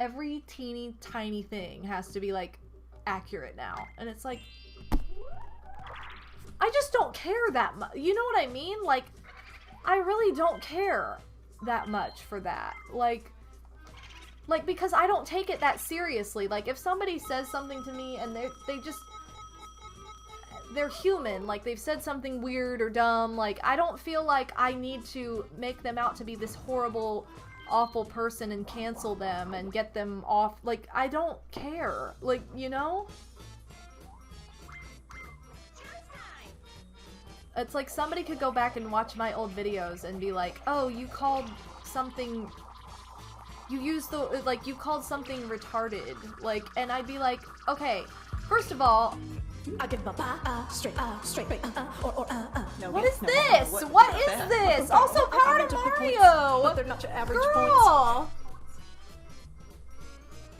Speaker 1: every teeny tiny thing has to be like accurate now. And it's like, I just don't care that much. You know what I mean? Like, I really don't care that much for that. Like, because I don't take it that seriously. Like, if somebody says something to me and they're human, like, they've said something weird or dumb, like, I don't feel like I need to make them out to be this horrible, awful person and cancel them and get them off. Like, I don't care. Like, you know? It's like somebody could go back and watch my old videos and be like, oh, you called something... you called something retarded, like, and I'd be like, okay, first of all,
Speaker 4: I give straight,
Speaker 1: what is this? What is this? Also, power to Mario!
Speaker 4: But they're not your average
Speaker 1: Girl!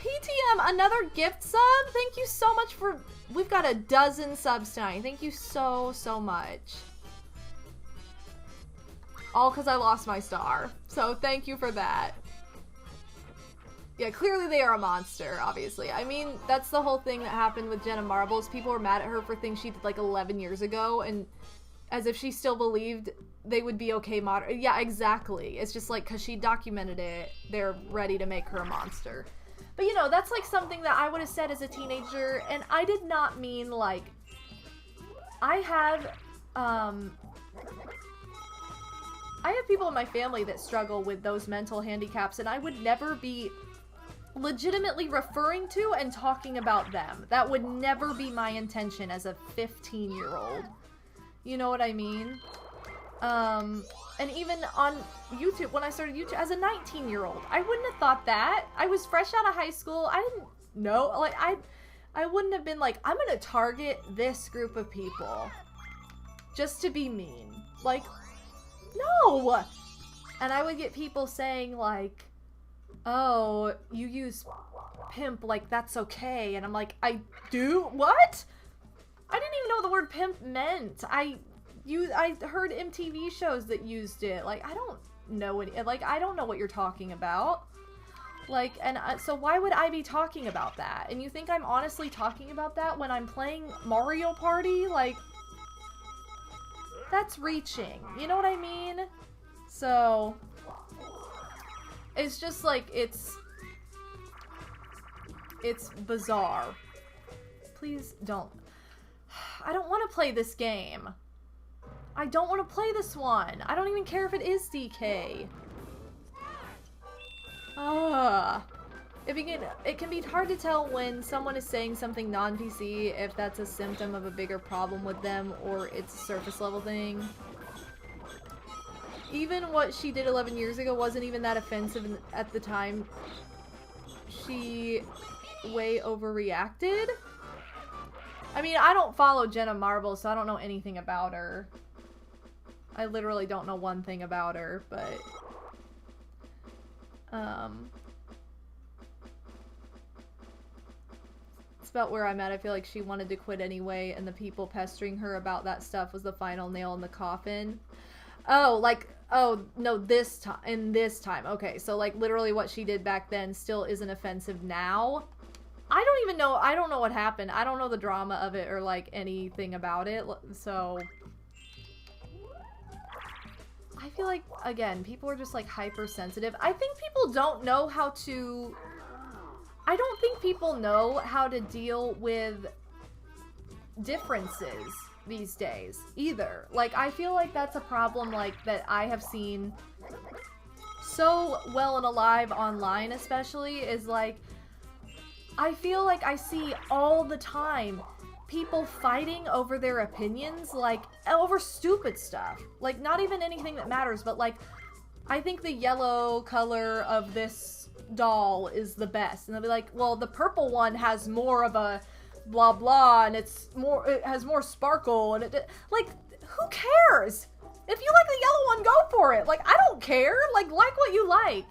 Speaker 1: PTM, another gift sub? Thank you so much for... We've got a dozen subs tonight. Thank you so, so much. All because I lost my star. So, thank you for that. Yeah, clearly they are a monster, obviously. I mean, that's the whole thing that happened with Jenna Marbles. People were mad at her for things she did like 11 years ago, and as if she still believed they would be okay Yeah, exactly. It's just like, because she documented it, they're ready to make her a monster. But you know, that's like something that I would have said as a teenager, and I did not mean like... I have people in my family that struggle with those mental handicaps, and I would never be legitimately referring to and talking about them. That would never be my intention as a 15-year-old. You know what I mean? And even on YouTube, when I started YouTube as a 19-year-old, I wouldn't have thought that. I was fresh out of high school. I didn't know. Like, I wouldn't have been like, I'm gonna target this group of people just to be mean. Like, no! And I would get people saying, like, oh, you use pimp, like, that's okay. And I'm like, I do? What? I didn't even know what the word pimp meant. I heard MTV shows that used it. Like, I don't know I don't know what you're talking about. Like, and so why would I be talking about that? And you think I'm honestly talking about that when I'm playing Mario Party? Like, that's reaching. You know what I mean? So... it's just like, it's bizarre. Please don't. I don't want to play this game. I don't want to play this one. I don't even care if it is DK. It can be hard to tell when someone is saying something non-PC, if that's a symptom of a bigger problem with them or it's a surface level thing. Even what she did 11 years ago wasn't even that offensive at the time. She way overreacted. I mean, I don't follow Jenna Marbles, so I don't know anything about her. I literally don't know one thing about her, but It's about where I'm at. I feel like she wanted to quit anyway, and the people pestering her about that stuff was the final nail in the coffin. Oh, like, oh, no, this time. Okay, so, like, literally what she did back then still isn't offensive now. I don't even know, I don't know what happened. I don't know the drama of it or, like, anything about it, so... I feel like, again, people are just, like, hypersensitive. I think people don't know how to... I don't think people know how to deal with differences these days, either. Like, I feel like that's a problem, like, that I have seen so well and alive online, especially, is, like, I feel like I see all the time people fighting over their opinions, like, over stupid stuff. Like, not even anything that matters, but, like, I think the yellow color of this doll is the best. And they'll be like, well, the purple one has more of a blah blah, and it has more sparkle, and it, like, who cares? If you like the yellow one, go for it. Like, I don't care. Like what you like.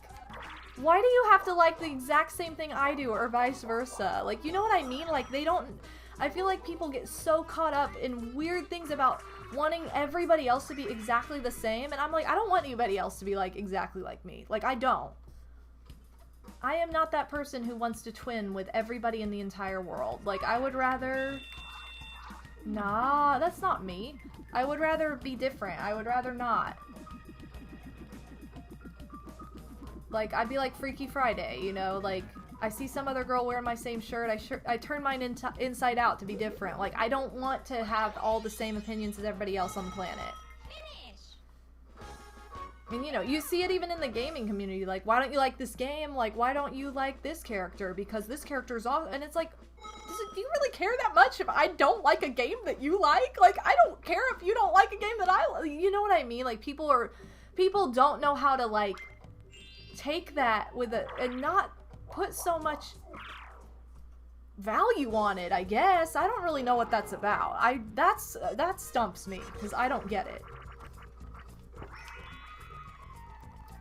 Speaker 1: Why do you have to like the exact same thing I do, or vice versa? Like, you know what I mean? Like, they don't... I feel like people get so caught up in weird things about wanting everybody else to be exactly the same, and I'm like, I don't want anybody else to be, like, exactly like me. Like, I don't. I am not that person who wants to twin with everybody in the entire world. Like, I would rather... Nah, that's not me. I would rather be different. I would rather not. Like, I'd be like Freaky Friday, you know? Like, I see some other girl wearing my same shirt, I turn mine inside out to be different. Like, I don't want to have all the same opinions as everybody else on the planet. And, you know, you see it even in the gaming community. Like, why don't you like this game? Like, why don't you like this character? Because this character's awesome. And it's like, do you really care that much if I don't like a game that you like? Like, I don't care if you don't like a game that I like. You know what I mean? Like, people don't know how to, like, take that with and not put so much value on it, I guess. I don't really know what that's about. That stumps me, because I don't get it.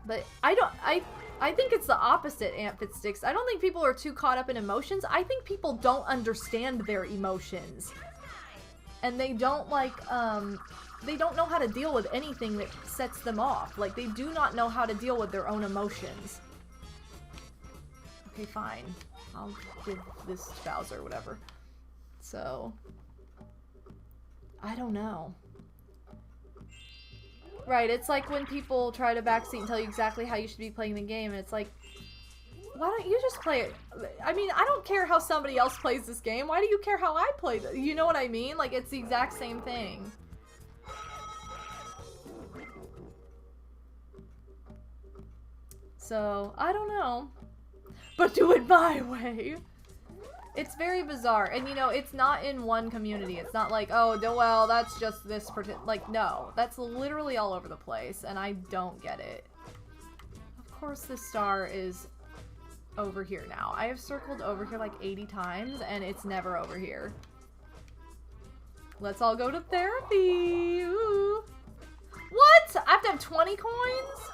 Speaker 1: But I think it's the opposite, Amphitsticks. I don't think people are too caught up in emotions. I think people don't understand their emotions. And they don't, like, they don't know how to deal with anything that sets them off. Like, they do not know how to deal with their own emotions. Okay, fine. I'll give this Bowser whatever. So, I don't know. Right, it's like when people try to backseat and tell you exactly how you should be playing the game, and it's like, why don't you just play it? I mean, I don't care how somebody else plays this game. Why do you care how I play it? You know what I mean? Like, it's the exact same thing. So, I don't know. But do it my way. It's very bizarre. And, you know, it's not in one community. It's not like, oh, well, that's just this like, no. That's literally all over the place, and I don't get it. Of course the star is over here now. I have circled over here like 80 times, and it's never over here. Let's all go to therapy. Ooh. What? I have to have 20 coins?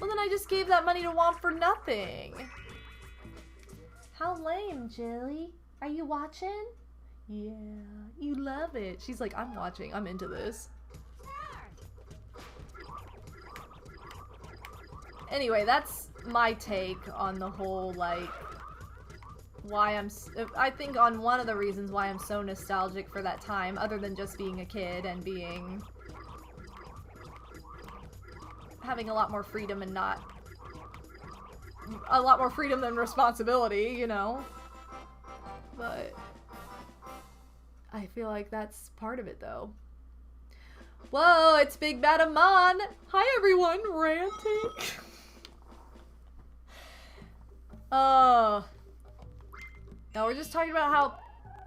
Speaker 1: Well, then I just gave that money to Womp for nothing. How lame, Jilly. Are you watching? Yeah, you love it. She's like, I'm watching. I'm into this. Anyway, that's my take on the whole, like, why I think on one of the reasons why I'm so nostalgic for that time, other than just being a kid and having a lot more freedom and not a lot more freedom than responsibility, you know? But I feel like that's part of it, though. Whoa, it's Big Bad Amon! Hi, everyone! Ranting! Oh. No, we're just talking about how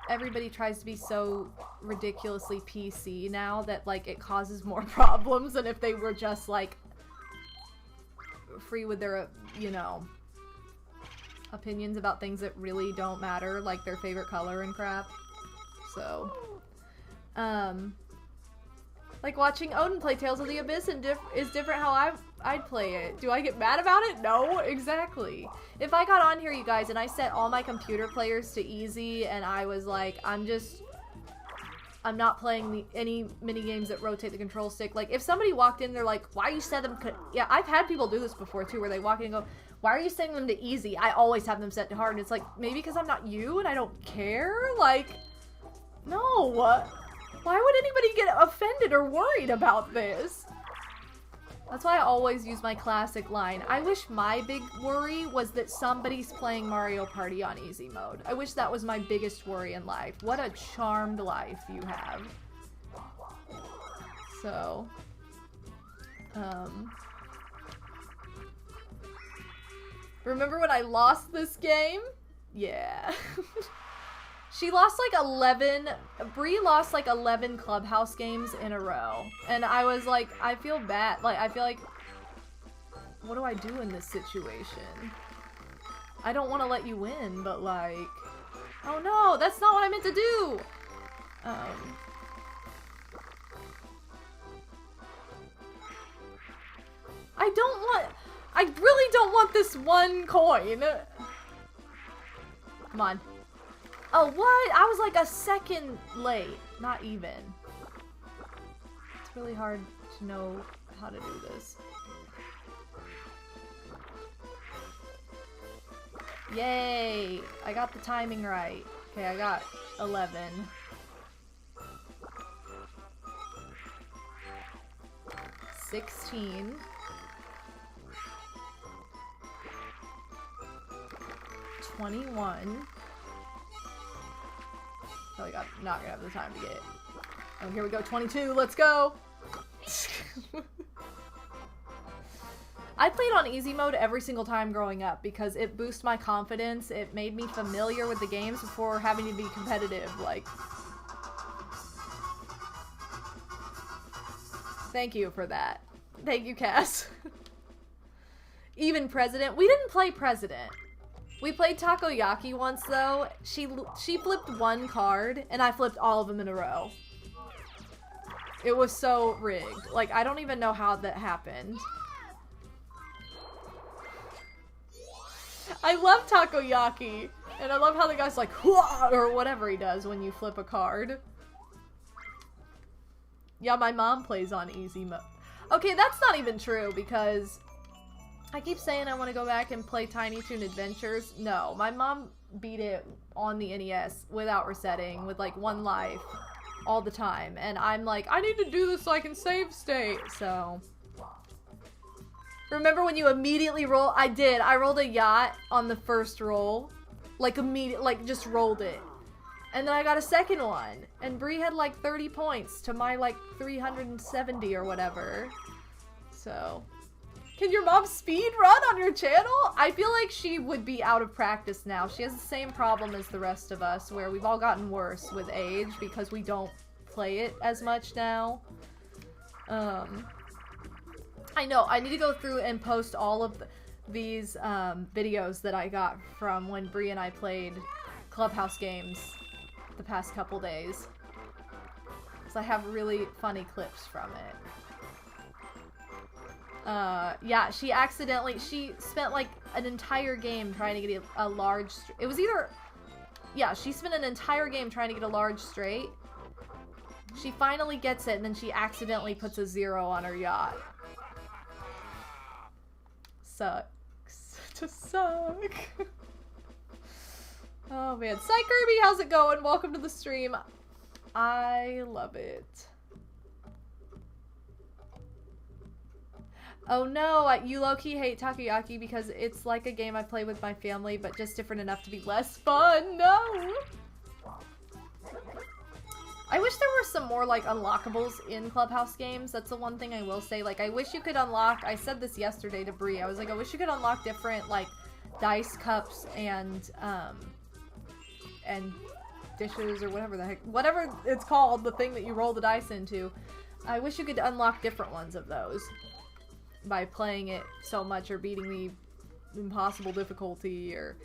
Speaker 1: everybody tries to be so ridiculously PC now that, like, it causes more problems than if they were just, like, free with their, you know, opinions about things that really don't matter, like their favorite color and crap. So, like watching Odin play Tales of the Abyss is different how I'd play it. Do I get mad about it? No, exactly. If I got on here, you guys, and I set all my computer players to easy, and I was like, I'm not playing any mini games that rotate the control stick. Like, if somebody walked in, they're like, why you set them? Yeah, I've had people do this before too, where they walk in and go, why are you setting them to easy? I always have them set to hard. And it's like, maybe because I'm not you and I don't care? Like, no. Why would anybody get offended or worried about this? That's why I always use my classic line. I wish my big worry was that somebody's playing Mario Party on easy mode. I wish that was my biggest worry in life. What a charmed life you have. So, remember when I lost this game? Yeah. She lost like 11, Bree lost like 11 Clubhouse games in a row. And I was like, I feel bad. Like, I feel like, what do I do in this situation? I don't want to let you win, but like, oh no, that's not what I meant to do. I really don't want this one coin. Come on. Oh, what? I was like a second late. Not even. It's really hard to know how to do this. Yay! I got the timing right. Okay, I got 11. 16. 21. Probably not gonna have the time to get it. Oh, here we go. 22. Let's go. I played on easy mode every single time growing up because it boosted my confidence. It made me familiar with the games before having to be competitive. Like, thank you for that. Thank you, Cass. Even President. We didn't play President. We played Takoyaki once, though. She flipped one card, and I flipped all of them in a row. It was so rigged. Like, I don't even know how that happened. I love Takoyaki, and I love how the guy's like, "Hua!" or whatever he does when you flip a card. Yeah, my mom plays on easy mode. Okay, that's not even true, because I keep saying I want to go back and play Tiny Toon Adventures. No, my mom beat it on the NES without resetting, with like 1 life, all the time. And I'm like, I need to do this so I can save state, so. Remember when you immediately roll? I did. I rolled a yacht on the first roll. Like, like, just rolled it. And then I got a second one. And Bree had like 30 points to my like 370 or whatever. So. Can your mom speed run on your channel? I feel like she would be out of practice now. She has the same problem as the rest of us, where we've all gotten worse with age because we don't play it as much now. I know, I need to go through and post all of these videos that I got from when Bree and I played Clubhouse games the past couple days. Because I have really funny clips from it. Yeah, she spent like an entire game trying to get a large, it was either, yeah, she spent an entire game trying to get a large straight. She finally gets it, and then she accidentally puts a 0 on her yacht. Sucks. To suck. Oh man. Psych Kirby, how's it going? Welcome to the stream. I love it. Oh no, you low-key hate Takoyaki because it's like a game I play with my family, but just different enough to be less fun. No! I wish there were some more, like, unlockables in Clubhouse games. That's the one thing I will say. Like, I wish you could unlock... I said this yesterday to Bree. I was like, I wish you could unlock different, like, dice cups and dishes or whatever the heck... Whatever it's called, the thing that you roll the dice into. I wish you could unlock different ones of those by playing it so much or beating the impossible difficulty or...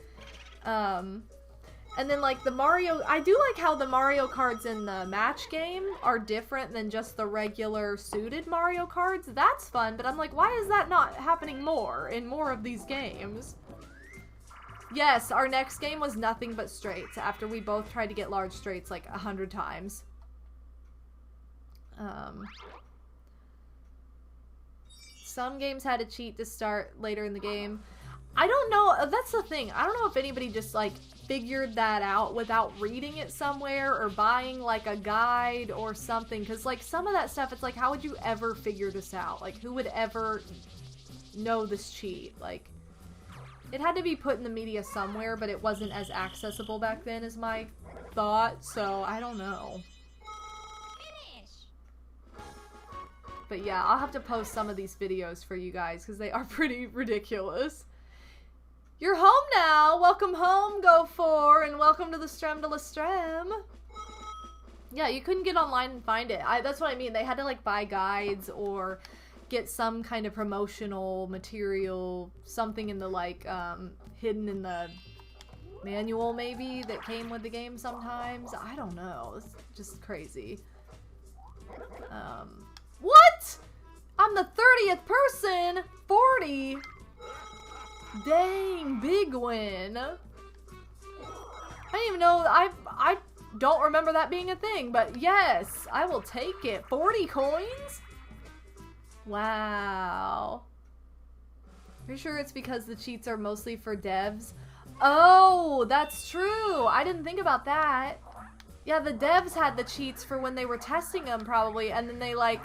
Speaker 1: And then, like, the Mario... I do like how the Mario cards in the match game are different than just the regular suited Mario cards. That's fun, but I'm like, why is that not happening more in more of these games? Yes, our next game was nothing but straights after we both tried to get large straights like 100 times. Some games had a cheat to start later in the game. I don't know, that's the thing. I don't know if anybody just, like, figured that out without reading it somewhere or buying, like, a guide or something. Because, like, some of that stuff, it's like, how would you ever figure this out? Like, who would ever know this cheat? Like, it had to be put in the media somewhere, but it wasn't as accessible back then as my thought, so I don't know. But yeah, I'll have to post some of these videos for you guys because they are pretty ridiculous. You're home now! Welcome home, Go4, and welcome to the Strem de la Strem. Yeah, you couldn't get online and find it. That's what I mean. They had to, like, buy guides or get some kind of promotional material, something in the, like, hidden in the manual, maybe, that came with the game sometimes. I don't know. It's just crazy. What? I'm the 30th person! 40! Dang, big win. I didn't even know, I don't remember that being a thing, but yes, I will take it. 40 coins? Wow. Are you sure it's because the cheats are mostly for devs? Oh, that's true. I didn't think about that. Yeah, the devs had the cheats for when they were testing them probably, and then they, like,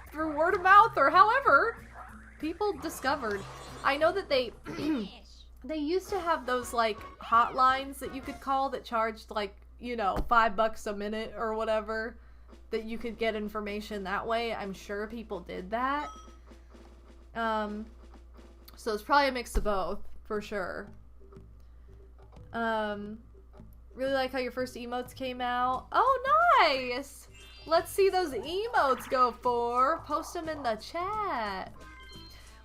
Speaker 1: through word of mouth or however, people discovered. I know that they they used to have those, like, hotlines that you could call that charged, like, you know, $5 a minute or whatever, that you could get information that way. I'm sure people did that. So it's probably a mix of both, for sure. Really like how your first emotes came out. Oh, nice! Let's see those emotes, Go4. Post them in the chat.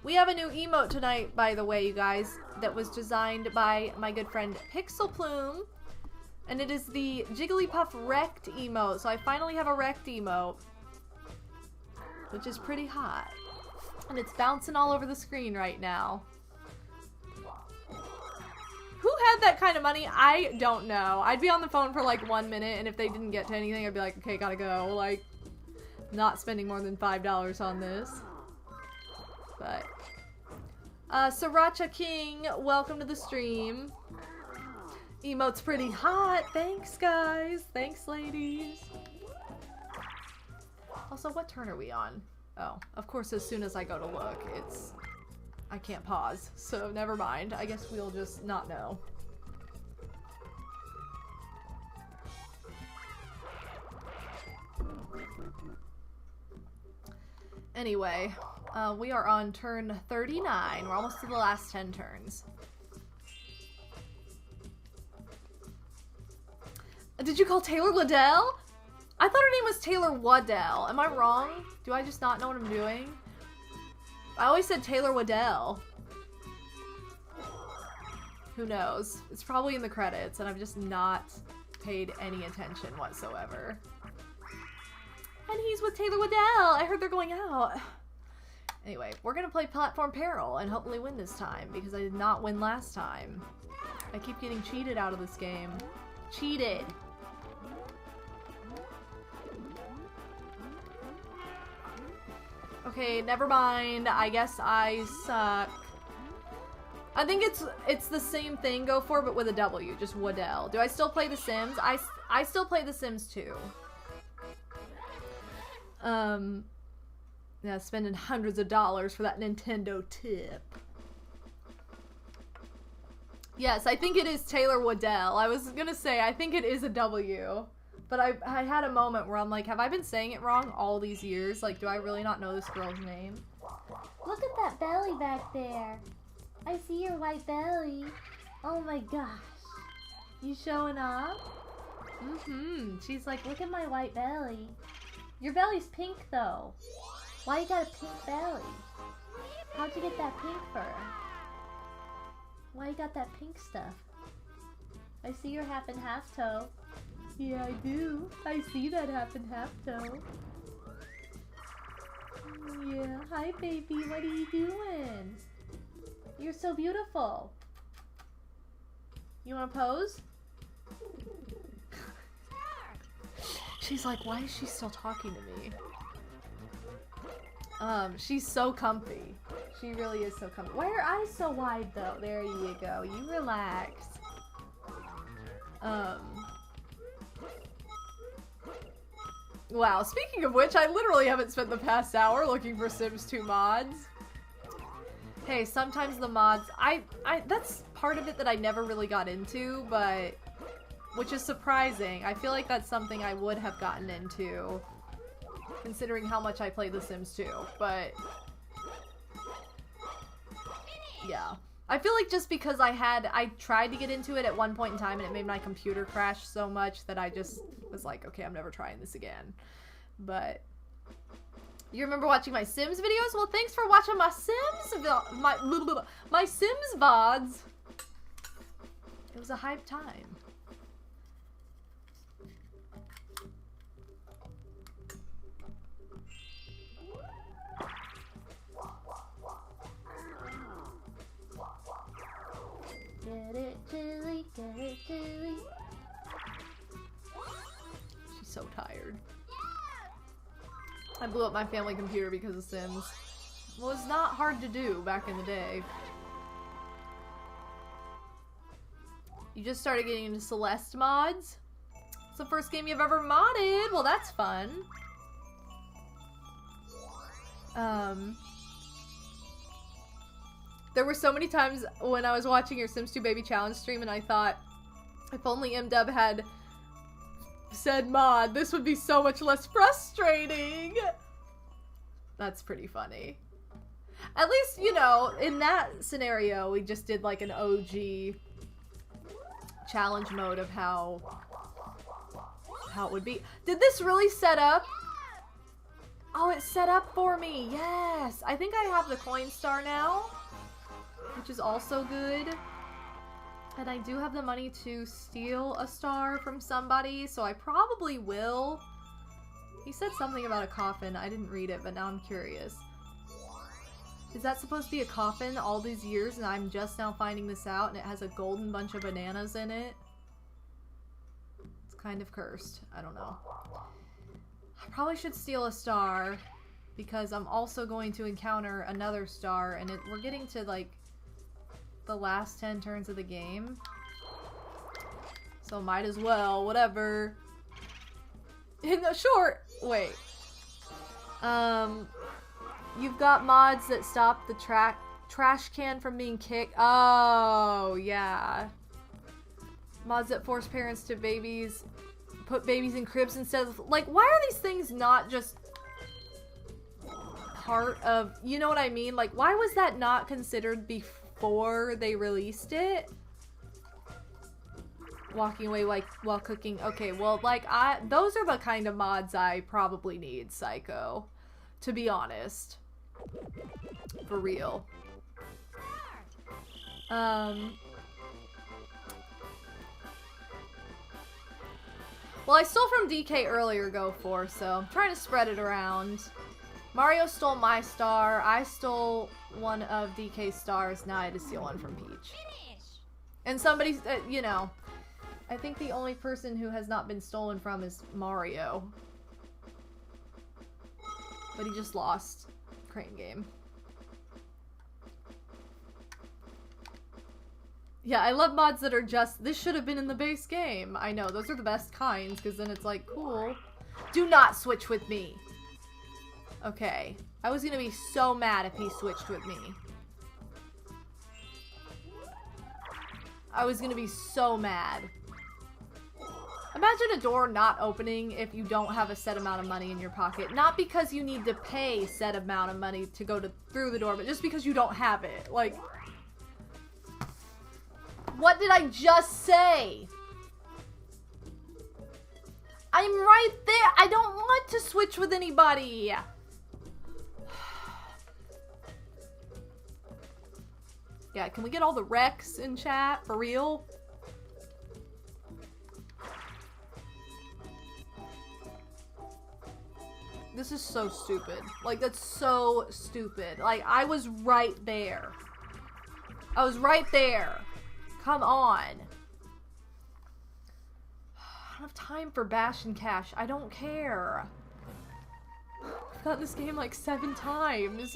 Speaker 1: We have a new emote tonight, by the way, you guys, that was designed by my good friend Pixel Plume. And it is the Jigglypuff Wrecked emote. So I finally have a Wrecked emote, which is pretty hot. And it's bouncing all over the screen right now. Who had that kind of money? I don't know. I'd be on the phone for like 1 minute, and if they didn't get to anything, I'd be like, okay, gotta go. Like, not spending more than $5 on this. But, Sriracha King, welcome to the stream. Emote's pretty hot. Thanks, guys. Thanks, ladies. Also, what turn are we on? Oh, of course, as soon as I go to look, I can't pause, so never mind. I guess we'll just not know. Anyway, we are on turn 39. We're almost to the last 10 turns. Did you call Taylor Waddell? I thought her name was Taylor Waddell. Am I wrong? Do I just not know what I'm doing? I always said Taylor Waddell. Who knows? It's probably in the credits, and I've just not paid any attention whatsoever. And he's with Taylor Waddell! I heard they're going out. Anyway, we're gonna play Platform Peril and hopefully win this time, because I did not win last time. I keep getting cheated out of this game. Cheated! Okay, never mind. I guess I suck. I think it's the same thing, Go4, but with a W, just Waddell. Do I still play The Sims? I still play The Sims 2. Yeah, spending hundreds of dollars for that Nintendo tip. Yes, I think it is Taylor Waddell. I was gonna say, I think it is a W. But I had a moment where I'm like, have I been saying it wrong all these years? Like, do I really not know this girl's name?
Speaker 5: Look at that belly back there. I see your white belly. Oh my gosh. You showing off?
Speaker 1: Mm-hmm.
Speaker 5: She's like, look at my white belly. Your belly's pink though. Why you got a pink belly? How'd you get that pink fur? Why you got that pink stuff? I see your half and half toe. Yeah, I do. I see that half and half toe. Yeah, hi baby, what are you doing? You're so beautiful. You wanna pose?
Speaker 1: She's like, why is she still talking to me? She's so comfy. She really is so comfy. Why are your eyes so wide though? There you go. You relax. Wow, speaking of which, I literally haven't spent the past hour looking for Sims 2 mods. Hey, sometimes the mods, that's part of it that I never really got into, but, which is surprising. I feel like that's something I would have gotten into, considering how much I play The Sims 2, but, yeah. I feel like just because I tried to get into it at one point in time and it made my computer crash so much that I just was like, okay, I'm never trying this again. But you remember watching my Sims videos? Well, thanks for watching my Sims my Sims VODs. It was a hype time.
Speaker 5: Get it, Chili, get it, Chili.
Speaker 1: She's so tired. I blew up my family computer because of Sims. Well, it's not hard to do back in the day. You just started getting into Celeste mods? It's the first game you've ever modded! Well, that's fun. There were so many times when I was watching your Sims 2 Baby Challenge stream and I thought, if only MDub had said mod, this would be so much less frustrating. That's pretty funny. At least, you know, in that scenario, we just did like an OG challenge mode of how it would be. Did this really set up? Oh, it set up for me. Yes. I think I have the coin star now, which is also good. And I do have the money to steal a star from somebody, so I probably will. He said something about a coffin. I didn't read it, but now I'm curious. Is that supposed to be a coffin all these years and I'm just now finding this out and it has a golden bunch of bananas in it? It's kind of cursed. I don't know. I probably should steal a star because I'm also going to encounter another star and we're getting to like the last 10 turns of the game, so might as well, whatever. In the short, wait. You've got mods that stop the trash can from being kicked. Oh, yeah. Mods that force parents to put babies in cribs instead of, like, why are these things not just part of, you know what I mean? Like, why was that not considered before they released it? Walking away while cooking. Okay, well, like, those are the kind of mods I probably need, Psycho. To be honest. For real. Well, I stole from DK earlier, Go For, so I'm trying to spread it around. Mario stole my star. I stole one of DK's stars. Now I had to steal one from Peach. And somebody's, you know, I think the only person who has not been stolen from is Mario. But he just lost Crane Game. Yeah, I love mods that are just, this should have been in the base game. I know, those are the best kinds, because then it's like, cool. Do not switch with me. Okay. I was gonna be so mad if he switched with me. I was gonna be so mad. Imagine a door not opening if you don't have a set amount of money in your pocket. Not because you need to pay set amount of money to go through the door, but just because you don't have it. Like, what did I just say? I'm right there. I don't want to switch with anybody. Yeah, can we get all the Rex in chat? For real? This is so stupid. Like, that's so stupid. Like, I was right there. I was right there. Come on. I don't have time for bash and cash. I don't care. I've gotten this game like 7 times.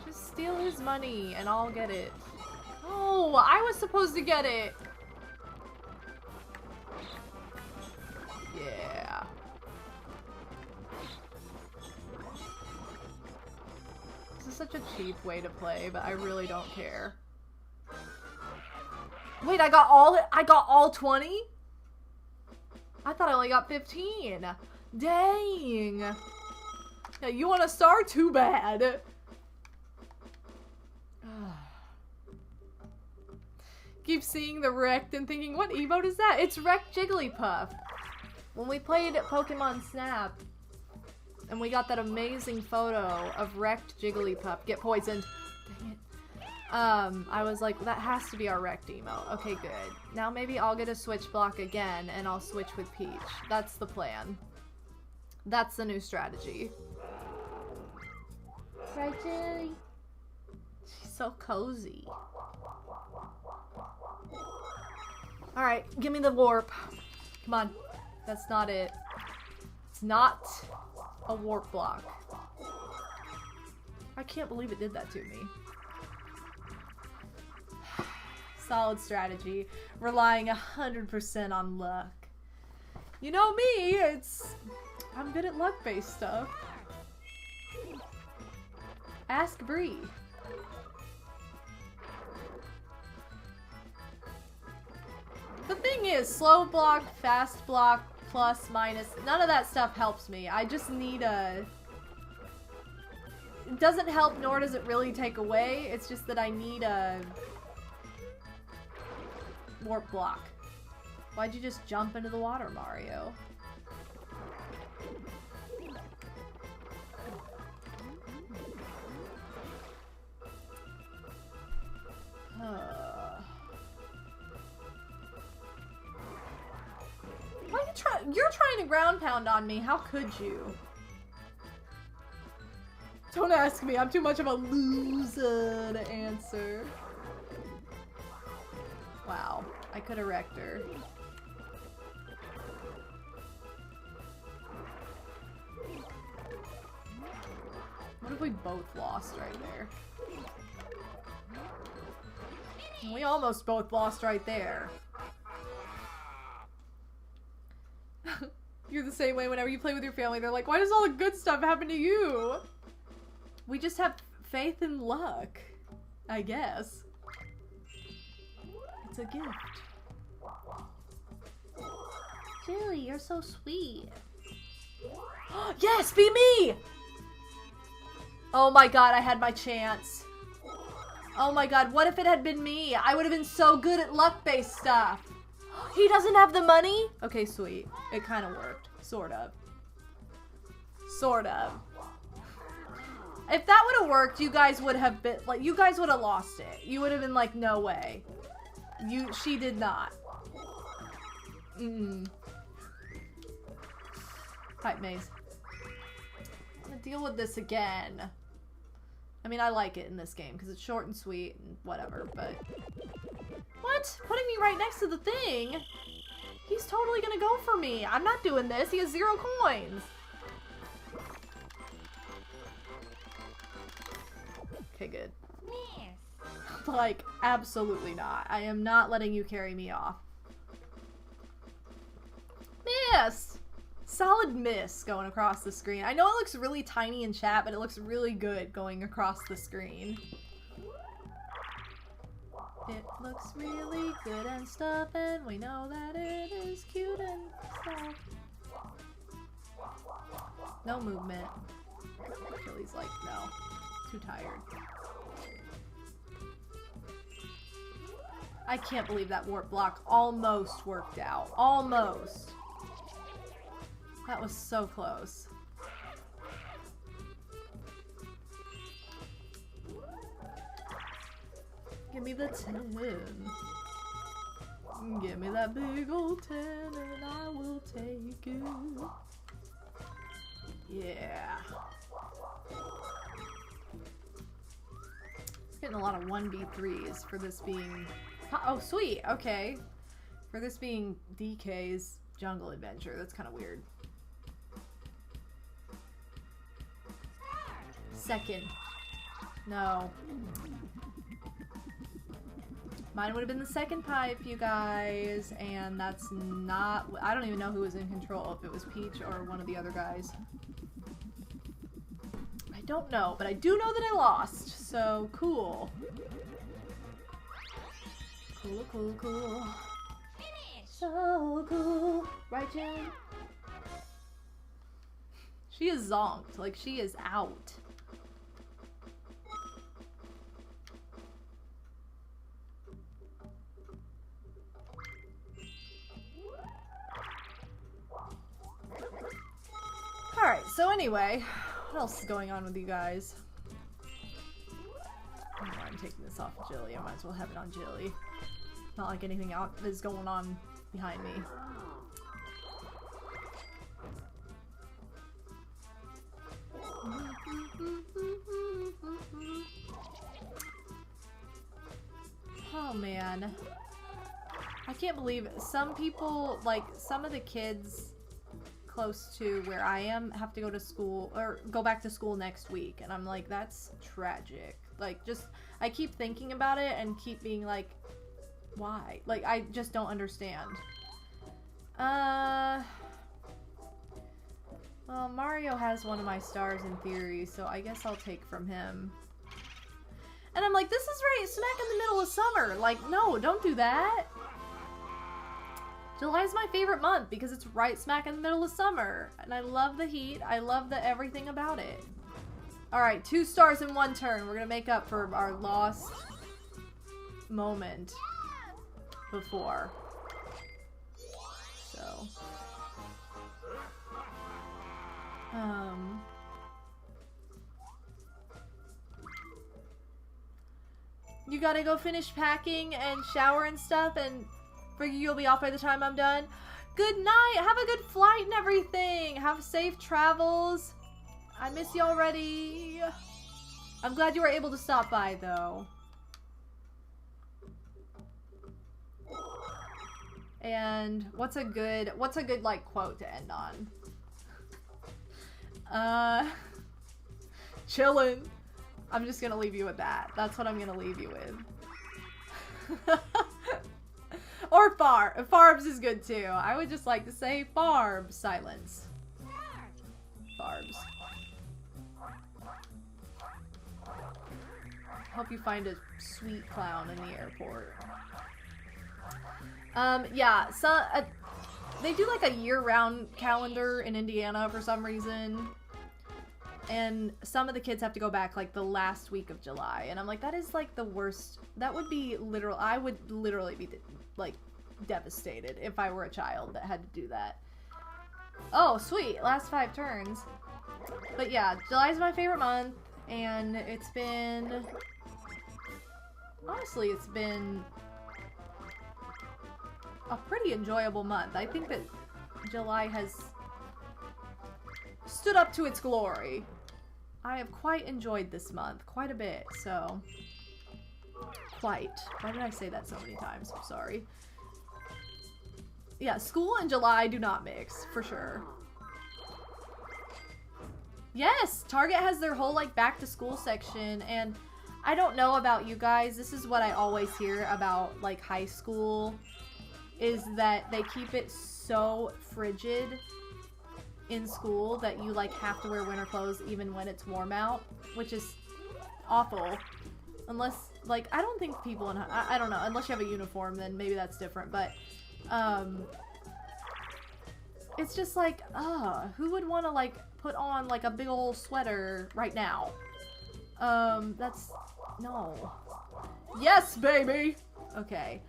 Speaker 1: Just steal his money and I'll get it. Oh, I was supposed to get it. Yeah. This is such a cheap way to play, but I really don't care. Wait, I got all 20? I thought I only got 15. Dang. Yeah, you want a star? Too bad. Keep seeing the wrecked and thinking, what emote is that? It's wrecked Jigglypuff. When we played Pokemon Snap, and we got that amazing photo of wrecked Jigglypuff get poisoned. Dang it. I was like, that has to be our wrecked emote. Okay, good. Now maybe I'll get a switch block again, and I'll switch with Peach. That's the plan. That's the new strategy.
Speaker 5: Right, Julie?
Speaker 1: She's so cozy. Alright, give me the warp. Come on. That's not it. It's not a warp block. I can't believe it did that to me. Solid strategy. Relying 100% on luck. You know me, I'm good at luck-based stuff. Ask Bree. The thing is, slow block, fast block, plus, minus, none of that stuff helps me. I just need a... It doesn't help, nor does it really take away. It's just that I need a... warp block. Why'd you just jump into the water, Mario? Why you're trying to ground pound on me. How could you? Don't ask me. I'm too much of a loser to answer. Wow. I could have wrecked her. What if we both lost right there? We almost both lost right there. You're the same way whenever you play with your family. They're like, why does all the good stuff happen to you? We just have faith and luck, I guess. It's a gift.
Speaker 5: Julie, you're so sweet.
Speaker 1: Yes, be me! Oh my god, I had my chance. Oh my god, what if it had been me? I would have been so good at luck-based stuff. He doesn't have the money? Okay, sweet. It kind of worked. Sort of. Sort of. If that would have worked, you guys would have been, like, you guys would have lost it. You would have been like, no way. She did not. Pipe maze. I'm gonna deal with this again. I mean, I like it in this game because it's short and sweet and whatever, but... What? Putting me right next to the thing? He's totally gonna go for me. I'm not doing this. He has 0 coins. Okay, good. Like, absolutely not. I am not letting you carry me off. Miss! Solid miss going across the screen. I know it looks really tiny in chat, but it looks really good going across the screen. It looks really good and stuff, and we know that it is cute and stuff. No movement. Achilles like, no. Too tired. I can't believe that warp block almost worked out. Almost. That was so close. Give me the 10. Give me that big old 10 and I will take it. Yeah. It's getting a lot of 1v3s for this being... Oh, sweet. Okay. For this being DK's jungle adventure. That's kind of weird. Second. No. Mine would have been the second pipe, you guys, and that's not... I don't even know who was in control, if it was Peach or one of the other guys. I don't know, but I do know that I lost, so cool. Cool, cool, cool. So cool. Right, Jen? She is zonked, like she is out. Alright, so anyway, what else is going on with you guys? Oh, I'm taking this off of Jilly. I might as well have it on Jilly. Not like anything out is going on behind me. Oh man. I can't believe it. Some people, like some of the kids close to where I am have to go to school or go back to school next week, and I'm like, that's tragic. Like, just I keep thinking about it and keep being like, why? Like, I just don't understand. Well, Mario has one of my stars in theory, so I guess I'll take from him. And I'm like, this is right smack in the middle of summer. Like, no, don't do that. July is my favorite month because it's right smack in the middle of summer. And I love the heat. I love everything about it. Alright, 2 stars in 1 turn. We're gonna make up for our lost moment before. So. You gotta go finish packing and shower and stuff, and figure you'll be off by the time I'm done. Good night! Have a good flight and everything! Have safe travels! I miss you already! I'm glad you were able to stop by, though. And what's a good, like, quote to end on? Chillin'. I'm just gonna leave you with that. That's what I'm gonna leave you with. Or Farbs is good too. I would just like to say Farbs. Silence. Farbs. Hope you find a sweet clown in the airport. Yeah, so they do like a year-round calendar in Indiana for some reason. And some of the kids have to go back like the last week of July. And I'm like, that is like the worst. That would be literal. I would literally be like devastated if I were a child that had to do that. Oh, sweet. Last 5 turns. But yeah, July is my favorite month. And it's been... honestly, it's been a pretty enjoyable month. I think that July has stood up to its glory. I have quite enjoyed this month, quite a bit, so... Quite. Why did I say that so many times? I'm sorry. Yeah, school and July do not mix, for sure. Yes! Target has their whole, like, back-to-school section, and I don't know about you guys, this is what I always hear about, like, high school, is that they keep it so frigid in school that you like have to wear winter clothes even when it's warm out, which is awful. Unless, like, I don't think people in, I don't know, unless you have a uniform, then maybe that's different, but it's just like, who would want to like put on like a big old sweater right now? That's, no. Yes, baby! Okay.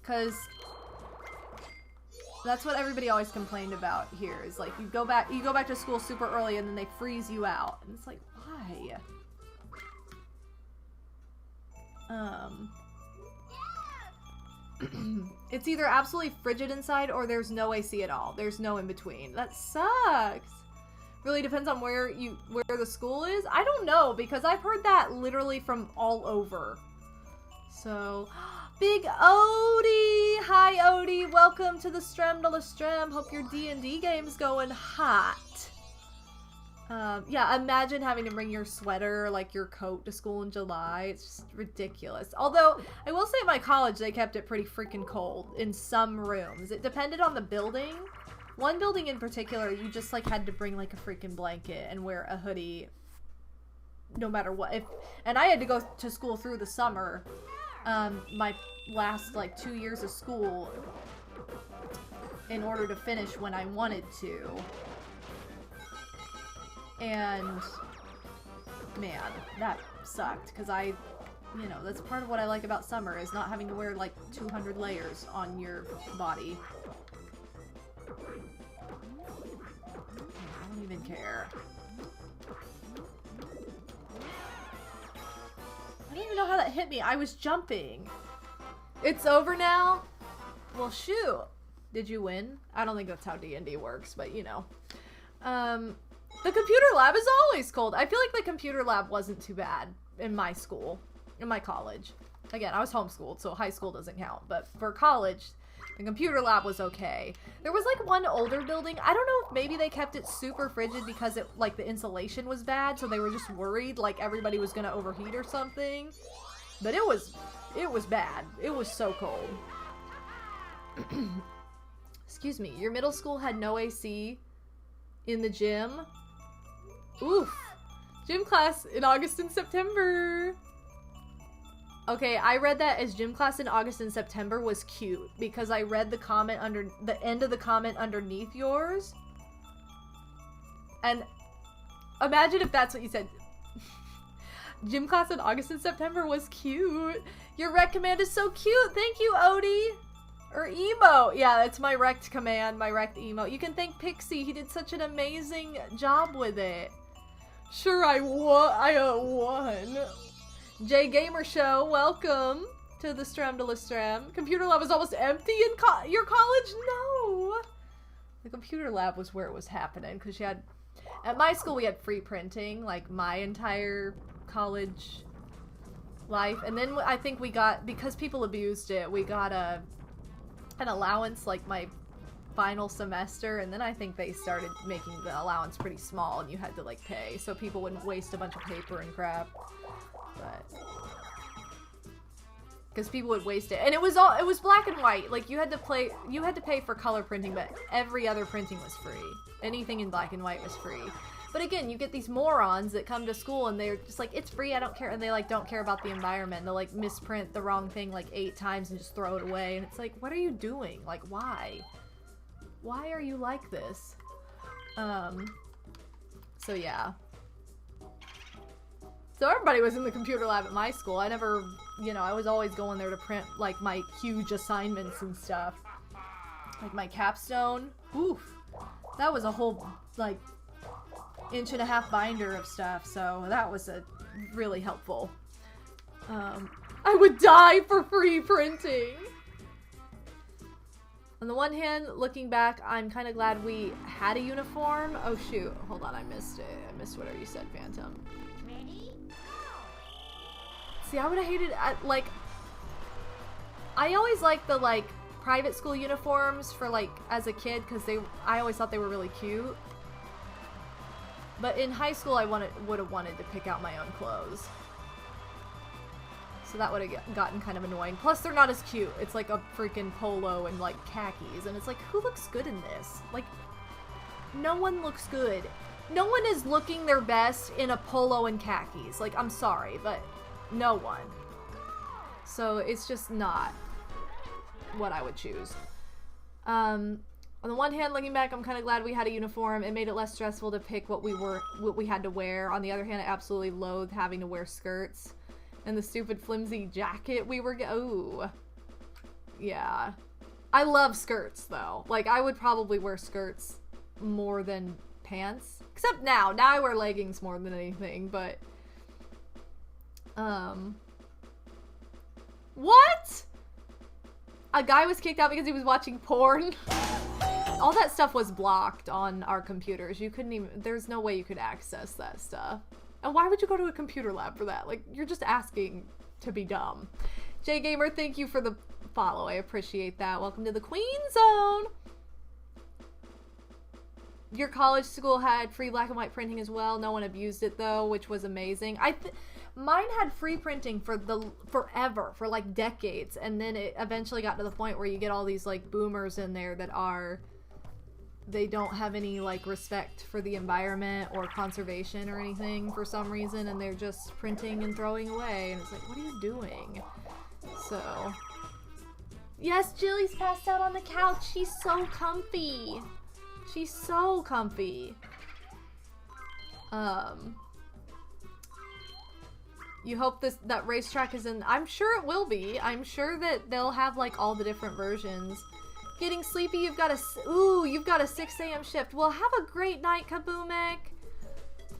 Speaker 1: Because that's what everybody always complained about here, is like you go back to school super early and then they freeze you out. And it's like, why? It's either absolutely frigid inside or there's no AC at all. There's no in between. That sucks. Really depends on where the school is. I don't know, because I've heard that literally from all over. So, Big Odie! Hi, Odie. Welcome to the Strem de la Strem. Hope your D&D game's going hot. Yeah, imagine having to bring your sweater, like your coat, to school in July. It's just ridiculous. Although, I will say at my college, they kept it pretty freaking cold in some rooms. It depended on the building. One building in particular, you just, like, had to bring, like, a freaking blanket and wear a hoodie no matter what. And I had to go to school through the summer. My last, like, 2 years of school in order to finish when I wanted to. And, man, that sucked, because you know, that's part of what I like about summer, is not having to wear, like, 200 layers on your body. I don't even care. I don't even know how that hit me. I was jumping. It's over now? Well, shoot. Did you win? I don't think that's how D&D works, but, you know. The computer lab is always cold. I feel like the computer lab wasn't too bad in my school, in my college. Again, I was homeschooled, so high school doesn't count. But for college, the computer lab was okay. There was like one older building. I don't know if maybe they kept it super frigid because it, like, the insulation was bad, so they were just worried like everybody was gonna overheat or something. But it was bad. It was so cold. Excuse me. Your middle school had no AC in the gym? Oof. Gym class in August and September. Okay, I read that as gym class in August and September was cute because I read the comment under the end of the comment underneath yours. And imagine if that's what you said. Gym class in August and September was cute. Your rec command is so cute. Thank you, Odie. Or emo. Yeah, it's my rect command, my rect emo. You can thank Pixie. He did such an amazing job with it. Sure, I won. J Gamer Show, welcome to the Strem de la Strem. Computer lab was almost empty in your college? No. The computer lab was where it was happening, because you had, at my school we had free printing, like my entire college life. And then I think we got, because people abused it, we got an allowance like my final semester, and then I think they started making the allowance pretty small and you had to like pay so people wouldn't waste a bunch of paper and crap. But because people would waste it, and it was black and white. Like you had to pay for color printing, but every other printing was free. Anything in black and white was free. But again, you get these morons that come to school and they're just like, it's free, I don't care, and they like don't care about the environment. They'll like misprint the wrong thing like 8 times and just throw it away, and it's like, what are you doing? Like, why? Why are you like this? So yeah. So everybody was in the computer lab at my school. I never, you know, I was always going there to print like my huge assignments and stuff. Like my capstone. Oof. That was a whole like 1.5-inch binder of stuff, so that was really helpful. I would die for free printing. On the one hand, looking back, I'm kind of glad we had a uniform. Oh shoot, hold on, I missed it. I missed whatever you said, Phantom.
Speaker 5: Ready?
Speaker 1: See, I would have hated, like, I always liked the, like, private school uniforms for, like, as a kid, because I always thought they were really cute. But in high school, I would have wanted to pick out my own clothes. So that would have gotten kind of annoying. Plus, they're not as cute. It's like a freaking polo and, like, khakis. And it's like, who looks good in this? Like, no one looks good. No one is looking their best in a polo and khakis. Like, I'm sorry, but no one. So it's just not what I would choose. On the one hand, looking back, I'm kind of glad we had a uniform. It made it less stressful to pick what we had to wear. On the other hand, I absolutely loathed having to wear skirts. And the stupid flimsy jacket we were ooh. Yeah. I love skirts, though. Like, I would probably wear skirts more than pants. Except now. Now I wear leggings more than anything, but... What? A guy was kicked out because he was watching porn. All that stuff was blocked on our computers. You couldn't even, there's no way you could access that stuff. And why would you go to a computer lab for that? Like, you're just asking to be dumb. J Gamer, thank you for the follow. I appreciate that. Welcome to the Queen Zone. Your college school had free black and white printing as well. No one abused it though, which was amazing. Mine had free printing for forever, for like decades, and then it eventually got to the point where you get all these like boomers in there that they don't have any like respect for the environment or conservation or anything for some reason, and they're just printing and throwing away, and it's like, what are you doing? So yes, Jilly's passed out on the couch. She's so comfy. She's so comfy. You hope that racetrack is in... I'm sure it will be. I'm sure that they'll have like all the different versions. Getting sleepy, you've got a 6 a.m. shift. Well, have a great night, Kaboomek.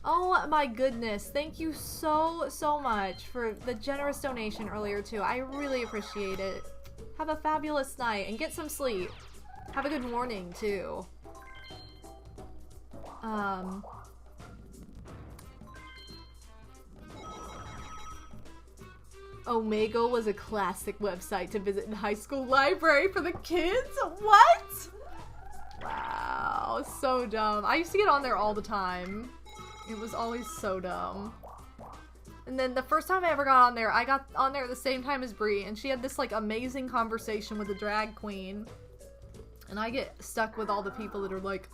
Speaker 1: Oh my goodness. Thank you so much for the generous donation earlier too. I really appreciate it. Have a fabulous night and get some sleep. Have a good morning too. Omegle was a classic website to visit in high school library for the kids? What? Wow, so dumb. I used to get on there all the time. It was always so dumb. And then the first time I ever got on there, I got on there at the same time as Brie, and she had this like amazing conversation with a drag queen. And I get stuck with all the people that are like,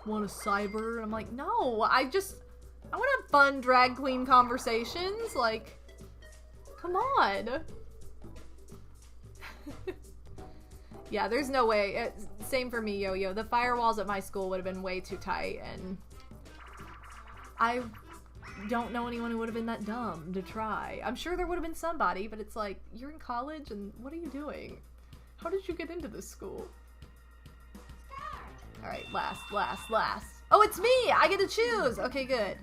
Speaker 1: want to cyber? And I'm like, no, I want to have fun drag queen conversations. Like, come on. Yeah, there's no way. Same for me, Yo-Yo. The firewalls at my school would have been way too tight, and I don't know anyone who would have been that dumb to try. I'm sure there would have been somebody, but it's like, you're in college, and what are you doing? How did you get into this school? Alright, last. Oh, it's me! I get to choose! Okay, good.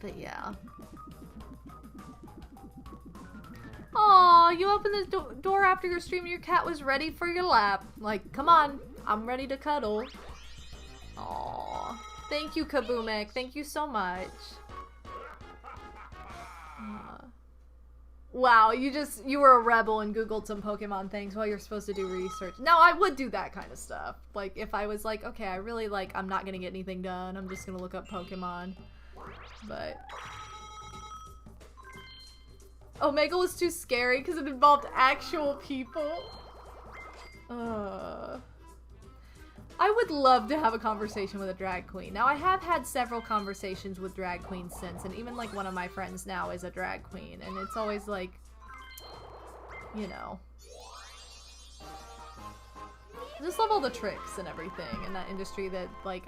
Speaker 1: But yeah. Aw, you opened the door after your stream and your cat was ready for your lap. Like, come on, I'm ready to cuddle. Aw. Thank you, Kaboomek. Thank you so much. Wow, you were a rebel and Googled some Pokemon things while you're supposed to do research. Now, I would do that kind of stuff. Like, if I was like, okay, I really I'm not gonna get anything done. I'm just gonna look up Pokemon. But Omegle was too scary because it involved actual people. I would love to have a conversation with a drag queen. Now, I have had several conversations with drag queens since, and even like one of my friends now is a drag queen, and it's always like, you know, I just love all the tricks and everything in that industry that like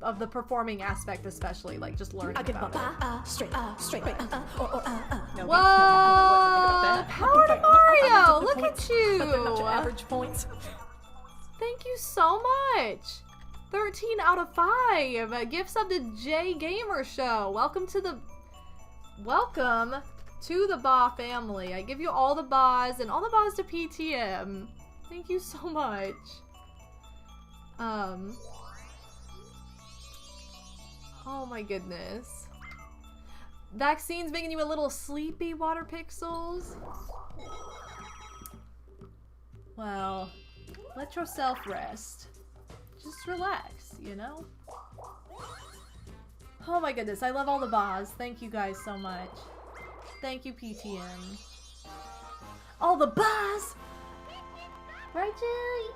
Speaker 1: of the performing aspect, especially like just learning about it.
Speaker 4: Straight.
Speaker 1: Whoa! Power to Mario! Look at you!
Speaker 4: But they're not your average points.
Speaker 1: Thank you so much! 13 out of 5! A gift sub to J Gamer Show. Welcome to the Ba family. I give you all the Bas and all the Bas to PTM. Thank you so much. Oh my goodness. Vaccine's making you a little sleepy, Water Pixels. Well, let yourself rest. Just relax, you know? Oh my goodness, I love all the Bas. Thank you guys so much. Thank you, PTM. All the Bas! Right, Julie?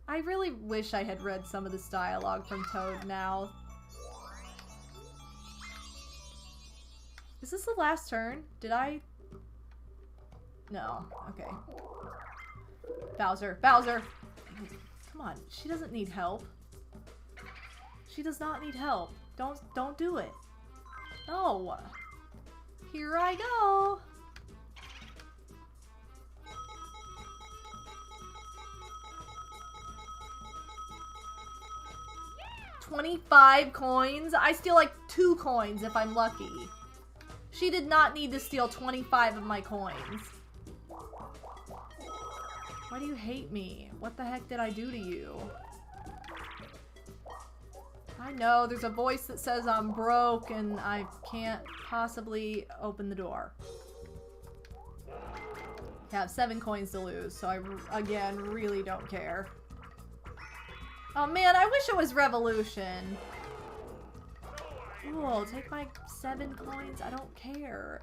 Speaker 1: I really wish I had read some of this dialogue from Toad now. Is this the last turn? Did I? No. Okay. Bowser. Bowser! Come on. She doesn't need help. She does not need help. Don't do it. No. Here I go. $25 coins? I steal like 2 coins if I'm lucky. She did not need to steal 25 of my coins. Why do you hate me? What the heck did I do to you? I know, there's a voice that says I'm broke and I can't possibly open the door. I have 7 coins to lose, so I, again, really don't care. Oh man, I wish it was Revolution. Ooh, I'll take my 7 coins. I don't care.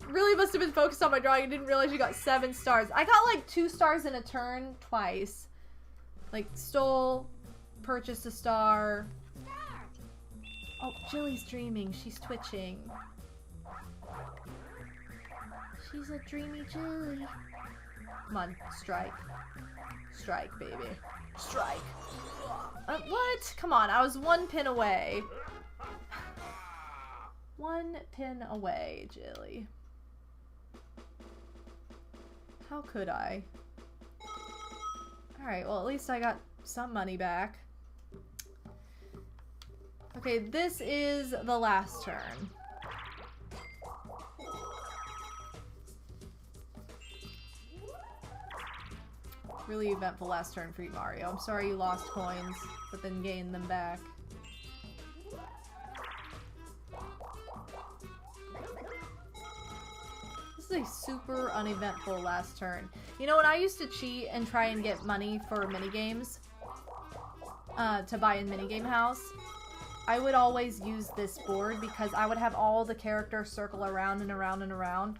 Speaker 1: Really must have been focused on my drawing. I didn't realize you got 7 stars. I got like 2 stars in a turn twice. Like stole, purchased a star. Oh, Jilly's dreaming. She's twitching. She's a dreamy Jilly. Come on, strike. Strike, baby. Strike. What? Come on, I was 1 pin away. 1 pin away, Jilly. How could I? Alright, well at least I got some money back. Okay, this is the last turn. Really eventful last turn for you, Mario. I'm sorry you lost coins, but then gained them back. This is a super uneventful last turn. You know, when I used to cheat and try and get money for minigames, to buy in minigame house, I would always use this board because I would have all the characters circle around and around and around,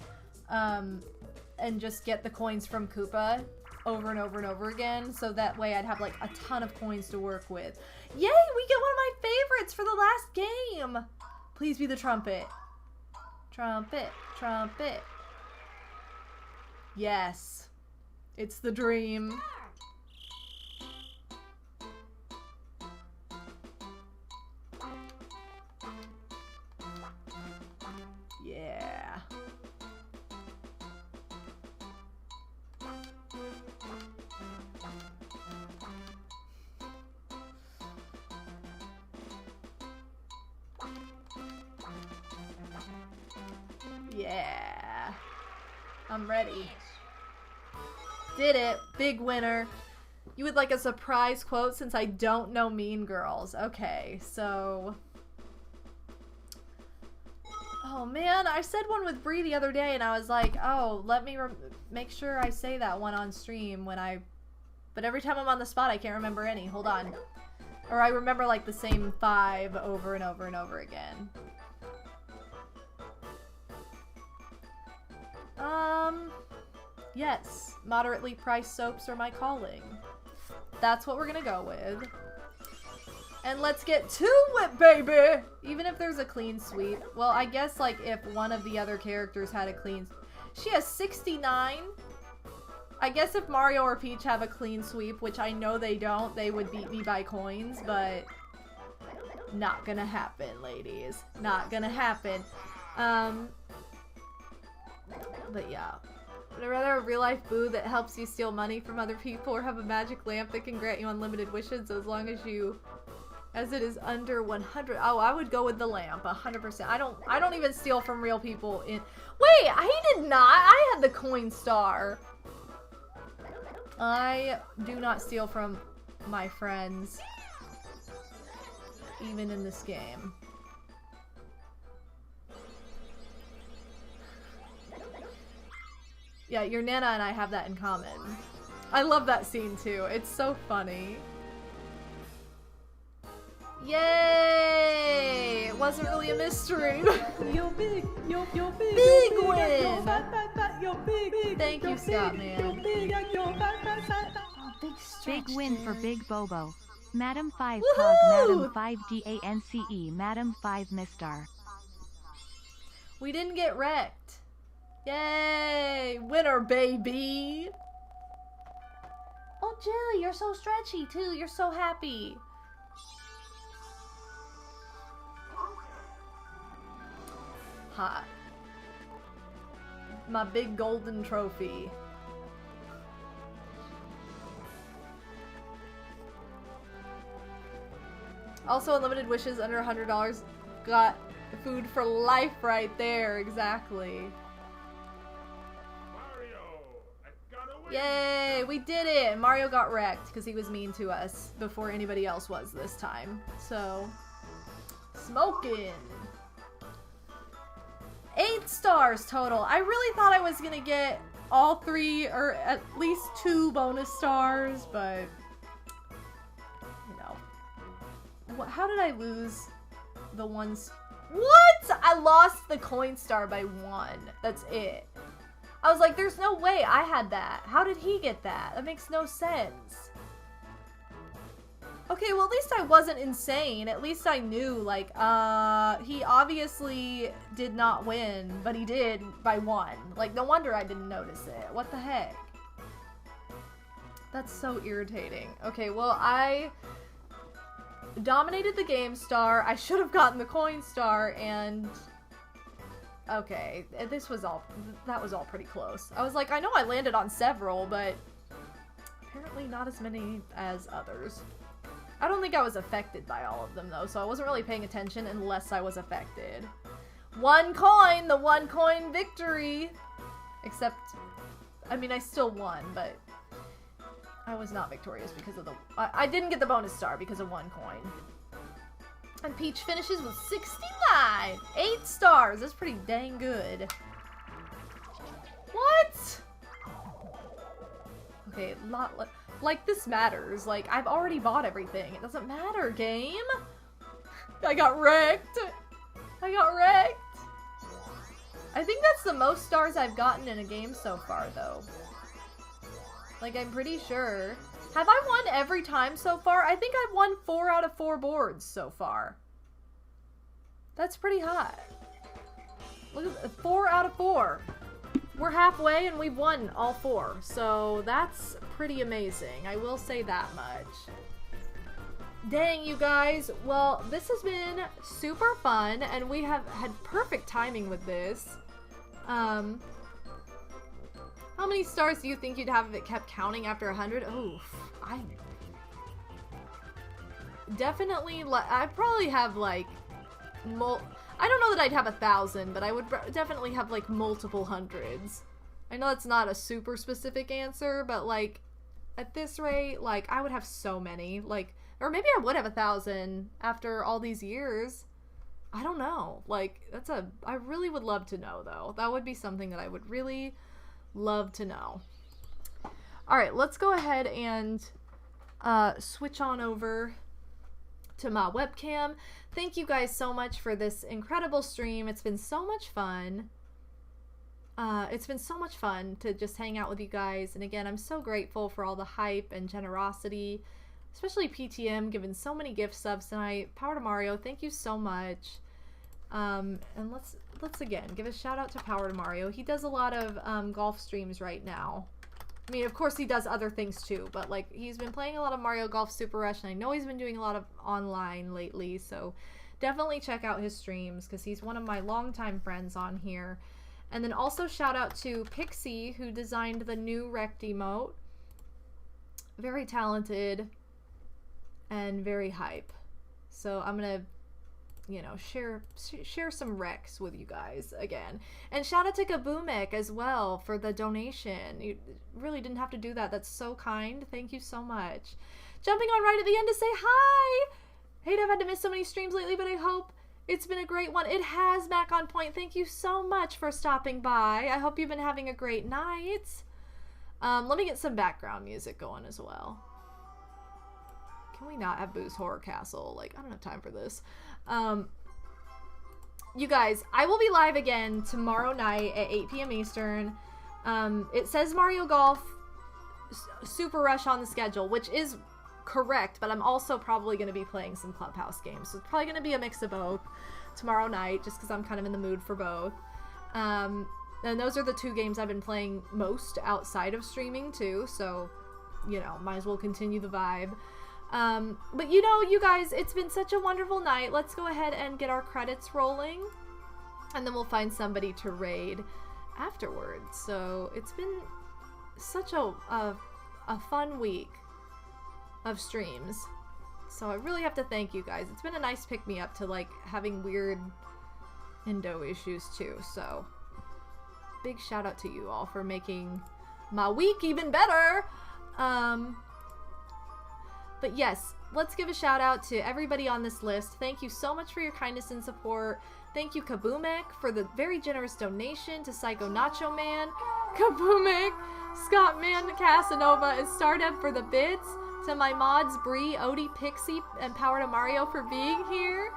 Speaker 1: and just get the coins from Koopa over and over and over again, so that way I'd have like a ton of coins to work with. Yay! We get one of my favorites for the last game! Please be the trumpet. Trumpet, trumpet. Yes. It's the dream. Yeah. Yeah. I'm ready. Did it. Big winner. You would like a surprise quote since I don't know Mean Girls. Okay, so... Oh man, I said one with Bree the other day and I was like, oh, let me make sure I say that one on stream when I... But every time I'm on the spot I can't remember any. Hold on. Or I remember like the same 5 over and over and over again. Yes. Moderately priced soaps are my calling. That's what we're gonna go with. And let's get to it, baby! Even if there's a clean sweep. Well, I guess, like, if one of the other characters had a clean... She has 69? I guess if Mario or Peach have a clean sweep, which I know they don't, they would beat me by coins, but... Not gonna happen, ladies. Not gonna happen. But yeah. Would I rather a real-life boo that helps you steal money from other people or have a magic lamp that can grant you unlimited wishes as long as you... As it is under 100. Oh, I would go with the lamp, 100%. I don't even steal from real people in... Wait, I did not! I had the coin star! I do not steal from my friends. Even in this game. Yeah, your Nana and I have that in common. I love that scene too. It's so funny. Yay! It wasn't really a mystery.
Speaker 4: You're big, you're big.
Speaker 1: Big
Speaker 4: you're
Speaker 1: win!
Speaker 4: You're fat, you're big.
Speaker 1: Thank you, Scott, man.
Speaker 4: You're big, you're fat.
Speaker 5: Oh, big stretch.
Speaker 2: Big win for Big Bobo. Madam 5
Speaker 1: Woohoo!
Speaker 2: Pog, Madam 5 DANCE, Madam 5 Mistar.
Speaker 1: We didn't get wrecked. Yay! Winner, baby!
Speaker 5: Oh, Jilly, you're so stretchy too. You're so happy.
Speaker 1: Hot. My big golden trophy. Also, unlimited wishes under $100 got food for life right there. Exactly. Yay, we did it! Mario got wrecked because he was mean to us before anybody else was this time. So, smoking. 8 stars total. I really thought I was gonna get all 3 or at least 2 bonus stars, but you know. How did I lose the ones? What? I lost the coin star by 1. That's it. I was like, there's no way I had that. How did he get that? That makes no sense. Okay, well, at least I wasn't insane. At least I knew, like, he obviously did not win, but he did by 1. Like, no wonder I didn't notice it. What the heck? That's so irritating. Okay, well, I dominated the game star. I should have gotten the coin star, and okay, that was all pretty close. I was like, I know I landed on several, but apparently not as many as others. I don't think I was affected by all of them, though, so I wasn't really paying attention unless I was affected. 1 coin! The 1 coin victory! Except, I mean, I still won, but I was not victorious because of the... I didn't get the bonus star because of 1 coin. And Peach finishes with 69! 8 stars! That's pretty dang good. What? Okay, like this matters. Like, I've already bought everything. It doesn't matter, game. I got wrecked. I got wrecked. I think that's the most stars I've gotten in a game so far, though. Like, I'm pretty sure. Have I won every time so far? I think I've won 4 out of 4 boards so far. That's pretty hot. Look at that, 4 out of 4. We're halfway and we've won all 4. So that's pretty amazing. I will say that much. Dang, you guys. Well, this has been super fun and we have had perfect timing with this. How many stars do you think you'd have if it kept counting after 100? Oof. I definitely, I'd probably have like, I don't know that I'd have 1,000, but I would definitely have like multiple hundreds. I know that's not a super specific answer, but like, at this rate, like, I would have so many. Like, or maybe I would have 1,000 after all these years. I don't know. Like, I really would love to know, though. That would be something that I would really love to know. Alright, let's go ahead and switch on over to my webcam. Thank you guys so much for this incredible stream. It's been so much fun. It's been so much fun to just hang out with you guys. And again, I'm so grateful for all the hype and generosity, especially PTM giving so many gift subs tonight. Power to Mario, thank you so much. And let's again give a shout out to Power to Mario. He does a lot of golf streams right now. I mean, of course he does other things too, but like, he's been playing a lot of Mario Golf Super Rush, and I know he's been doing a lot of online lately, so definitely check out his streams because he's one of my longtime friends on here. And then also shout out to Pixie, who designed the new Wrecked emote. Very talented and very hype. So I'm gonna, you know, share some Rex with you guys again. And shout out to Kaboomek as well for the donation. You really didn't have to do that. That's so kind. Thank you so much. Jumping on right at the end to say hi. Hate I've had to miss so many streams lately, but I hope it's been a great one. It has, Mac on Point. Thank you so much for stopping by. I hope you've been having a great night. Let me get some background music going as well. Can we not have Boo's Horror Castle? Like, I don't have time for this. You guys, I will be live again tomorrow night at 8 p.m. Eastern. It says Mario Golf Super Rush on the schedule, which is correct, but I'm also probably going to be playing some Clubhouse games. So it's probably going to be a mix of both tomorrow night, just because I'm kind of in the mood for both. And those are the 2 games I've been playing most outside of streaming too, so, you know, might as well continue the vibe. But you know, you guys, it's been such a wonderful night. Let's go ahead and get our credits rolling, and then we'll find somebody to raid afterwards. So it's been such a fun week of streams. So I really have to thank you guys. It's been a nice pick-me-up to, like, having weird endo issues, too. So, big shout-out to you all for making my week even better. But yes, let's give a shout-out to everybody on this list. Thank you so much for your kindness and support. Thank you, Kabumek, for the very generous donation to Psycho Nacho Man, Kabumek, Scottman, Casanova, and Stardev for the bits. To my mods, Bree, Odie, Pixie, and Power to Mario for being here.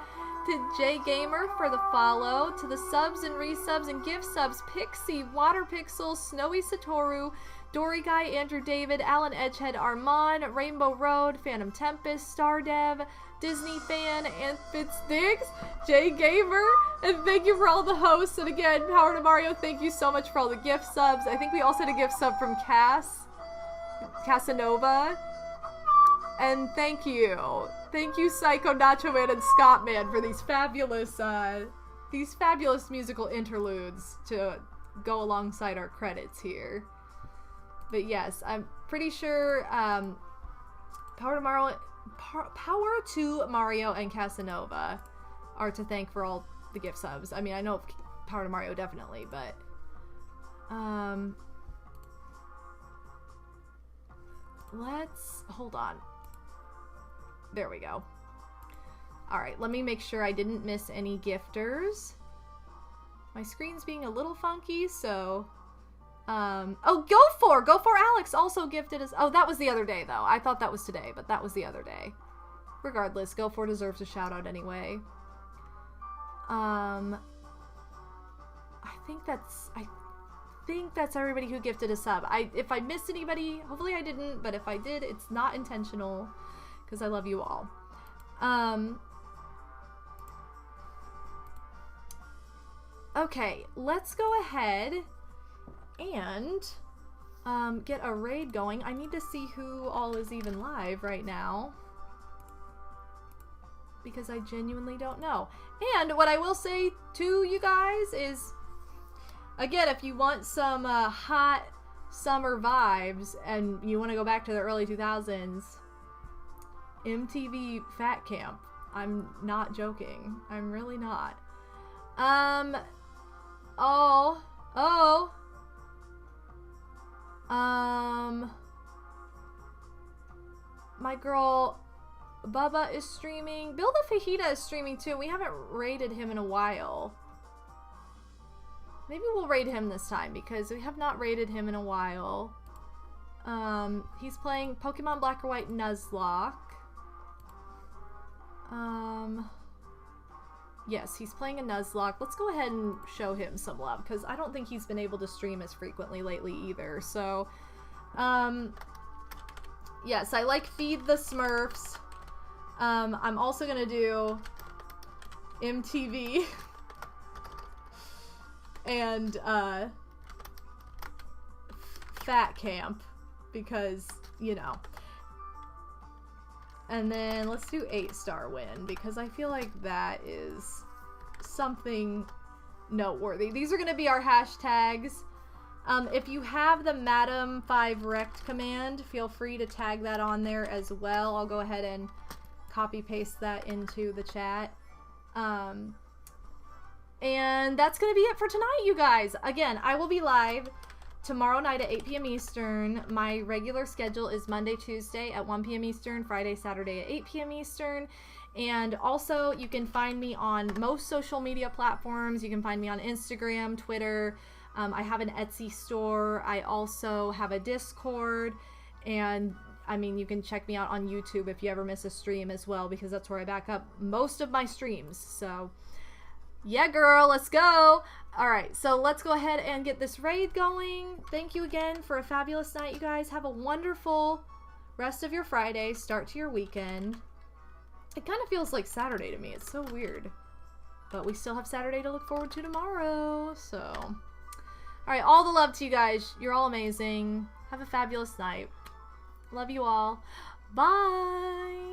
Speaker 1: To Jay Gamer for the follow. To the subs and resubs and gift subs, Pixie, Water Pixel, Snowy Satoru, Dory Guy, Andrew David, Alan Edgehead, Armand, Rainbow Road, Phantom Tempest, Stardev, Disney Fan, and Fitzdiggs, Jay Gamer, and thank you for all the hosts. And again, Power to Mario, thank you so much for all the gift subs. I think we also had a gift sub from Casanova. And thank you. Thank you, Psycho Nacho Man and Scott Man, for these fabulous musical interludes to go alongside our credits here. But yes, I'm pretty sure Power to Mario and Casanova are to thank for all the gift subs. I mean, I know Power to Mario definitely, but let's hold on. There we go. Alright, let me make sure I didn't miss any gifters. My screen's being a little funky, so... oh, Go for Alex also gifted us. Oh, that was the other day, though. I thought that was today, but that was the other day. Regardless, Go for deserves a shout-out anyway. I think that's everybody who gifted a sub. If I missed anybody, hopefully I didn't, but if I did, it's not intentional. Because I love you all. Okay, let's go ahead and get a raid going. I need to see who all is even live right now. Because I genuinely don't know. And what I will say to you guys is, again, if you want some hot summer vibes and you want to go back to the early 2000s, MTV Fat Camp. I'm not joking. I'm really not. My girl Bubba is streaming. Bill the Fajita is streaming too. We haven't raided him in a while. Maybe we'll raid him this time because we have not raided him in a while. He's playing Pokemon Black or White Nuzlocke. Yes, he's playing a Nuzlocke. Let's go ahead and show him some love, because I don't think he's been able to stream as frequently lately either. So, yes, I like Feed the Smurfs. I'm also gonna do MTV and, Fat Camp, because, you know. And then let's do 8-star win, because I feel like that is something noteworthy. These are going to be our hashtags. If you have the Madam5Rect command, feel free to tag that on there as well. I'll go ahead and copy paste that into the chat. And that's going to be it for tonight, you guys. Again, I will be live tomorrow night at 8 p.m. Eastern. My regular schedule is Monday, Tuesday at 1 p.m. Eastern, Friday, Saturday at 8 p.m. Eastern. And also, you can find me on most social media platforms. You can find me on Instagram, Twitter. I have an Etsy store. I also have a Discord. And, I mean, you can check me out on YouTube if you ever miss a stream as well, because that's where I back up most of my streams. So, yeah, girl, let's go. All right, so let's go ahead and get this raid going. Thank you again for a fabulous night, you guys. Have a wonderful rest of your Friday. Start to your weekend. It kind of feels like Saturday to me. It's so weird. But we still have Saturday to look forward to tomorrow. So, all right, all the love to you guys. You're all amazing. Have a fabulous night. Love you all. Bye.